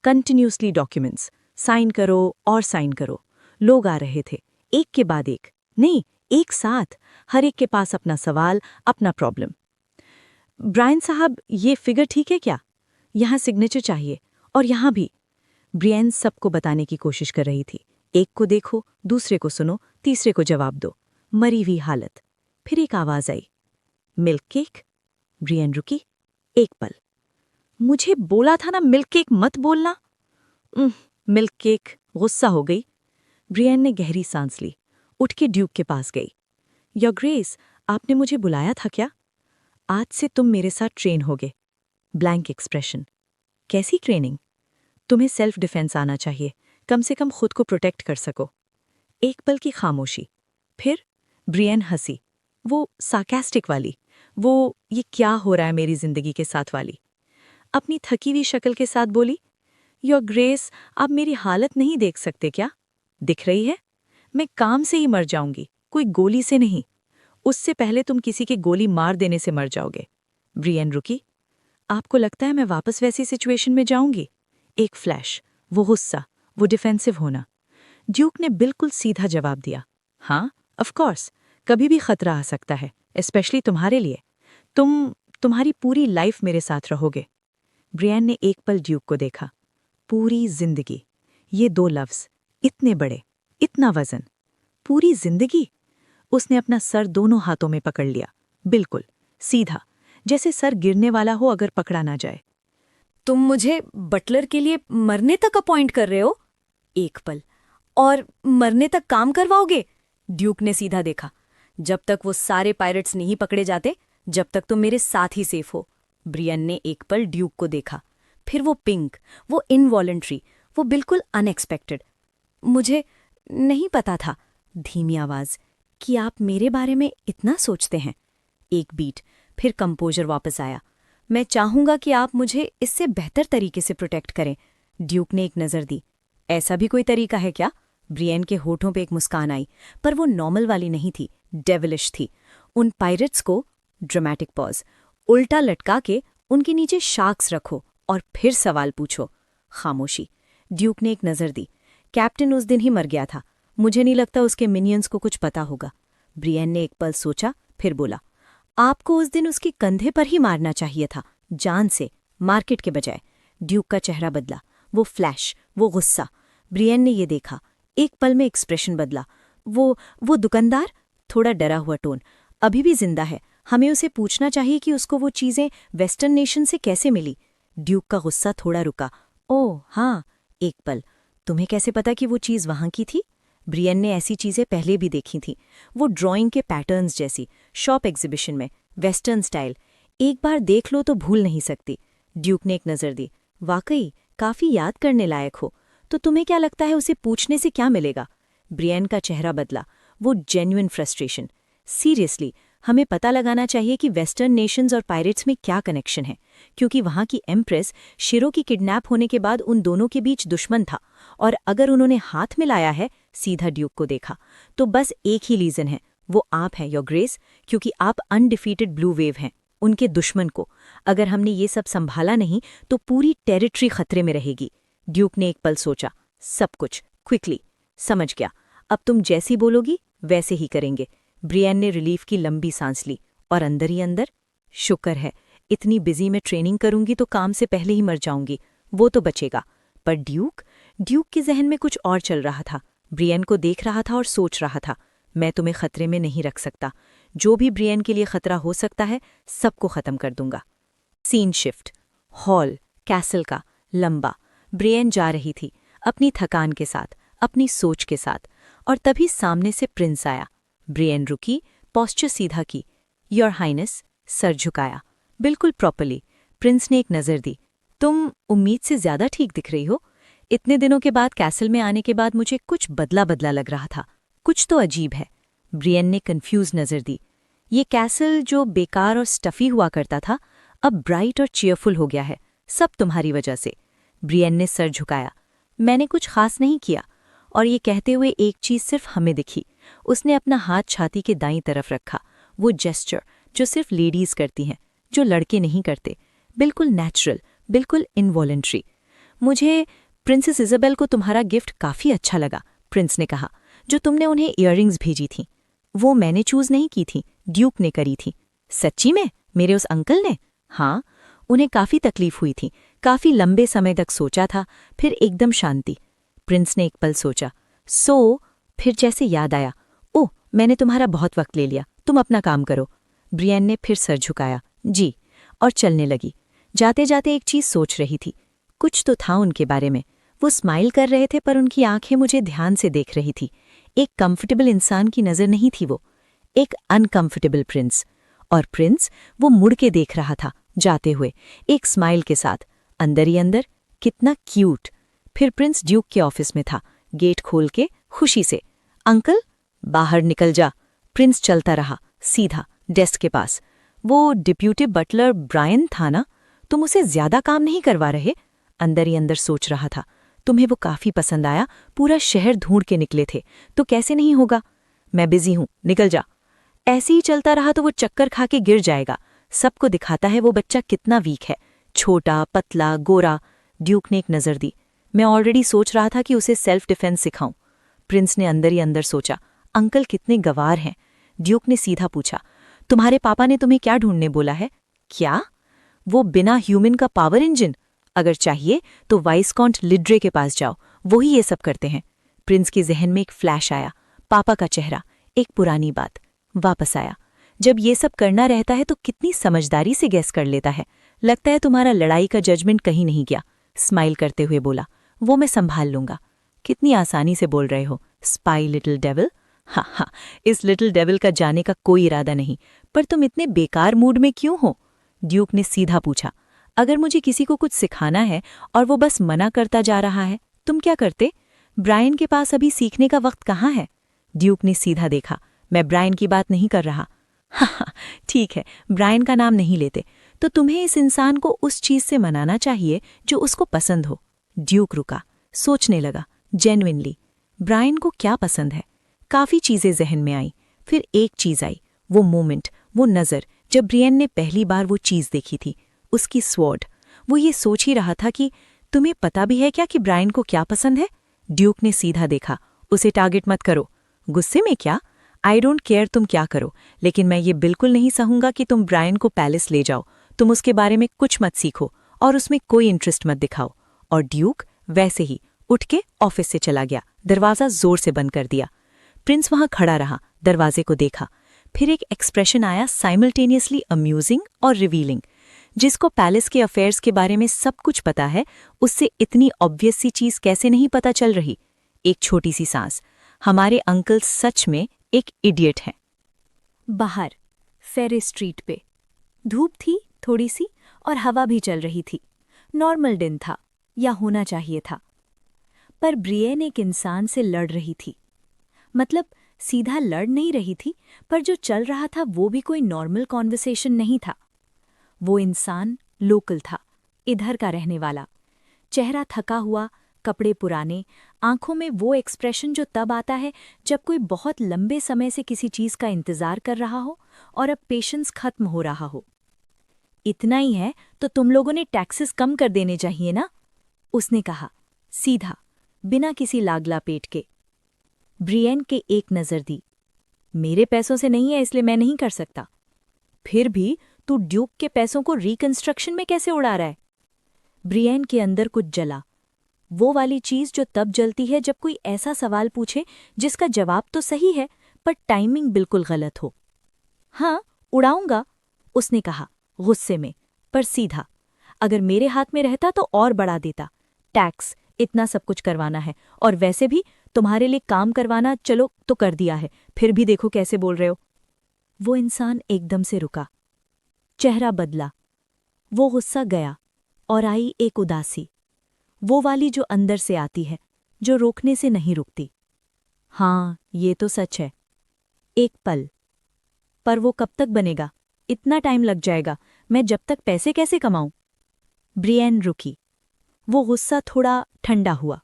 कंटिन्यूसली डॉक्यूमेंट्स, साइन करो और साइन करो। लोग आ रहे थे, एक के बाद एक, नहीं, एक साथ, हर एक के पास अपना सवाल, अपना प्रॉब्लम। ब्रायन साहब, ये फिगर ठीक है क्या? यहाँ सिग्नेचर चाहिए, और यहाँ भी। ब्रियन सबको बताने की कोशिश कर रही थी। एक को देखो, दूसरे को सुनो, तीसरे को जवाब दो। मरी हुई हालत। फिर एक आवाज आई, मिल्क केक। ब्रियन रुकी, एक पल। मुझे बोला था ना मिल्क केक मत बोलना। Milk cake. गुस्सा हो गई। ब्रियन ने गहरी सांस ली, उठ के ड्यूक के पास गई। योर ग्रेस, आपने मुझे बुलाया था क्या? आज से तुम मेरे साथ ट्रेन होगे। Blank expression. कैसी ट्रेनिंग? तुम्हें सेल्फ डिफेंस आना चाहिए, कम से कम खुद को प्रोटेक्ट कर सको। एक पल की खामोशी। फिर ब्रियन हंसी, वो सार्कास्टिक वाली, वो ये क्या हो रहा है मेरी जिंदगी के साथ वाली। अपनी थकी हुई शक्ल के साथ बोली, योर ग्रेस, आप मेरी हालत नहीं देख सकते क्या? दिख रही है, मैं काम से ही मर जाऊंगी, कोई गोली से नहीं। उससे पहले तुम किसी के गोली मार देने से मर जाओगे। ब्रियन रुकी। आपको लगता है मैं वापस वैसी सिचुएशन में जाऊंगी? एक फ्लैश, वो गुस्सा, वो डिफेंसिव होना। ड्यूक ने बिल्कुल सीधा जवाब दिया, हाँ, ऑफ कोर्स, कभी भी खतरा आ सकता है, स्पेशली तुम्हारे लिए। तुम्हारी पूरी लाइफ मेरे साथ रहोगे। ब्रियन ने एक पल ड्यूक को देखा। पूरी जिंदगी, ये 2 लफ्ज, इतने बड़े, इतना वजन। पूरी जिंदगी। उसने अपना सर दोनों हाथों में पकड़ लिया, बिल्कुल सीधा, जैसे सर गिरने वाला हो अगर पकड़ा ना जाए। तुम मुझे बटलर के लिए मरने तक अपॉइंट कर रहे हो? एक पल। और मरने तक काम करवाओगे? ड्यूक ने सीधा देखा। जब तक वो सारे पायरेट्स नहीं पकड़े जाते, जब तक तुम मेरे साथ ही सेफ हो। ब्रियन ने एक पल ड्यूक को देखा, फिर वो पिंक, वो इनवॉलंटरी, वो बिल्कुल अनएक्सपेक्टेड। मुझे नहीं पता था, धीमी आवाज, कि आप मेरे बारे में इतना सोचते हैं। एक बीट, फिर कंपोजर वापस आया। मैं चाहूंगा कि आप मुझे इससे बेहतर तरीके से प्रोटेक्ट करें। ड्यूक ने एक नज़र दी। ऐसा भी कोई तरीका है क्या? ब्रियन के होठों पे एक मुस्कान आई, पर वो नॉर्मल वाली नहीं थी, डेविलिश थी। उन पायरेट्स को, ड्रामेटिक पॉज, उल्टा लटका के उनके नीचे शार्क्स रखो और फिर सवाल पूछो। खामोशी। ड्यूक ने एक नज़र दी। कैप्टन उस दिन ही मर गया था। मुझे नहीं लगता उसके मिनियंस को कुछ पता होगा। ब्रियन ने एक पल सोचा, फिर बोला, आपको उस दिन उसके कंधे पर ही मारना चाहिए था, जान से, मार्केट के बजाय। ड्यूक का चेहरा बदला, वो फ्लैश, वो गुस्सा। ब्रियन ने ये देखा, एक पल में एक्सप्रेशन बदला। वो दुकानदार, थोड़ा डरा हुआ टोन, अभी भी जिंदा है। हमें उसे पूछना चाहिए कि उसको वो चीज़ें वेस्टर्न नेशन से कैसे मिली। ड्यूक का गुस्सा थोड़ा रुका। ओह हाँ, एक पल, तुम्हें कैसे पता कि वो चीज़ वहाँ की थी? ब्रियन ने ऐसी चीज़ें पहले भी देखी थीं, वो ड्राइंग के पैटर्न्स जैसी, शॉप एग्जीबिशन में, वेस्टर्न स्टाइल। एक बार देख लो तो भूल नहीं सकती। ड्यूक ने एक नज़र दी। वाकई काफ़ी याद करने लायक हो। तो तुम्हें क्या लगता है उसे पूछने से क्या मिलेगा? ब्रियन का चेहरा बदला, वो जेन्युइन फ्रस्ट्रेशन। सीरियसली, हमें पता लगाना चाहिए कि वेस्टर्न नेशंस और पायरेट्स में क्या कनेक्शन है, क्योंकि वहाँ की एम्प्रेस शिरो की किडनैप होने के बाद उन दोनों के बीच दुश्मन था, और अगर उन्होंने हाथ मिलाया है, सीधा ड्यूक को देखा, तो बस एक ही रीज़न है, वो आप हैं योर ग्रेस, क्योंकि आप अनडिफीटेड ब्लू वेव हैं, उनके दुश्मन को। अगर हमने ये सब संभाला नहीं तो पूरी टेरिटरी खतरे में रहेगी। ड्यूक ने एक पल सोचा, सब कुछ, क्विकली, समझ गया, अब तुम जैसी बोलोगी वैसे ही करेंगे। ब्रियन ने रिलीफ की लंबी सांस ली, और अंदर ही अंदर, शुक्र है, इतनी बिजी में ट्रेनिंग करूंगी तो काम से पहले ही मर जाऊंगी, वो तो बचेगा। पर ड्यूक के जहन में कुछ और चल रहा था। ब्रियन को देख रहा था और सोच रहा था, मैं तुम्हें खतरे में नहीं रख सकता। जो भी ब्रियन के लिए खतरा हो सकता है, सबको खत्म कर दूंगा। सीन शिफ्ट, हॉल, कैसल का, लंबा। ब्रियन जा रही थी, अपनी थकान के साथ, अपनी सोच के साथ, और तभी सामने से प्रिंस आया। ब्रियन रुकी, पॉस्चर सीधा की। योर हाइनेस, सर झुकाया, बिल्कुल प्रॉपरली। प्रिंस ने एक नज़र दी। तुम उम्मीद से ज़्यादा ठीक दिख रही हो। इतने दिनों के बाद कैसल में आने के बाद मुझे कुछ बदला बदला लग रहा था। कुछ तो अजीब है। ब्रियन ने कंफ्यूज नज़र दी। ये कैसल जो बेकार और स्टफी हुआ करता था, अब ब्राइट और चीयरफुल हो गया है, सब तुम्हारी वजह से। ब्रियन ने सर झुकाया। मैंने कुछ खास नहीं किया। और ये कहते हुए एक चीज़ सिर्फ हमें दिखी। उसने अपना हाथ छाती के दाईं तरफ रखा, वो जेस्चर जो सिर्फ लेडीज़ करती हैं, जो लड़के नहीं करते, बिल्कुल नेचुरल, बिल्कुल इनवॉलेंट्री। मुझे प्रिंसेस इज़ाबेल को तुम्हारा गिफ्ट काफ़ी अच्छा लगा, प्रिंस ने कहा, जो तुमने उन्हें इयररिंग्स भेजी थीं। वो मैंने चूज़ नहीं की थी, ड्यूक ने करी थी। सच्ची में? मेरे उस अंकल ने? हाँ, उन्हें काफ़ी तकलीफ हुई थी, काफ़ी लंबे समय तक सोचा था, फिर एकदम शांति। प्रिंस ने एक पल सोचा, फिर जैसे याद आया, ओह मैंने तुम्हारा बहुत वक्त ले लिया, तुम अपना काम करो। ब्रियन ने फिर सर झुकाया, जी, और चलने लगी। जाते जाते एक चीज़ सोच रही थी, कुछ तो था उनके बारे में। वो स्माइल कर रहे थे पर उनकी आंखें मुझे ध्यान से देख रही थी। एक कंफर्टेबल इंसान की नज़र नहीं थी वो, एक अनकंफर्टेबल प्रिंस। और प्रिंस वो मुड़ के देख रहा था, जाते हुए, एक स्माइल के साथ, अंदर ही अंदर, कितना क्यूट। फिर प्रिंस ड्यूक के ऑफिस में था, गेट खोल के, खुशी से, अंकल बाहर निकल जा। प्रिंस चलता रहा, सीधा, डेस्क के पास। वो डिप्यूटी बटलर ब्रायन था ना? तुम उसे ज्यादा काम नहीं करवा रहे? अंदर ही अंदर सोच रहा था। तुम्हें वो काफी पसंद आया, पूरा शहर ढूंढ के निकले थे, तो कैसे नहीं होगा? मैं बिजी हूं, निकल जा। ऐसे ही चलता रहा तो वो चक्कर खा के गिर जाएगा। सबको दिखाता है वो बच्चा कितना वीक है, छोटा, पतला, गोरा। ड्यूक ने एक नज़र दी। मैं ऑलरेडी सोच रहा था कि उसे सेल्फ डिफेंस सिखाऊं। प्रिंस ने अंदर ही अंदर सोचा, अंकल कितने गवार हैं। ड्यूक ने सीधा पूछा, तुम्हारे पापा ने तुम्हें क्या ढूंढने बोला है? क्या? वो बिना ह्यूमन का पावर इंजन? अगर चाहिए तो वाइस्कॉन्ट लिड्रे के पास जाओ, वही ये सब करते हैं। प्रिंस के जहन में एक फ्लैश आया, पापा का चेहरा, एक पुरानी बात वापस आया। जब ये सब करना रहता है तो कितनी समझदारी से गैस कर लेता है। लगता है तुम्हारा लड़ाई का जजमेंट कहीं नहीं गया। स्माइल करते हुए बोला, वो मैं संभाल लूंगा। कितनी आसानी से बोल रहे हो, स्पाई लिटिल डेविल। हाँ, इस लिटिल डेविल का जाने का कोई इरादा नहीं, पर तुम इतने बेकार मूड में क्यों हो? ड्यूक ने सीधा पूछा। अगर मुझे किसी को कुछ सिखाना है और वो बस मना करता जा रहा है, तुम क्या करते? ब्रायन के पास अभी सीखने का वक्त कहाँ है? ड्यूक ने सीधा देखा, मैं ब्रायन की बात नहीं कर रहा। हाँ, ठीक है, ब्रायन का नाम नहीं लेते, तो तुम्हें इस इंसान को उस चीज से मनाना चाहिए जो उसको पसंद हो। ड्यूक रुका, सोचने लगा, जेन्युइनली, ब्रायन को क्या पसंद है? काफी चीजें जहन में आई, फिर एक चीज आई, वो मोमेंट, वो नज़र, जब ब्रियन ने पहली बार वो चीज देखी थी, उसकी स्वॉर्ड। वो ये सोच ही रहा था कि तुम्हें पता भी है क्या कि ब्रायन को क्या पसंद है? ड्यूक ने सीधा देखा। उसे टारगेट मत करो। गुस्से में क्या? आई डोंट केयर तुम क्या करो, लेकिन मैं ये बिल्कुल नहीं सहूंगा कि तुम ब्रायन को पैलेस ले जाओ। तुम उसके बारे में कुछ मत सीखो और उसमें कोई इंटरेस्ट मत दिखाओ। और ड्यूक वैसे ही उठ के ऑफिस से चला गया, दरवाजा जोर से बंद कर दिया। प्रिंस वहां खड़ा रहा, दरवाजे को देखा। फिर एक एक्सप्रेशन आया, साइमल्टेनियसली अम्यूजिंग और रिवीलिंग। जिसको पैलेस के अफेयर्स के बारे में सब कुछ पता है, उससे इतनी ऑब्वियस सी चीज कैसे नहीं पता चल रही? एक छोटी सी सांस। हमारे अंकल सच में एक इडियट हैं। बाहर फेरी स्ट्रीट पे धूप थी थोड़ी सी और हवा भी चल रही थी। नॉर्मल दिन था, या होना चाहिए था। पर ब्रियन एक इंसान से लड़ रही थी। मतलब सीधा लड़ नहीं रही थी, पर जो चल रहा था वो भी कोई नॉर्मल कॉन्वर्सेशन नहीं था। वो इंसान लोकल था, इधर का रहने वाला। चेहरा थका हुआ, कपड़े पुराने, आंखों में वो एक्सप्रेशन जो तब आता है जब कोई बहुत लंबे समय से किसी चीज का इंतजार कर रहा हो और अब पेशेंस खत्म हो रहा हो। इतना ही है तो तुम लोगों ने टैक्सेस कम कर देने चाहिए ना, उसने कहा, सीधा, बिना किसी लागला पेट के। ब्रियन के एक नजर दी। मेरे पैसों से नहीं है, इसलिए मैं नहीं कर सकता। फिर भी तू ड्यूक के पैसों को रिकंस्ट्रक्शन में कैसे उड़ा रहा है? ब्रियन के अंदर कुछ जला, वो वाली चीज जो तब जलती है जब कोई ऐसा सवाल पूछे जिसका जवाब तो सही है पर टाइमिंग बिल्कुल गलत हो। हाँ, उड़ाऊंगा, उसने कहा, गुस्से में, पर सीधा। अगर मेरे हाथ में रहता तो और बढ़ा देता। टैक्स, इतना सब कुछ करवाना है, और वैसे भी तुम्हारे लिए काम करवाना चलो तो कर दिया है, फिर भी देखो कैसे बोल रहे हो। वो इंसान एकदम से रुका, चेहरा बदला। वो गुस्सा गया और आई एक उदासी, वो वाली जो अंदर से आती है, जो रोकने से नहीं रुकती। हाँ, ये तो सच है। एक पल। पर वो कब तक बनेगा? इतना टाइम लग जाएगा, मैं जब तक पैसे कैसे कमाऊं? ब्रियन रुकी। वो गुस्सा थोड़ा ठंडा हुआ।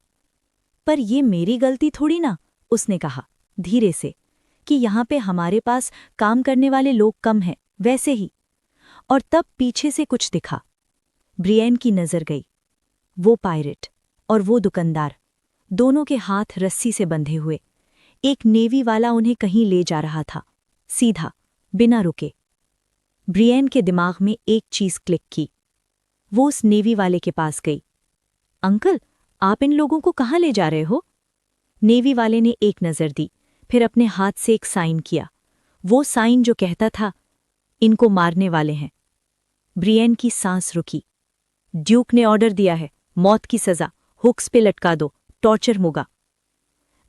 पर ये मेरी गलती थोड़ी ना, उसने कहा धीरे से, कि यहाँ पे हमारे पास काम करने वाले लोग कम हैं, वैसे ही। और तब पीछे से कुछ दिखा। ब्रियन की नजर गई। वो पायरेट और वो दुकानदार, दोनों के हाथ रस्सी से बंधे हुए। एक नेवी वाला उन्हें कहीं ले जा रहा था, सीधा, बिना रुके। ब्रियन के दिमाग में एक चीज क्लिक की। वो उस नेवी वाले के पास गई। अंकल, आप इन लोगों को कहाँ ले जा रहे हो? नेवी वाले ने एक नजर दी, फिर अपने हाथ से एक साइन किया, वो साइन जो कहता था, इनको मारने वाले हैं। ब्रियन की सांस रुकी। ड्यूक ने ऑर्डर दिया है, मौत की सजा, हुक्स पे लटका दो, टॉर्चर होगा।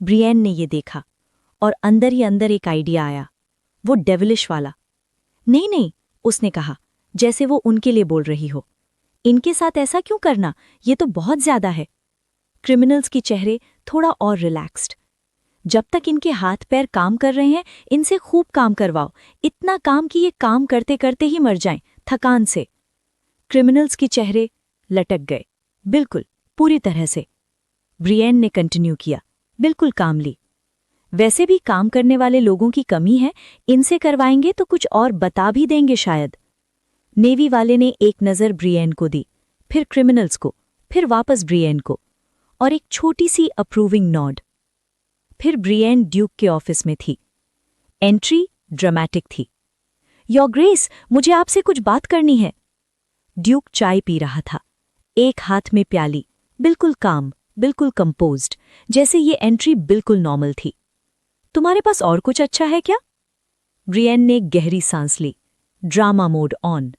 ब्रियन ने ये देखा और अंदर ही अंदर एक आइडिया आया, वो डेविलिश वाला। नहीं नहीं, उसने कहा, जैसे वो उनके लिए बोल रही हो। इनके साथ ऐसा क्यों करना, ये तो बहुत ज्यादा है। क्रिमिनल्स के चेहरे थोड़ा और रिलैक्स्ड। जब तक इनके हाथ पैर काम कर रहे हैं, इनसे खूब काम करवाओ, इतना काम कि ये काम करते करते ही मर जाएं, थकान से। क्रिमिनल्स के चेहरे लटक गए, बिल्कुल, पूरी तरह से। ब्रियन ने कंटिन्यू किया, बिल्कुल कामली। वैसे भी काम करने वाले लोगों की कमी है, इनसे करवाएंगे तो कुछ और बता भी देंगे शायद। नेवी वाले ने एक नज़र ब्रियन को दी, फिर क्रिमिनल्स को, फिर वापस ब्रियन को, और एक छोटी सी अप्रूविंग नॉड। फिर ब्रियन ड्यूक के ऑफिस में थी। एंट्री ड्रामेटिक थी। योर ग्रेस, मुझे आपसे कुछ बात करनी है। ड्यूक चाय पी रहा था, एक हाथ में प्याली, बिल्कुल काम, बिल्कुल कंपोज्ड, जैसे ये एंट्री बिल्कुल नॉर्मल थी। तुम्हारे पास और कुछ अच्छा है क्या? ब्रियन ने गहरी सांस ली, drama mode on.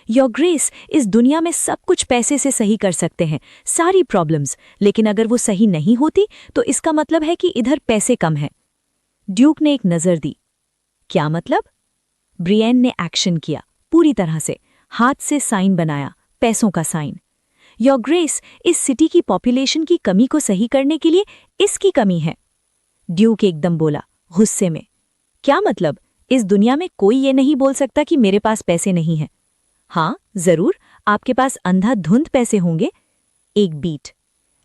Your grace, इस दुनिया में सब कुछ पैसे से सही कर सकते हैं, सारी प्रॉब्लम्स, लेकिन अगर वो सही नहीं होती तो इसका मतलब है कि इधर पैसे कम हैं। ड्यूक ने एक नजर दी। क्या मतलब? ब्रियन ने एक्शन किया, पूरी तरह से, हाथ से साइन बनाया, पैसों का साइन। योर ग्रेस, इस सिटी की पॉपुलेशन की कमी को सही करने के लिए इसकी कमी है। ड्यूक एकदम बोला, गुस्से में। क्या मतलब? इस दुनिया में कोई ये नहीं बोल सकता कि मेरे पास पैसे नहीं हैं। हाँ, जरूर, आपके पास अंधाधुंध पैसे होंगे। एक बीट।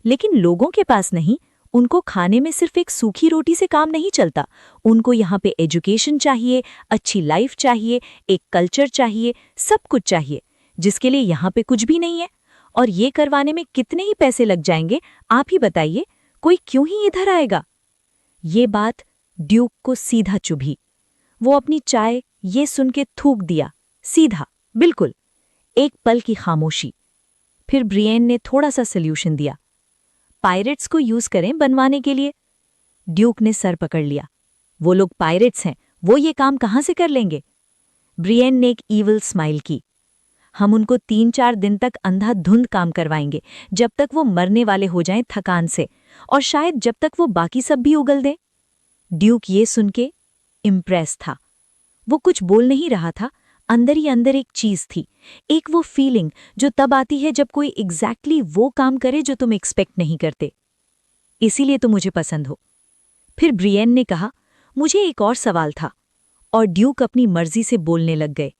लेकिन लोगों के पास नहीं, उनको खाने में सिर्फ एक सूखी रोटी से काम नहीं चलता। उनको यहाँ पे एजुकेशन चाहिए, अच्छी लाइफ चाहिए, एक कल्चर चाहिए, सब कुछ चाहिए, जिसके लिए यहाँ पे कुछ भी नहीं है। और ये करवाने में कितने ही पैसे लग जाएंगे, आप ही बताइए, कोई क्यों ही इधर आएगा? ये बात ड्यूक को सीधा चुभी। वो अपनी चाय ये सुन के थूक दिया, सीधा, बिल्कुल। एक पल की खामोशी। फिर ब्रियन ने थोड़ा सा सल्यूशन दिया। पायरेट्स को यूज करें बनवाने के लिए। ड्यूक ने सर पकड़ लिया। वो लोग पायरेट्स हैं, वो ये काम कहाँ से कर लेंगे? ब्रियन ने एक ईविल स्माइल की। हम उनको 3-4 दिन तक अंधाधुंध काम करवाएंगे, जब तक वो मरने वाले हो जाएं थकान से, और शायद जब तक वो बाकी सब भी उगल दें। ड्यूक ये सुन के इम्प्रेस था। वो कुछ बोल नहीं रहा था, अंदर ही अंदर एक चीज थी, एक वो फीलिंग जो तब आती है जब कोई एग्जैक्टली वो काम करे जो तुम एक्सपेक्ट नहीं करते। इसीलिए तो मुझे पसंद हो। फिर ब्रियन ने कहा, मुझे एक और सवाल था, और ड्यूक अपनी मर्जी से बोलने लग गए।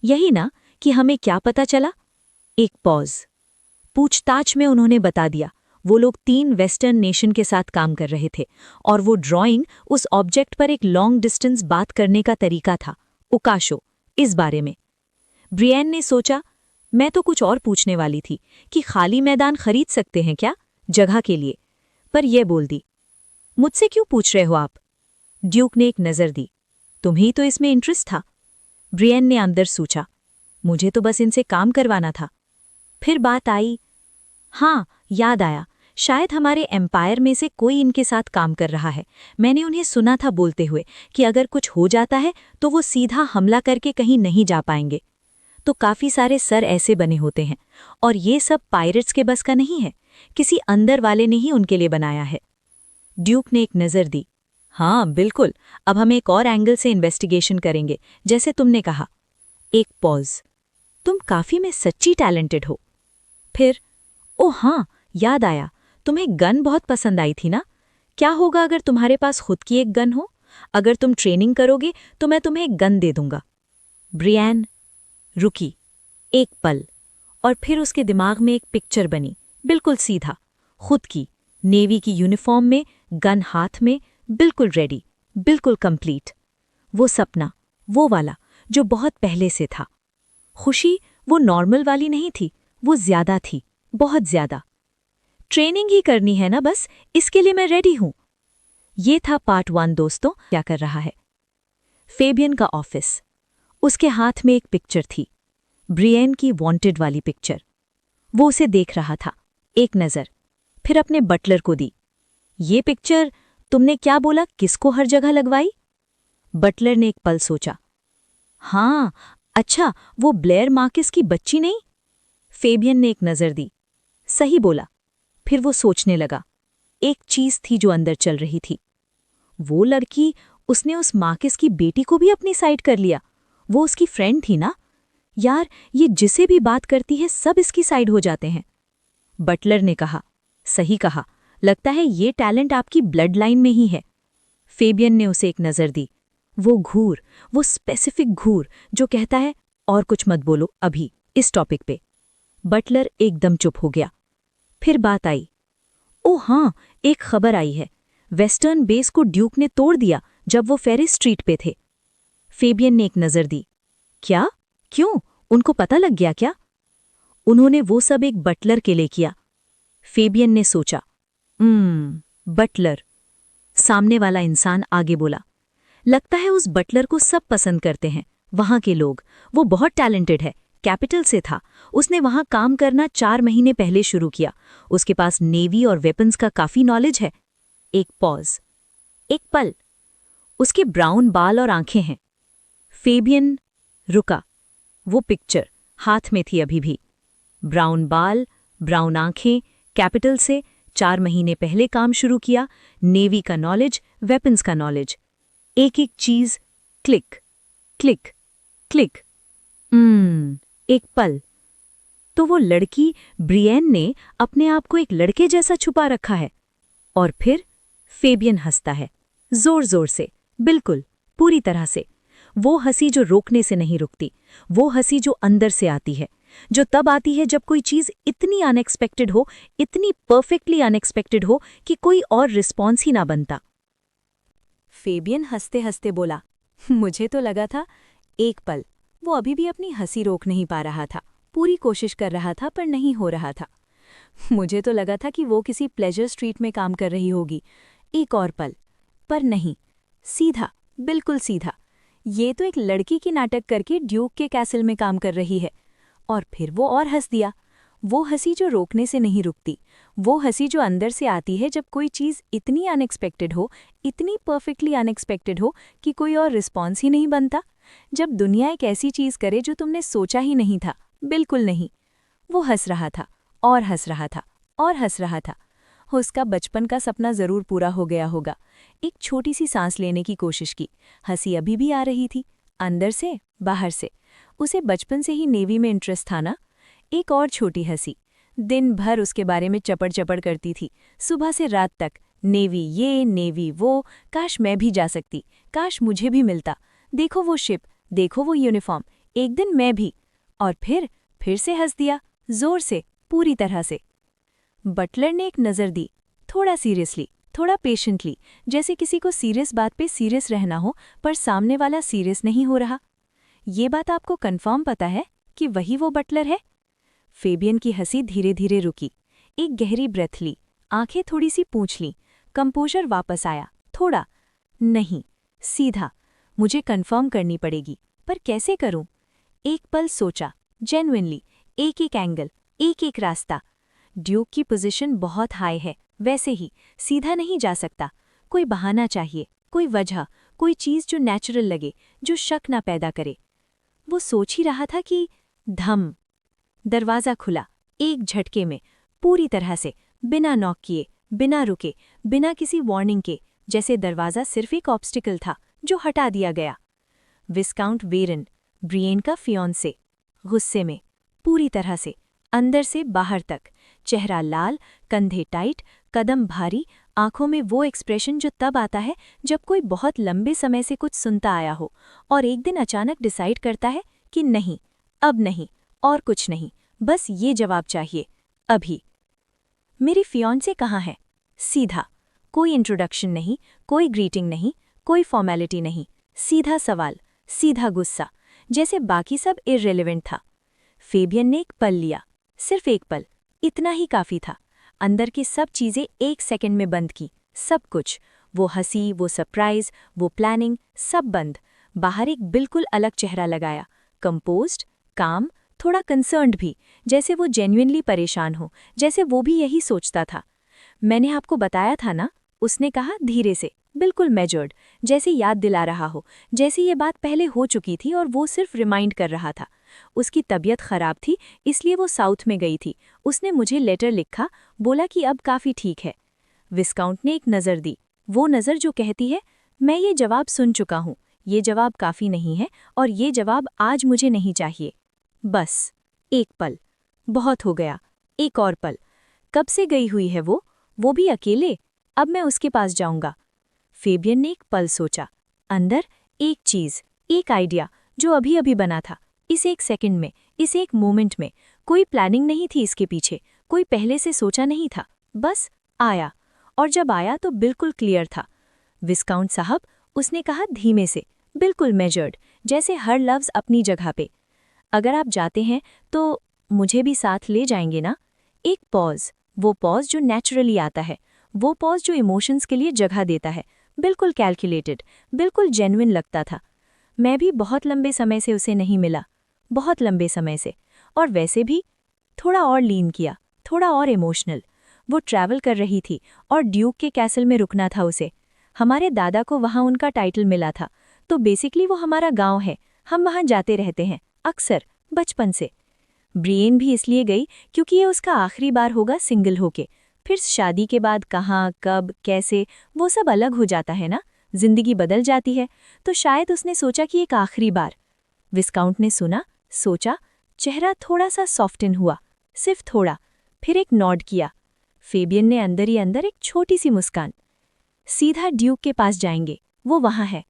यही ना कि हमें क्या पता चला? एक पॉज। पूछताछ में उन्होंने बता दिया वो लोग 3 वेस्टर्न नेशन के साथ काम कर रहे थे, और वो ड्राइंग उस ऑब्जेक्ट पर एक लॉन्ग डिस्टेंस बात करने का तरीका था, उकाशो, इस बारे में। ब्रियन ने सोचा, मैं तो कुछ और पूछने वाली थी कि खाली मैदान खरीद सकते हैं क्या जगह के लिए, पर यह बोल दी। मुझसे क्यों पूछ रहे हो आप? ड्यूक ने एक नज़र दी। तुम्हें तो इसमें इंटरेस्ट था। ब्रियन ने अंदर सोचा, मुझे तो बस इनसे काम करवाना था। फिर बात आई, हाँ याद आया, शायद हमारे एम्पायर में से कोई इनके साथ काम कर रहा है। मैंने उन्हें सुना था बोलते हुए कि अगर कुछ हो जाता है तो वो सीधा हमला करके कहीं नहीं जा पाएंगे। तो काफ़ी सारे सर ऐसे बने होते हैं, और ये सब पायरेट्स के बस का नहीं है, किसी अंदर वाले ने ही उनके लिए बनाया है। ड्यूक ने एक नज़र दी। हाँ बिल्कुल, अब हम एक और एंगल से इन्वेस्टिगेशन करेंगे, जैसे तुमने कहा। एक पॉज। तुम काफ़ी में सच्ची टैलेंटेड हो। फिर, ओह हाँ, याद आया, तुम्हें गन बहुत पसंद आई थी ना? क्या होगा अगर तुम्हारे पास खुद की एक गन हो? अगर तुम ट्रेनिंग करोगे तो मैं तुम्हें एक गन दे दूंगा। ब्रियन रुकी एक पल, और फिर उसके दिमाग में एक पिक्चर बनी, बिल्कुल सीधा, खुद की, नेवी की यूनिफॉर्म में, गन हाथ में, बिल्कुल रेडी, बिल्कुल कंप्लीट। वो सपना, वो वाला जो बहुत पहले से था। खुशी वो नॉर्मल वाली नहीं थी, वो ज्यादा थी, बहुत ज्यादा। ट्रेनिंग ही करनी है ना बस, इसके लिए मैं रेडी हूं। ये था पार्ट 1 दोस्तों। क्या कर रहा है? फेबियन का ऑफिस। उसके हाथ में एक पिक्चर थी, ब्रियन की वांटेड वाली पिक्चर। वो उसे देख रहा था, एक नज़र, फिर अपने बटलर को दी। ये पिक्चर तुमने क्या बोला, किसको हर जगह लगवाई? बटलर ने एक पल सोचा। हाँ, अच्छा, वो ब्लेयर मार्किस की बच्ची नहीं? फेबियन ने एक नज़र दी। सही बोला। फिर वो सोचने लगा। एक चीज थी जो अंदर चल रही थी। वो लड़की, उसने उस मार्किस की बेटी को भी अपनी साइड कर लिया। वो उसकी फ्रेंड थी ना? यार, ये जिसे भी बात करती है सब इसकी साइड हो जाते हैं। बटलर ने कहा, सही कहा, लगता है ये टैलेंट आपकी ब्लड लाइन में ही है। फेबियन ने उसे एक नज़र दी। वो घूर, वो स्पेसिफिक घूर जो कहता है और कुछ मत बोलो अभी इस टॉपिक पे। बटलर एकदम चुप हो गया। फिर बात आई। ओह हाँ, एक खबर आई है, वेस्टर्न बेस को ड्यूक ने तोड़ दिया जब वो फेरी स्ट्रीट पे थे। फेबियन ने एक नज़र दी। क्या? क्यों? उनको पता लग गया क्या? उन्होंने वो सब एक बटलर के लिए किया। फेबियन ने सोचा। बटलर। सामने वाला इंसान आगे बोला। लगता है उस बटलर को सब पसंद करते हैं, वहां के लोग। वो बहुत टैलेंटेड है, कैपिटल से था। उसने वहां काम करना 4 महीने पहले शुरू किया। उसके पास नेवी और वेपन्स का काफी नॉलेज है। एक पॉज, एक पल। उसके ब्राउन बाल और आंखें हैं। फेबियन रुका। वो पिक्चर हाथ में थी अभी भी। ब्राउन बाल, ब्राउन आंखें, कैपिटल से, 4 महीने पहले काम शुरू किया, नेवी का नॉलेज, वेपन्स का नॉलेज। एक एक चीज, क्लिक क्लिक क्लिक। एक पल। तो वो लड़की ब्रियन ने अपने आप को एक लड़के जैसा छुपा रखा है। और फिर फेबियन हंसता है, जोर जोर से, बिल्कुल पूरी तरह से। वो हंसी जो रोकने से नहीं रुकती, वो हंसी जो अंदर से आती है, जो तब आती है जब कोई चीज़ इतनी अनएक्सपेक्टेड हो, इतनी परफेक्टली अनएक्सपेक्टेड हो कि कोई और रिस्पॉन्स ही ना बनता। फेबियन हंसते हंसते बोला, मुझे तो लगा था। एक पल वो अभी भी अपनी हंसी रोक नहीं पा रहा था, पूरी कोशिश कर रहा था पर नहीं हो रहा था। मुझे तो लगा था कि वो किसी प्लेजर स्ट्रीट में काम कर रही होगी। एक और पल, पर नहीं, सीधा, बिल्कुल सीधा। ये तो एक लड़की की नाटक करके ड्यूक के कैसल में काम कर रही है। और फिर वो और हंस दिया। वो हंसी जो रोकने से नहीं रुकती, वो हंसी जो अंदर से आती है जब कोई चीज़ इतनी अनएक्सपेक्टेड हो, इतनी परफेक्टली अनएक्सपेक्टेड हो कि कोई और रिस्पॉन्स ही नहीं बनता। जब दुनिया एक ऐसी चीज़ करे जो तुमने सोचा ही नहीं था, बिल्कुल नहीं। वो हंस रहा था और हंस रहा था और हंस रहा था। उसका बचपन का सपना ज़रूर पूरा हो गया होगा। एक छोटी सी सांस लेने की कोशिश की। हंसी अभी भी आ रही थी, अंदर से, बाहर से। उसे बचपन से ही नेवी में इंटरेस्ट था ना। एक और छोटी हंसी। दिन भर उसके बारे में चपड़ चपड़ करती थी, सुबह से रात तक। नेवी ये, नेवी वो, काश मैं भी जा सकती, काश मुझे भी मिलता। देखो वो शिप, देखो वो यूनिफॉर्म, एक दिन मैं भी। और फिर से हंस दिया, जोर से, पूरी तरह से। बटलर ने एक नज़र दी, थोड़ा सीरियसली, थोड़ा पेशेंटली, जैसे किसी को सीरियस बात पे सीरियस रहना हो पर सामने वाला सीरियस नहीं हो रहा। ये बात आपको कंफर्म पता है कि वही वो बटलर है? फेबियन की हंसी धीरे धीरे रुकी। एक गहरी ब्रेथ ली, आंखें थोड़ी सी पूंछ लीं, कंपोजर वापस आया, थोड़ा। नहीं, सीधा। मुझे कंफर्म करनी पड़ेगी, पर कैसे करूं? एक पल सोचा, जेन्युइनली, एक एक एंगल, एक एक रास्ता। ड्यूक की पोजीशन बहुत हाई है, वैसे ही सीधा नहीं जा सकता। कोई बहाना चाहिए, कोई वजह, कोई चीज़ जो नेचुरल लगे, जो शक ना पैदा करे। वो सोच ही रहा था कि धम, दरवाज़ा खुला, एक झटके में, पूरी तरह से, बिना नॉक किए, बिना रुके, बिना किसी वार्निंग के, जैसे दरवाज़ा सिर्फ एक ऑब्स्टिकल था जो हटा दिया गया। विस्काउंट वेरन, ब्रियन का फियोंसे, गुस्से में, पूरी तरह से, अंदर से बाहर तक, चेहरा लाल, कंधे टाइट, कदम भारी, आंखों में वो एक्सप्रेशन जो तब आता है जब कोई बहुत लंबे समय से कुछ सुनता आया हो और एक दिन अचानक डिसाइड करता है कि नहीं, अब नहीं, और कुछ नहीं, बस ये जवाब चाहिए, अभी। मेरी फियोंसे कहाँ है? सीधा, कोई इंट्रोडक्शन नहीं, कोई ग्रीटिंग नहीं, कोई फॉर्मेलिटी नहीं, सीधा सवाल, सीधा गुस्सा, जैसे बाकी सब इर्रेलेवेंट था। फेबियन ने एक पल लिया, सिर्फ एक पल, इतना ही काफी था। अंदर की सब चीजें एक सेकंड में बंद की, सब कुछ, वो हंसी, वो सरप्राइज, वो प्लानिंग, सब बंद। बाहर एक बिल्कुल अलग चेहरा लगाया, कंपोज्ड, काम, थोड़ा कंसर्न्ड भी, जैसे वो जेन्युइनली परेशान हो, जैसे वो भी यही सोचता था। मैंने आपको बताया था ना, उसने कहा धीरे से, बिल्कुल मेजर्ड, जैसे याद दिला रहा हो, जैसे ये बात पहले हो चुकी थी और वो सिर्फ रिमाइंड कर रहा था। उसकी तबीयत खराब थी, इसलिए वो साउथ में गई थी। उसने मुझे लेटर लिखा, बोला कि अब काफ़ी ठीक है। विस्काउंट ने एक नज़र दी, वो नज़र जो कहती है, मैं ये जवाब सुन चुका हूँ, ये जवाब काफ़ी नहीं है और ये जवाब आज मुझे नहीं चाहिए। बस एक पल, बहुत हो गया। एक और पल, कब से गई हुई है वो भी अकेले। अब मैं उसके पास जाऊंगा। फेबियन ने एक पल सोचा, अंदर एक चीज़, एक आइडिया जो अभी अभी बना था, इस एक सेकंड में, इस एक मोमेंट में। कोई प्लानिंग नहीं थी इसके पीछे, कोई पहले से सोचा नहीं था, बस आया। और जब आया तो बिल्कुल क्लियर था। विस्काउंट साहब, उसने कहा धीमे से, बिल्कुल मेजर्ड, जैसे हर लफ्ज़ अपनी जगह पे। अगर आप जाते हैं तो मुझे भी साथ ले जाएंगे ना? एक पॉज, वो पॉज जो नेचुरली आता है, वो पॉज जो इमोशंस के लिए जगह देता है, बिल्कुल कैलकुलेटेड, बिल्कुल जेन्युइन लगता था। मैं भी बहुत लंबे समय से उसे नहीं मिला, बहुत लंबे समय से। और वैसे भी थोड़ा और लीन किया, थोड़ा और इमोशनल। वो ट्रैवल कर रही थी और ड्यूक के कैसल में रुकना था उसे। हमारे दादा को वहाँ उनका टाइटल मिला था, तो बेसिकली वो हमारा गांव है, हम वहाँ जाते रहते हैं, अक्सर, बचपन से। ब्रियन भी इसलिए गई क्योंकि ये उसका आखिरी बार होगा सिंगल होके। फिर शादी के बाद कहाँ, कब, कैसे, वो सब अलग हो जाता है ना, जिंदगी बदल जाती है। तो शायद उसने सोचा कि एक आखिरी बार। विस्काउंट ने सुना, सोचा, चेहरा थोड़ा सा सॉफ्टन हुआ, सिर्फ थोड़ा, फिर एक नॉड किया। फेबियन ने अंदर ही अंदर एक छोटी सी मुस्कान। सीधा ड्यूक के पास जाएंगे, वो वहाँ है।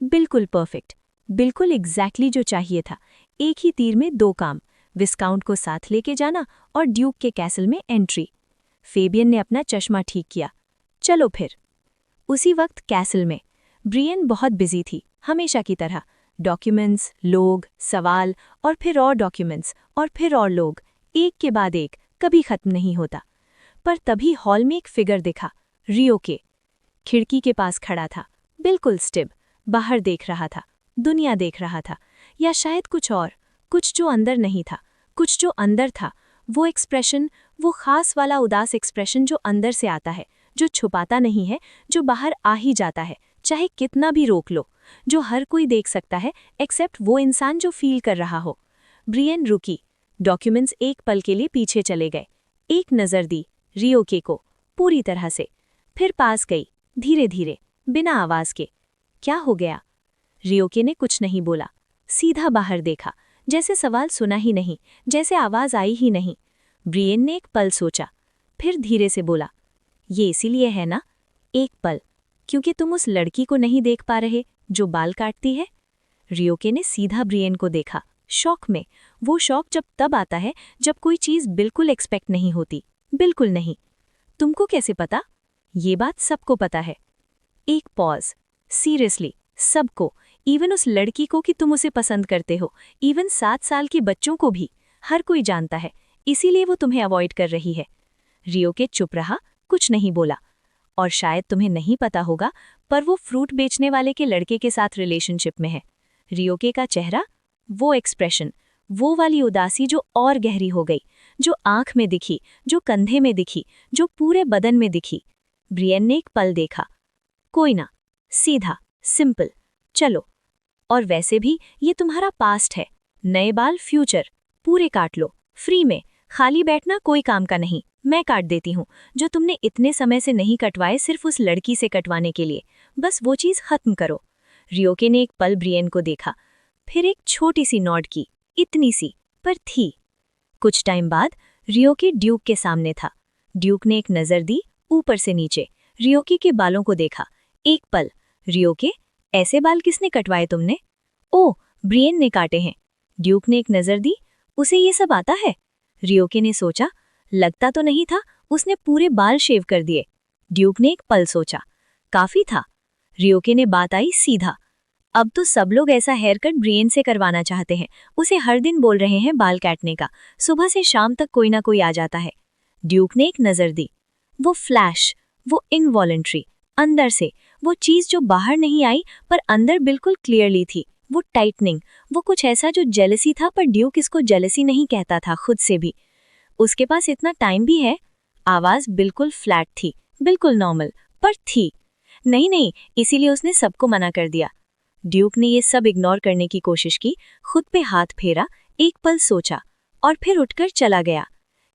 बिल्कुल परफेक्ट, बिल्कुल एग्जैक्टली जो चाहिए था। एक ही तीर में दो काम, विस्काउंट को साथ लेके जाना और ड्यूक के कैसल में एंट्री। फेबियन ने अपना चश्मा ठीक किया। चलो फिर। उसी वक्त कैसल में ब्रियन बहुत बिजी थी, हमेशा की तरह। डॉक्यूमेंट्स, लोग, सवाल और फिर और डॉक्यूमेंट्स और फिर और लोग, एक के बाद एक, कभी खत्म नहीं होता। पर तभी हॉल में एक फिगर दिखा, रियो के। खिड़की के पास खड़ा था, बिल्कुल स्टिब, बाहर देख रहा था, दुनिया देख रहा था, या शायद कुछ और, कुछ जो अंदर नहीं था, कुछ जो अंदर था। वो एक्सप्रेशन, वो खास वाला उदास एक्सप्रेशन जो अंदर से आता है, जो छुपाता नहीं है, जो बाहर आ ही जाता है, चाहे कितना भी रोक लो, जो हर कोई देख सकता है एक्सेप्ट वो इंसान जो फील कर रहा हो। ब्रियन रुकी। डॉक्यूमेंट्स एक पल के लिए पीछे चले गए। एक नज़र दी रियो के को, पूरी तरह से। फिर पास गई, धीरे धीरे, बिना आवाज के। क्या हो गया? रियोके ने कुछ नहीं बोला, सीधा बाहर देखा, जैसे सवाल सुना ही नहीं, जैसे आवाज आई ही नहीं। ब्रियन ने एक पल सोचा, फिर धीरे से बोला, ये इसीलिए है ना? एक पल, क्योंकि तुम उस लड़की को नहीं देख पा रहे जो बाल काटती है? रियोके ने सीधा ब्रियन को देखा, शॉक में। वो शॉक जब तब आता है जब कोई चीज बिल्कुल एक्सपेक्ट नहीं होती, बिल्कुल नहीं। तुमको कैसे पता? ये बात सबको पता है। एक पॉज, सीरियसली, सबको, इवन उस लड़की को कि तुम उसे पसंद करते हो, इवन 7 साल के बच्चों को भी, हर कोई जानता है, इसीलिए वो तुम्हें अवॉइड कर रही है। रियोके चुप रहा, कुछ नहीं बोला। और शायद तुम्हें नहीं पता होगा, पर वो फ्रूट बेचने वाले के लड़के के साथ रिलेशनशिप में है। रियोके का चेहरा, वो एक्सप्रेशन, वो वाली उदासी जो और गहरी हो गई, जो आंख में दिखी, जो कंधे में दिखी, जो पूरे बदन में दिखी। ब्रियन ने एक पल देखा, कोई ना, सीधा, सिंपल, चलो। और वैसे भी ये तुम्हारा पास्ट है, नए बाल फ्यूचर, पूरे काट लो, फ्री में, खाली बैठना कोई काम का नहीं, मैं काट देती हूँ, जो तुमने इतने समय से नहीं कटवाए सिर्फ उस लड़की से कटवाने के लिए, बस वो चीज़ खत्म करो। रियोके ने एक पल ब्रियन को देखा, फिर एक छोटी सी नॉड की, इतनी सी, पर थी। कुछ टाइम बाद रियोके ड्यूक के सामने था। ड्यूक ने एक नज़र दी, ऊपर से नीचे, रियोके के बालों को देखा। एक पल, रियोके, ऐसे बाल किसने कटवाए तुमने? ओ, ब्रियन ने काटे हैं। ड्यूक ने एक नज़र दी, उसे ये सब आता है? रियोके ने सोचा, लगता तो नहीं था, उसने पूरे बाल शेव कर दिए। ड्यूक ने एक पल सोचा, काफी था। रियोके ने बात आई सीधा, अब तो सब लोग ऐसा हेयर कट ब्रियन से करवाना चाहते हैं, उसे हर दिन बोल रहे हैं बाल काटने का, सुबह से शाम तक कोई ना कोई आ जाता है। ड्यूक ने एक नज़र दी, वो फ्लैश, वो इनवॉलेंट्री, अंदर से, वो चीज़ जो बाहर नहीं आई पर अंदर बिल्कुल क्लियरली थी, वो टाइटनिंग, वो कुछ ऐसा जो जेलसी था, पर ड्यूक इसको जेलसी नहीं कहता था खुद से भी। उसके पास इतना टाइम भी है। आवाज़ बिल्कुल फ्लैट थी, बिल्कुल नॉर्मल, पर थी। नहीं, इसीलिए उसने सबको मना कर दिया। ड्यूक ने ये सब इग्नोर करने की कोशिश की, खुद पे हाथ फेरा, एक पल सोचा, और फिर उठकर चला गया।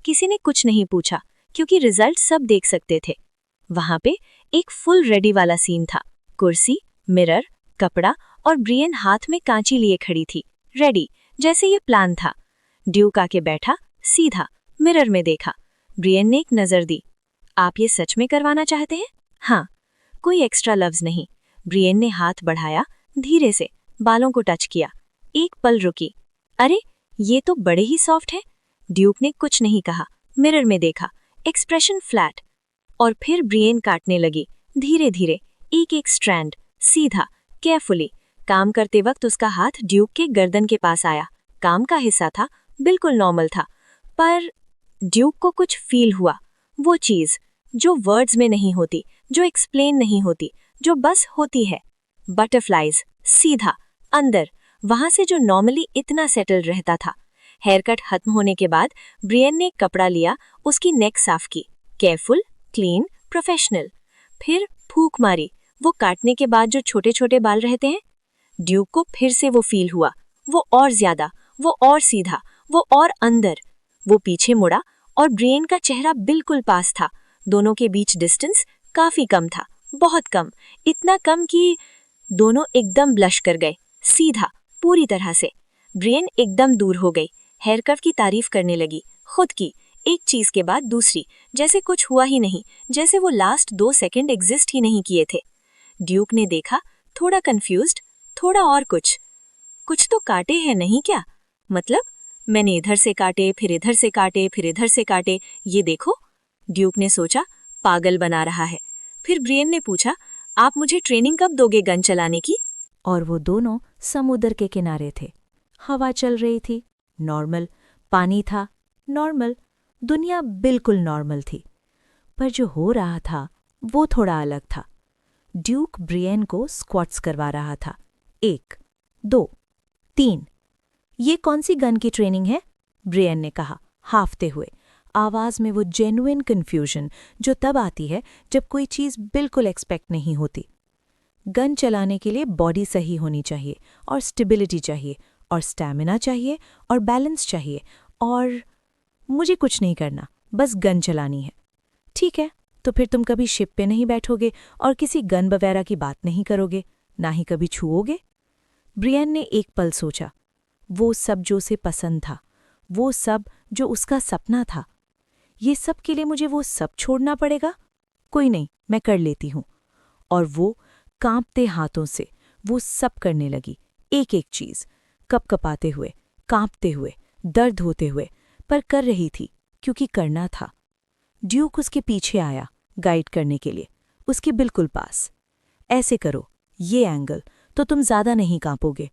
किसी ने कुछ नहीं पूछा, क्योंकि रिजल्ट सब देख सकते थे। वहां पे एक फुल रेडी वाला सीन था, कुर्सी, मिरर, कपड़ा और ब्रियन हाथ में कांची लिए खड़ी थी, रेडी, जैसे ये प्लान था। ड्यूक आके बैठा, सीधा, मिरर में देखा। ब्रियन ने एक नज़र दी, आप ये सच में करवाना चाहते हैं? हाँ। कोई एक्स्ट्रा लफ्ज नहीं। ब्रियन ने हाथ बढ़ाया, धीरे से, बालों को टच किया। एक पल रुकी, अरे, ये तो बड़े ही सॉफ्ट है। ड्यूक ने कुछ नहीं कहा, मिरर में देखा, एक्सप्रेशन फ्लैट। और फिर ब्रियन काटने लगी, धीरे धीरे, एक एक स्ट्रैंड, सीधा, केयरफुली। काम करते वक्त उसका हाथ ड्यूक के गर्दन के पास आया, काम का हिस्सा था, बिल्कुल नॉर्मल था। पर ड्यूक को कुछ फील हुआ, वो चीज़ जो वर्ड्स में नहीं होती, जो एक्सप्लेन नहीं होती, जो बस होती है। बटरफ्लाइज, सीधा, अंदर, वहां से जो नॉर्मली इतना सेटल रहता था। हेयर कट खत्म होने के बाद ब्रियन ने कपड़ा लिया, उसकी नेक साफ की, केयरफुल, क्लीन, प्रोफेशनल। फिर फूंक मारी, वो काटने के बाद जो छोटे छोटे बाल रहते हैं। ड्यूक को फिर से वो फील हुआ, वो और ज्यादा, वो और सीधा, वो और अंदर। वो पीछे मुड़ा और ब्रियन का चेहरा बिल्कुल पास था। दोनों के बीच डिस्टेंस काफी कम था, बहुत कम, इतना कम कि दोनों एकदम ब्लश कर गए, सीधा, पूरी तरह से। ब्रियन एकदम दूर हो गई, हेयर कट की तारीफ करने लगी, खुद की, एक चीज के बाद दूसरी, जैसे कुछ हुआ ही नहीं, जैसे वो लास्ट 2 सेकंड एग्जिस्ट ही नहीं किए थे। ड्यूक ने देखा, थोड़ा कंफ्यूज्ड, थोड़ा और कुछ तो काटे हैं नहीं क्या? मतलब मैंने इधर से काटे, फिर इधर से काटे, फिर इधर से काटे, ये देखो। ड्यूक ने सोचा, पागल बना रहा है। फिर ब्रियन ने पूछा, आप मुझे ट्रेनिंग कब दोगे गन चलाने की? और वो दोनों समुद्र के किनारे थे। हवा चल रही थी, नॉर्मल। पानी था, नॉर्मल। दुनिया बिल्कुल नॉर्मल थी। पर जो हो रहा था वो थोड़ा अलग था। ड्यूक ब्रियन को स्क्वाट्स करवा रहा था। 1, 2, 3। ये कौन सी गन की ट्रेनिंग है? ब्रियन ने कहा, हाफते हुए। आवाज में वो जेन्युइन कन्फ्यूजन जो तब आती है जब कोई चीज बिल्कुल एक्सपेक्ट नहीं होती। गन चलाने के लिए बॉडी सही होनी चाहिए, और स्टेबिलिटी चाहिए, और स्टैमिना चाहिए, और बैलेंस चाहिए, और मुझे कुछ नहीं करना, बस गन चलानी है। ठीक है, तो फिर तुम कभी शिप पे नहीं बैठोगे और किसी गन वगैरह की बात नहीं करोगे, ना ही कभी छुओगे। ब्रियन ने एक पल सोचा। वो सब जो उसे पसंद था, वो सब जो उसका सपना था, ये सब के लिए मुझे वो सब छोड़ना पड़ेगा? कोई नहीं, मैं कर लेती हूँ। और वो कांपते हाथों से वो सब करने लगी, एक एक चीज, कपकपाते हुए, कांपते हुए, दर्द होते हुए, पर कर रही थी क्योंकि करना था। ड्यूक उसके पीछे आया, गाइड करने के लिए, उसके बिल्कुल पास। ऐसे करो, ये एंगल, तो तुम ज्यादा नहीं कांपोगे।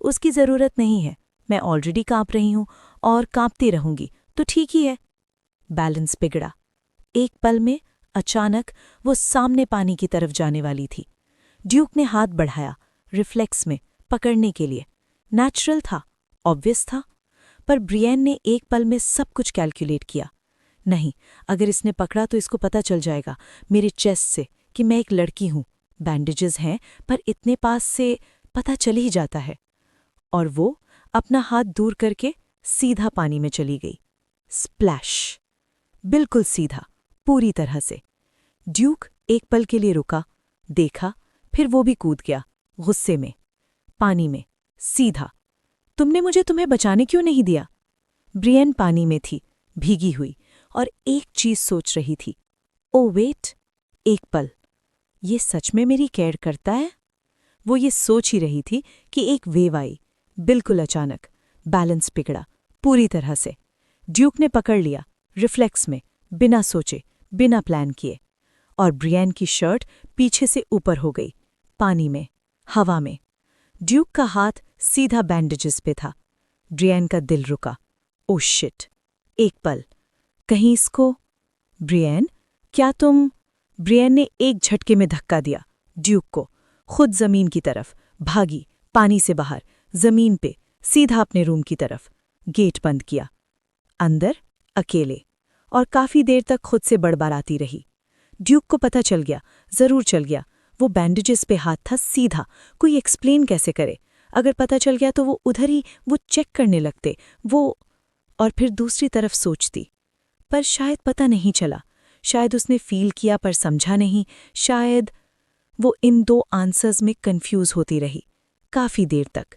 उसकी जरूरत नहीं है, मैं ऑलरेडी कांप रही हूं और कांपती रहूंगी, तो ठीक ही है। बैलेंस बिगड़ा। एक पल में अचानक वो सामने पानी की तरफ जाने वाली थी। ड्यूक ने हाथ बढ़ाया, रिफ्लेक्स में, पकड़ने के लिए। नेचुरल था, ऑब्वियस था। पर ब्रियन ने एक पल में सब कुछ कैलकुलेट किया। नहीं, अगर इसने पकड़ा तो इसको पता चल जाएगा मेरे चेस्ट से कि मैं एक लड़की हूं। बैंडेजेस हैं, पर इतने पास से पता चल ही जाता है। और वो अपना हाथ दूर करके सीधा पानी में चली गई। स्प्लैश! बिल्कुल सीधा, पूरी तरह से। ड्यूक एक पल के लिए रुका, देखा, फिर वो भी कूद गया, गुस्से में, पानी में, सीधा। तुमने मुझे तुम्हें बचाने क्यों नहीं दिया? ब्रियन पानी में थी, भीगी हुई, और एक चीज सोच रही थी। ओ वेट, एक पल, ये सच में मेरी केयर करता है? वो ये सोच ही रही थी कि एक वेव आई, बिल्कुल अचानक। बैलेंस बिगड़ा, पूरी तरह से। ड्यूक ने पकड़ लिया, रिफ्लेक्स में, बिना सोचे, बिना प्लान किए। और ब्रियन की शर्ट पीछे से ऊपर हो गई, पानी में, हवा में। ड्यूक का हाथ सीधा बैंडेजेस पे था। ब्रियन का दिल रुका। Oh shit! एक पल, कहीं इसको। ब्रियन, क्या तुम? ब्रियन ने एक झटके में धक्का दिया ड्यूक को, खुद जमीन की तरफ भागी, पानी से बाहर, जमीन पे, सीधा अपने रूम की तरफ। गेट बंद किया। अंदर अकेले, और काफी देर तक खुद से बड़बड़ाती रही। ड्यूक को पता चल गया, जरूर चल गया, वो बैंडेजेस पे हाथ था सीधा। कोई एक्सप्लेन कैसे करे? अगर पता चल गया तो वो उधर ही वो चेक करने लगते, वो। और फिर दूसरी तरफ सोचती, पर शायद पता नहीं चला, शायद उसने फील किया पर समझा नहीं, शायद। वो इन दो आंसर्स में कंफ्यूज होती रही काफी देर तक,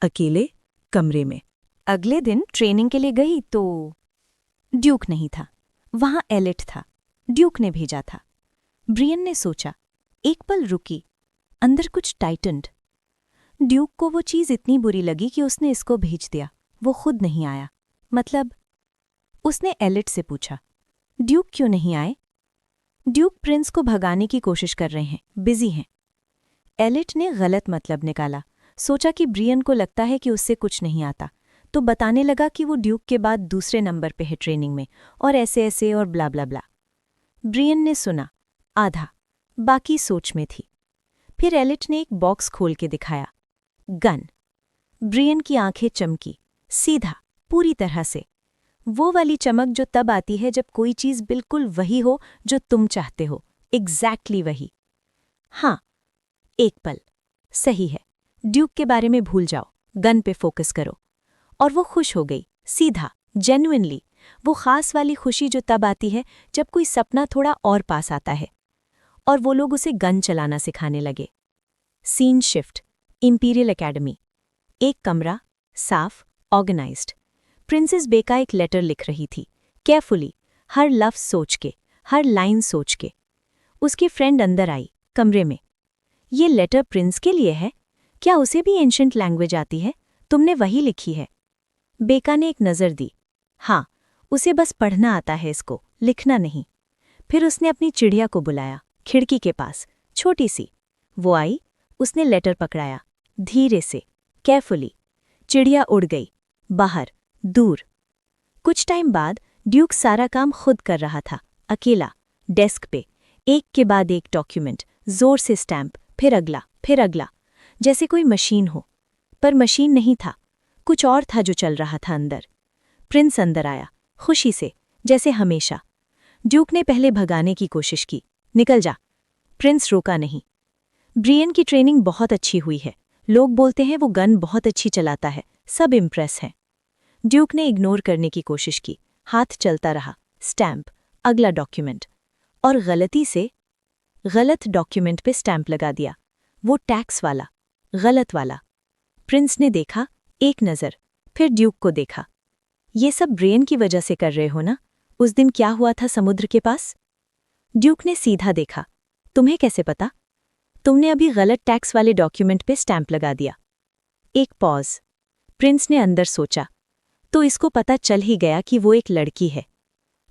अकेले कमरे में। अगले दिन ट्रेनिंग के लिए गई तो ड्यूक नहीं था, वहां एलिट था। ड्यूक ने भेजा था। ब्रियन ने सोचा, एक पल रुकी, अंदर कुछ टाइटन्ड। ड्यूक को वो चीज इतनी बुरी लगी कि उसने इसको भेज दिया। वो खुद नहीं आया। मतलब, उसने एलिट से पूछा, ड्यूक क्यों नहीं आए? ड्यूक प्रिंस को भगाने की कोशिश कर रहे हैं, बिजी हैं। एलिट ने गलत मतलब निकाला, सोचा कि ब्रियन को लगता है कि उससे कुछ नहीं आता, तो बताने लगा कि वो ड्यूक के बाद दूसरे नंबर पे है ट्रेनिंग में, और ऐसे ऐसे और ब्ला ब्ला ब्ला। ब्रियन ने सुना, आधा, बाकी सोच में थी। फिर एलिट ने एक बॉक्स खोल के दिखाया, गन। ब्रियन की आंखें चमकी, सीधा, पूरी तरह से। वो वाली चमक जो तब आती है जब कोई चीज बिल्कुल वही हो जो तुम चाहते हो, एग्जैक्टली वही। हाँ, एक पल, सही है। ड्यूक के बारे में भूल जाओ, गन पे फोकस करो। और वो खुश हो गई, सीधा, जेन्युइनली। वो खास वाली खुशी जो तब आती है जब कोई सपना थोड़ा और पास आता है। और वो लोग उसे गन चलाना सिखाने लगे। Scene shift, imperial academy. एक कमरा, साफ, ऑर्गेनाइज्ड। प्रिंसेस बेका एक लेटर लिख रही थी, केयरफुली, हर लफ्ज सोच के, हर लाइन सोच के। उसकी फ्रेंड अंदर आई, कमरे में। ये लेटर प्रिंस के लिए है? क्या उसे भी एंशंट लैंग्वेज आती है? तुमने वही लिखी है। बेका ने एक नज़र दी। हाँ, उसे बस पढ़ना आता है, इसको लिखना नहीं। फिर उसने अपनी चिड़िया को बुलाया, खिड़की के पास, छोटी सी। वो आई, उसने लेटर पकड़ाया, धीरे से, केयरफुली। चिड़िया उड़ गई, बाहर, दूर। कुछ टाइम बाद ड्यूक सारा काम खुद कर रहा था, अकेला, डेस्क पे, एक के बाद एक डॉक्यूमेंट, जोर से स्टैम्प, फिर अगला, जैसे कोई मशीन हो। पर मशीन नहीं था, कुछ और था जो चल रहा था अंदर। प्रिंस अंदर आया, खुशी से, जैसे हमेशा। ड्यूक ने पहले भगाने की कोशिश की, निकल जा। प्रिंस रोका नहीं। ब्रियन की ट्रेनिंग बहुत अच्छी हुई है, लोग बोलते हैं वो गन बहुत अच्छी चलाता है, सब इम्प्रेस हैं। ड्यूक ने इग्नोर करने की कोशिश की, हाथ चलता रहा, स्टैम्प, अगला डॉक्यूमेंट, और गलती से गलत डॉक्यूमेंट पे स्टैम्प लगा दिया, वो टैक्स वाला, गलत वाला। प्रिंस ने देखा, एक नज़र, फिर ड्यूक को देखा। ये सब ब्रेन की वजह से कर रहे हो ना? उस दिन क्या हुआ था समुद्र के पास? ड्यूक ने सीधा देखा। तुम्हें कैसे पता? तुमने अभी गलत टैक्स वाले डॉक्यूमेंट पे स्टैम्प लगा दिया। एक पॉज। प्रिंस ने अंदर सोचा, तो इसको पता चल ही गया कि वो एक लड़की है।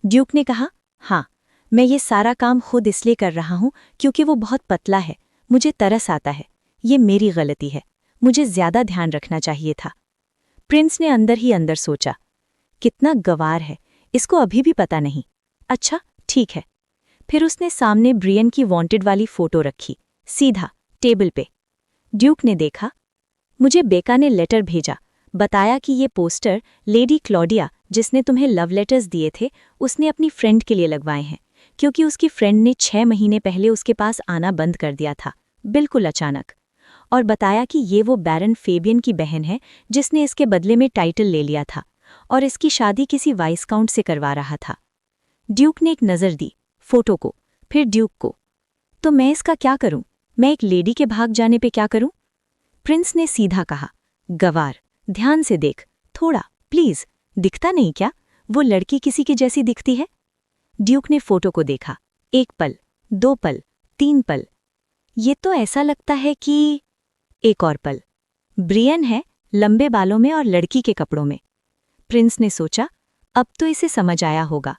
ड्यूक ने कहा, हाँ, मैं ये सारा काम खुद इसलिए कर रहा हूं क्योंकि वो बहुत पतला है, मुझे तरस आता है, ये मेरी गलती है, मुझे ज्यादा ध्यान रखना चाहिए था। प्रिंस ने अंदर ही अंदर सोचा, कितना गवार है, इसको अभी भी पता नहीं। अच्छा, ठीक है। फिर उसने सामने ब्रियन की वांटेड वाली फोटो रखी, सीधा, टेबल पे। ड्यूक ने देखा, मुझे बेका ने लेटर भेजा, बताया कि ये पोस्टर लेडी क्लॉडिया, जिसने तुम्हें लव लेटर्स दिए थे, उसने अपनी फ्रेंड के लिए लगवाए हैं, क्योंकि उसकी फ्रेंड ने 6 महीने पहले उसके पास आना बंद कर दिया था, बिल्कुल अचानक। और बताया कि ये वो बैरन फेबियन की बहन है जिसने इसके बदले में टाइटल ले लिया था और इसकी शादी किसी वाइसकाउंट से करवा रहा था। ड्यूक ने एक नज़र दी, फोटो को, फिर ड्यूक को। तो मैं इसका क्या करूं? मैं एक लेडी के भाग जाने पे क्या करूं? प्रिंस ने सीधा कहा, गवार, ध्यान से देख, थोड़ा, प्लीज, दिखता नहीं क्या? वो लड़की किसी की जैसी दिखती है? ड्यूक ने फोटो को देखा, 1 पल, 2 पल, 3 पल। ये तो ऐसा लगता है कि... एक और पल। ब्रियन है, लंबे बालों में और लड़की के कपड़ों में। प्रिंस ने सोचा, अब तो इसे समझ आया होगा।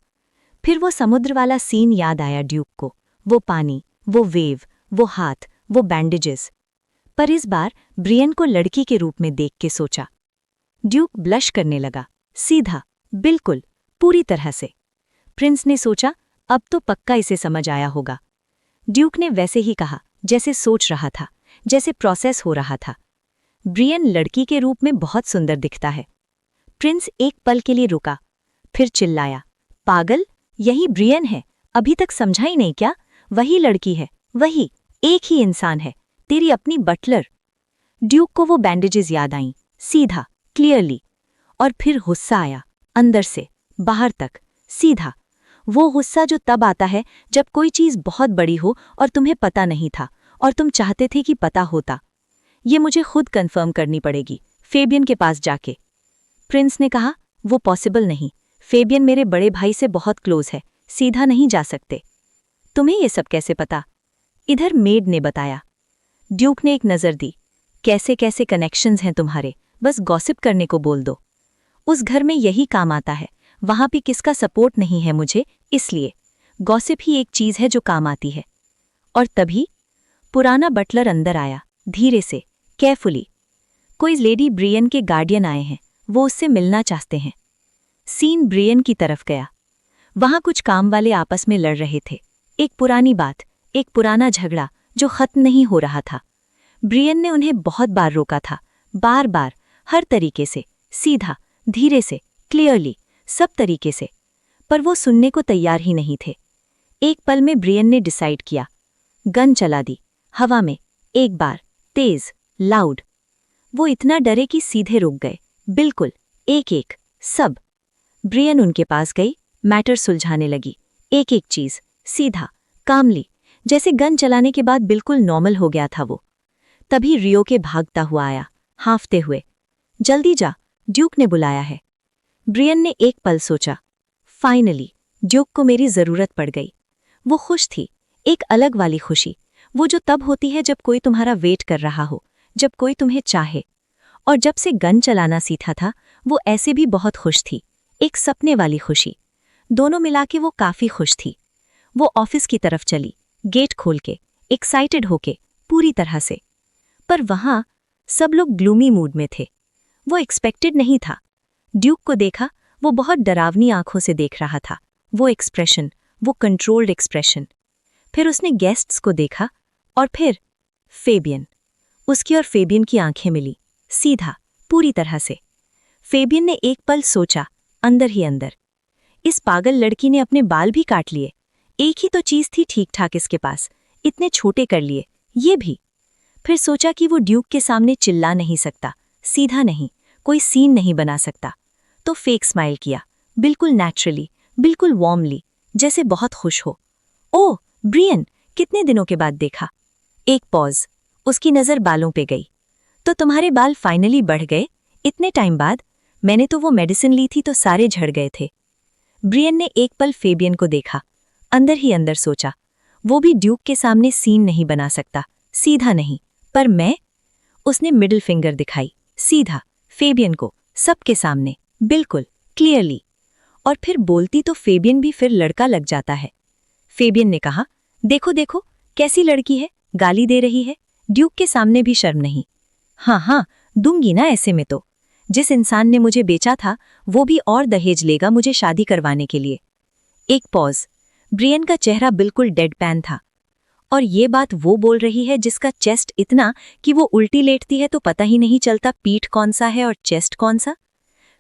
फिर वो समुद्र वाला सीन याद आया ड्यूक को, वो पानी, वो वेव, वो हाथ, वो बैंडेजेस। पर इस बार ब्रियन को लड़की के रूप में देख के सोचा। ड्यूक ब्लश करने लगा, सीधा, बिल्कुल, पूरी तरह से। प्रिंस ने सोचा, अब तो पक्का इसे समझ आया होगा। ड्यूक ने वैसे ही कहा, जैसे सोच रहा था, जैसे प्रोसेस हो रहा था। ब्रियन लड़की के रूप में बहुत सुंदर दिखता है। प्रिंस एक पल के लिए रुका, फिर चिल्लाया, पागल, यही ब्रियन है, अभी तक समझा ही नहीं क्या? वही लड़की है, वही, एक ही इंसान है, तेरी अपनी बटलर। ड्यूक को वो बैंडेजेस याद आईं, सीधा, क्लियरली। और फिर गुस्सा आया, अंदर से, बाहर तक, सीधा। वो गुस्सा जो तब आता है जब कोई चीज़ बहुत बड़ी हो और तुम्हें पता नहीं था और तुम चाहते थे कि पता होता। ये मुझे खुद कंफर्म करनी पड़ेगी, फेबियन के पास जाके। प्रिंस ने कहा, वो पॉसिबल नहीं, फेबियन मेरे बड़े भाई से बहुत क्लोज है, सीधा नहीं जा सकते। तुम्हें ये सब कैसे पता? इधर मेड ने बताया। ड्यूक ने एक नज़र दी, कैसे कैसे कनेक्शंस हैं तुम्हारे, बस गॉसिप करने को बोल दो। उस घर में यही काम आता है, वहां भी किसका सपोर्ट नहीं है मुझे, इसलिए गॉसिप ही एक चीज़ है जो काम आती है। और तभी पुराना बटलर अंदर आया, धीरे से, केयरफुली। कोई लेडी ब्रियन के गार्डियन आए हैं, वो उससे मिलना चाहते हैं। सीन ब्रियन की तरफ गया। वहां कुछ काम वाले आपस में लड़ रहे थे, एक पुरानी बात, एक पुराना झगड़ा जो खत्म नहीं हो रहा था। ब्रियन ने उन्हें बहुत बार रोका था, बार बार, हर तरीके से, सीधा, धीरे से, क्लियरली, सब तरीके से। पर वो सुनने को तैयार ही नहीं थे। एक पल में ब्रियन ने डिसाइड किया, गन चला दी, हवा में, एक बार, तेज, लाउड। वो इतना डरे कि सीधे रुक गए, बिल्कुल, एक एक, सब। ब्रियन उनके पास गई, मैटर सुलझाने लगी, एक एक चीज, सीधा, कामली, जैसे गन चलाने के बाद बिल्कुल नॉर्मल हो गया था वो। तभी रियो के भागता हुआ आया, हाँफते हुए। जल्दी जा, ड्यूक ने बुलाया है। ब्रियन ने एक पल सोचा, फाइनली, ड्यूक को मेरी जरूरत पड़ गई। वो खुश थी, एक अलग वाली खुशी, वो जो तब होती है जब कोई तुम्हारा वेट कर रहा हो, जब कोई तुम्हें चाहे। और जब से गन चलाना सीखा था, वो ऐसे भी बहुत खुश थी, एक सपने वाली खुशी। दोनों मिला के वो काफी खुश थी। वो ऑफिस की तरफ चली, गेट खोल के, एक्साइटेड होके, पूरी तरह से। पर वहां सब लोग ग्लूमी मूड में थे। वो एक्सपेक्टेड नहीं था। ड्यूक को देखा, वो बहुत डरावनी आंखों से देख रहा था। वो एक्सप्रेशन, वो कंट्रोल्ड एक्सप्रेशन। फिर उसने गेस्ट्स को देखा और फिर फेबियन। उसकी और फेबियन की आंखें मिली, सीधा, पूरी तरह से। फेबियन ने एक पल सोचा, अंदर ही अंदर, इस पागल लड़की ने अपने बाल भी काट लिए। एक ही तो चीज थी ठीक ठाक इसके पास, इतने छोटे कर लिए, ये भी। फिर सोचा कि वो ड्यूक के सामने चिल्ला नहीं सकता, सीधा नहीं, कोई सीन नहीं बना सकता। तो फेक स्माइल किया, बिल्कुल नेचुरली, बिल्कुल वार्मली, जैसे बहुत खुश हो। ओह ब्रियन, कितने दिनों के बाद देखा। एक पॉज, उसकी नजर बालों पे गई। तो तुम्हारे बाल फाइनली बढ़ गए, इतने टाइम बाद। मैंने तो वो मेडिसिन ली थी तो सारे झड़ गए थे। ब्रियन ने एक पल फेबियन को देखा, अंदर ही अंदर सोचा, वो भी ड्यूक के सामने सीन नहीं बना सकता, सीधा नहीं। पर मैं? उसने मिडिल फिंगर दिखाई, सीधा, फेबियन को, सबके सामने, बिल्कुल क्लियरली। और फिर बोलती तो फेबियन भी फिर लड़का लग जाता है। फेबियन ने कहा, देखो देखो कैसी लड़की है, गाली दे रही है, ड्यूक के सामने भी शर्म नहीं। हाँ हाँ, दूंगी ना ऐसे में तो। जिस इंसान ने मुझे बेचा था वो भी और दहेज लेगा मुझे शादी करवाने के लिए। एक पॉज, ब्रियन का चेहरा बिल्कुल डेडपैन था। और ये बात वो बोल रही है जिसका चेस्ट इतना कि वो उल्टी लेटती है तो पता ही नहीं चलता पीठ कौन सा है और चेस्ट कौन सा।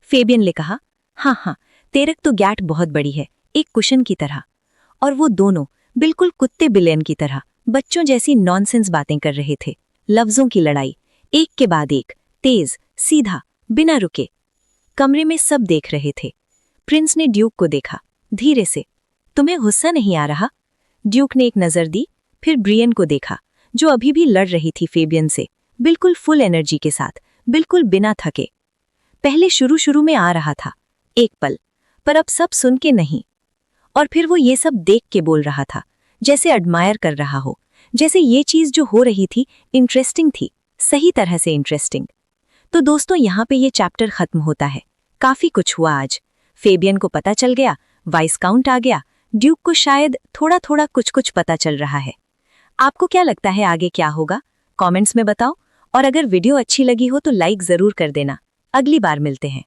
फेबियन ने कहा, हाँ हाँ, तेरक तो गैट बहुत बड़ी है, एक कुशन की तरह। और वो दोनों बिल्कुल कुत्ते बिलेन की तरह बच्चों जैसी नॉनसेंस बातें कर रहे थे। लफ्जों की लड़ाई, एक के बाद एक, तेज, सीधा, बिना रुके। कमरे में सब देख रहे थे। प्रिंस ने ड्यूक को देखा, धीरे से, तुम्हें गुस्सा नहीं आ रहा? ड्यूक ने एक नजर दी, फिर ब्रियन को देखा, जो अभी भी लड़ रही थी फेबियन से, बिल्कुल फुल एनर्जी के साथ, बिल्कुल बिना थके। पहले शुरू शुरू में आ रहा था, एक पल, पर अब सब सुन के नहीं। और फिर वो ये सब देख के बोल रहा था, जैसे एडमायर कर रहा हो, जैसे ये चीज जो हो रही थी इंटरेस्टिंग थी, सही तरह से इंटरेस्टिंग। तो दोस्तों, यहाँ पे ये चैप्टर खत्म होता है। काफी कुछ हुआ आज। फेबियन को पता चल गया, वाइस काउंट आ गया, ड्यूक को शायद थोड़ा थोड़ा कुछ कुछ पता चल रहा है। आपको क्या लगता है आगे क्या होगा? कमेंट्स में बताओ। और अगर वीडियो अच्छी लगी हो तो लाइक जरूर कर देना। अगली बार मिलते हैं।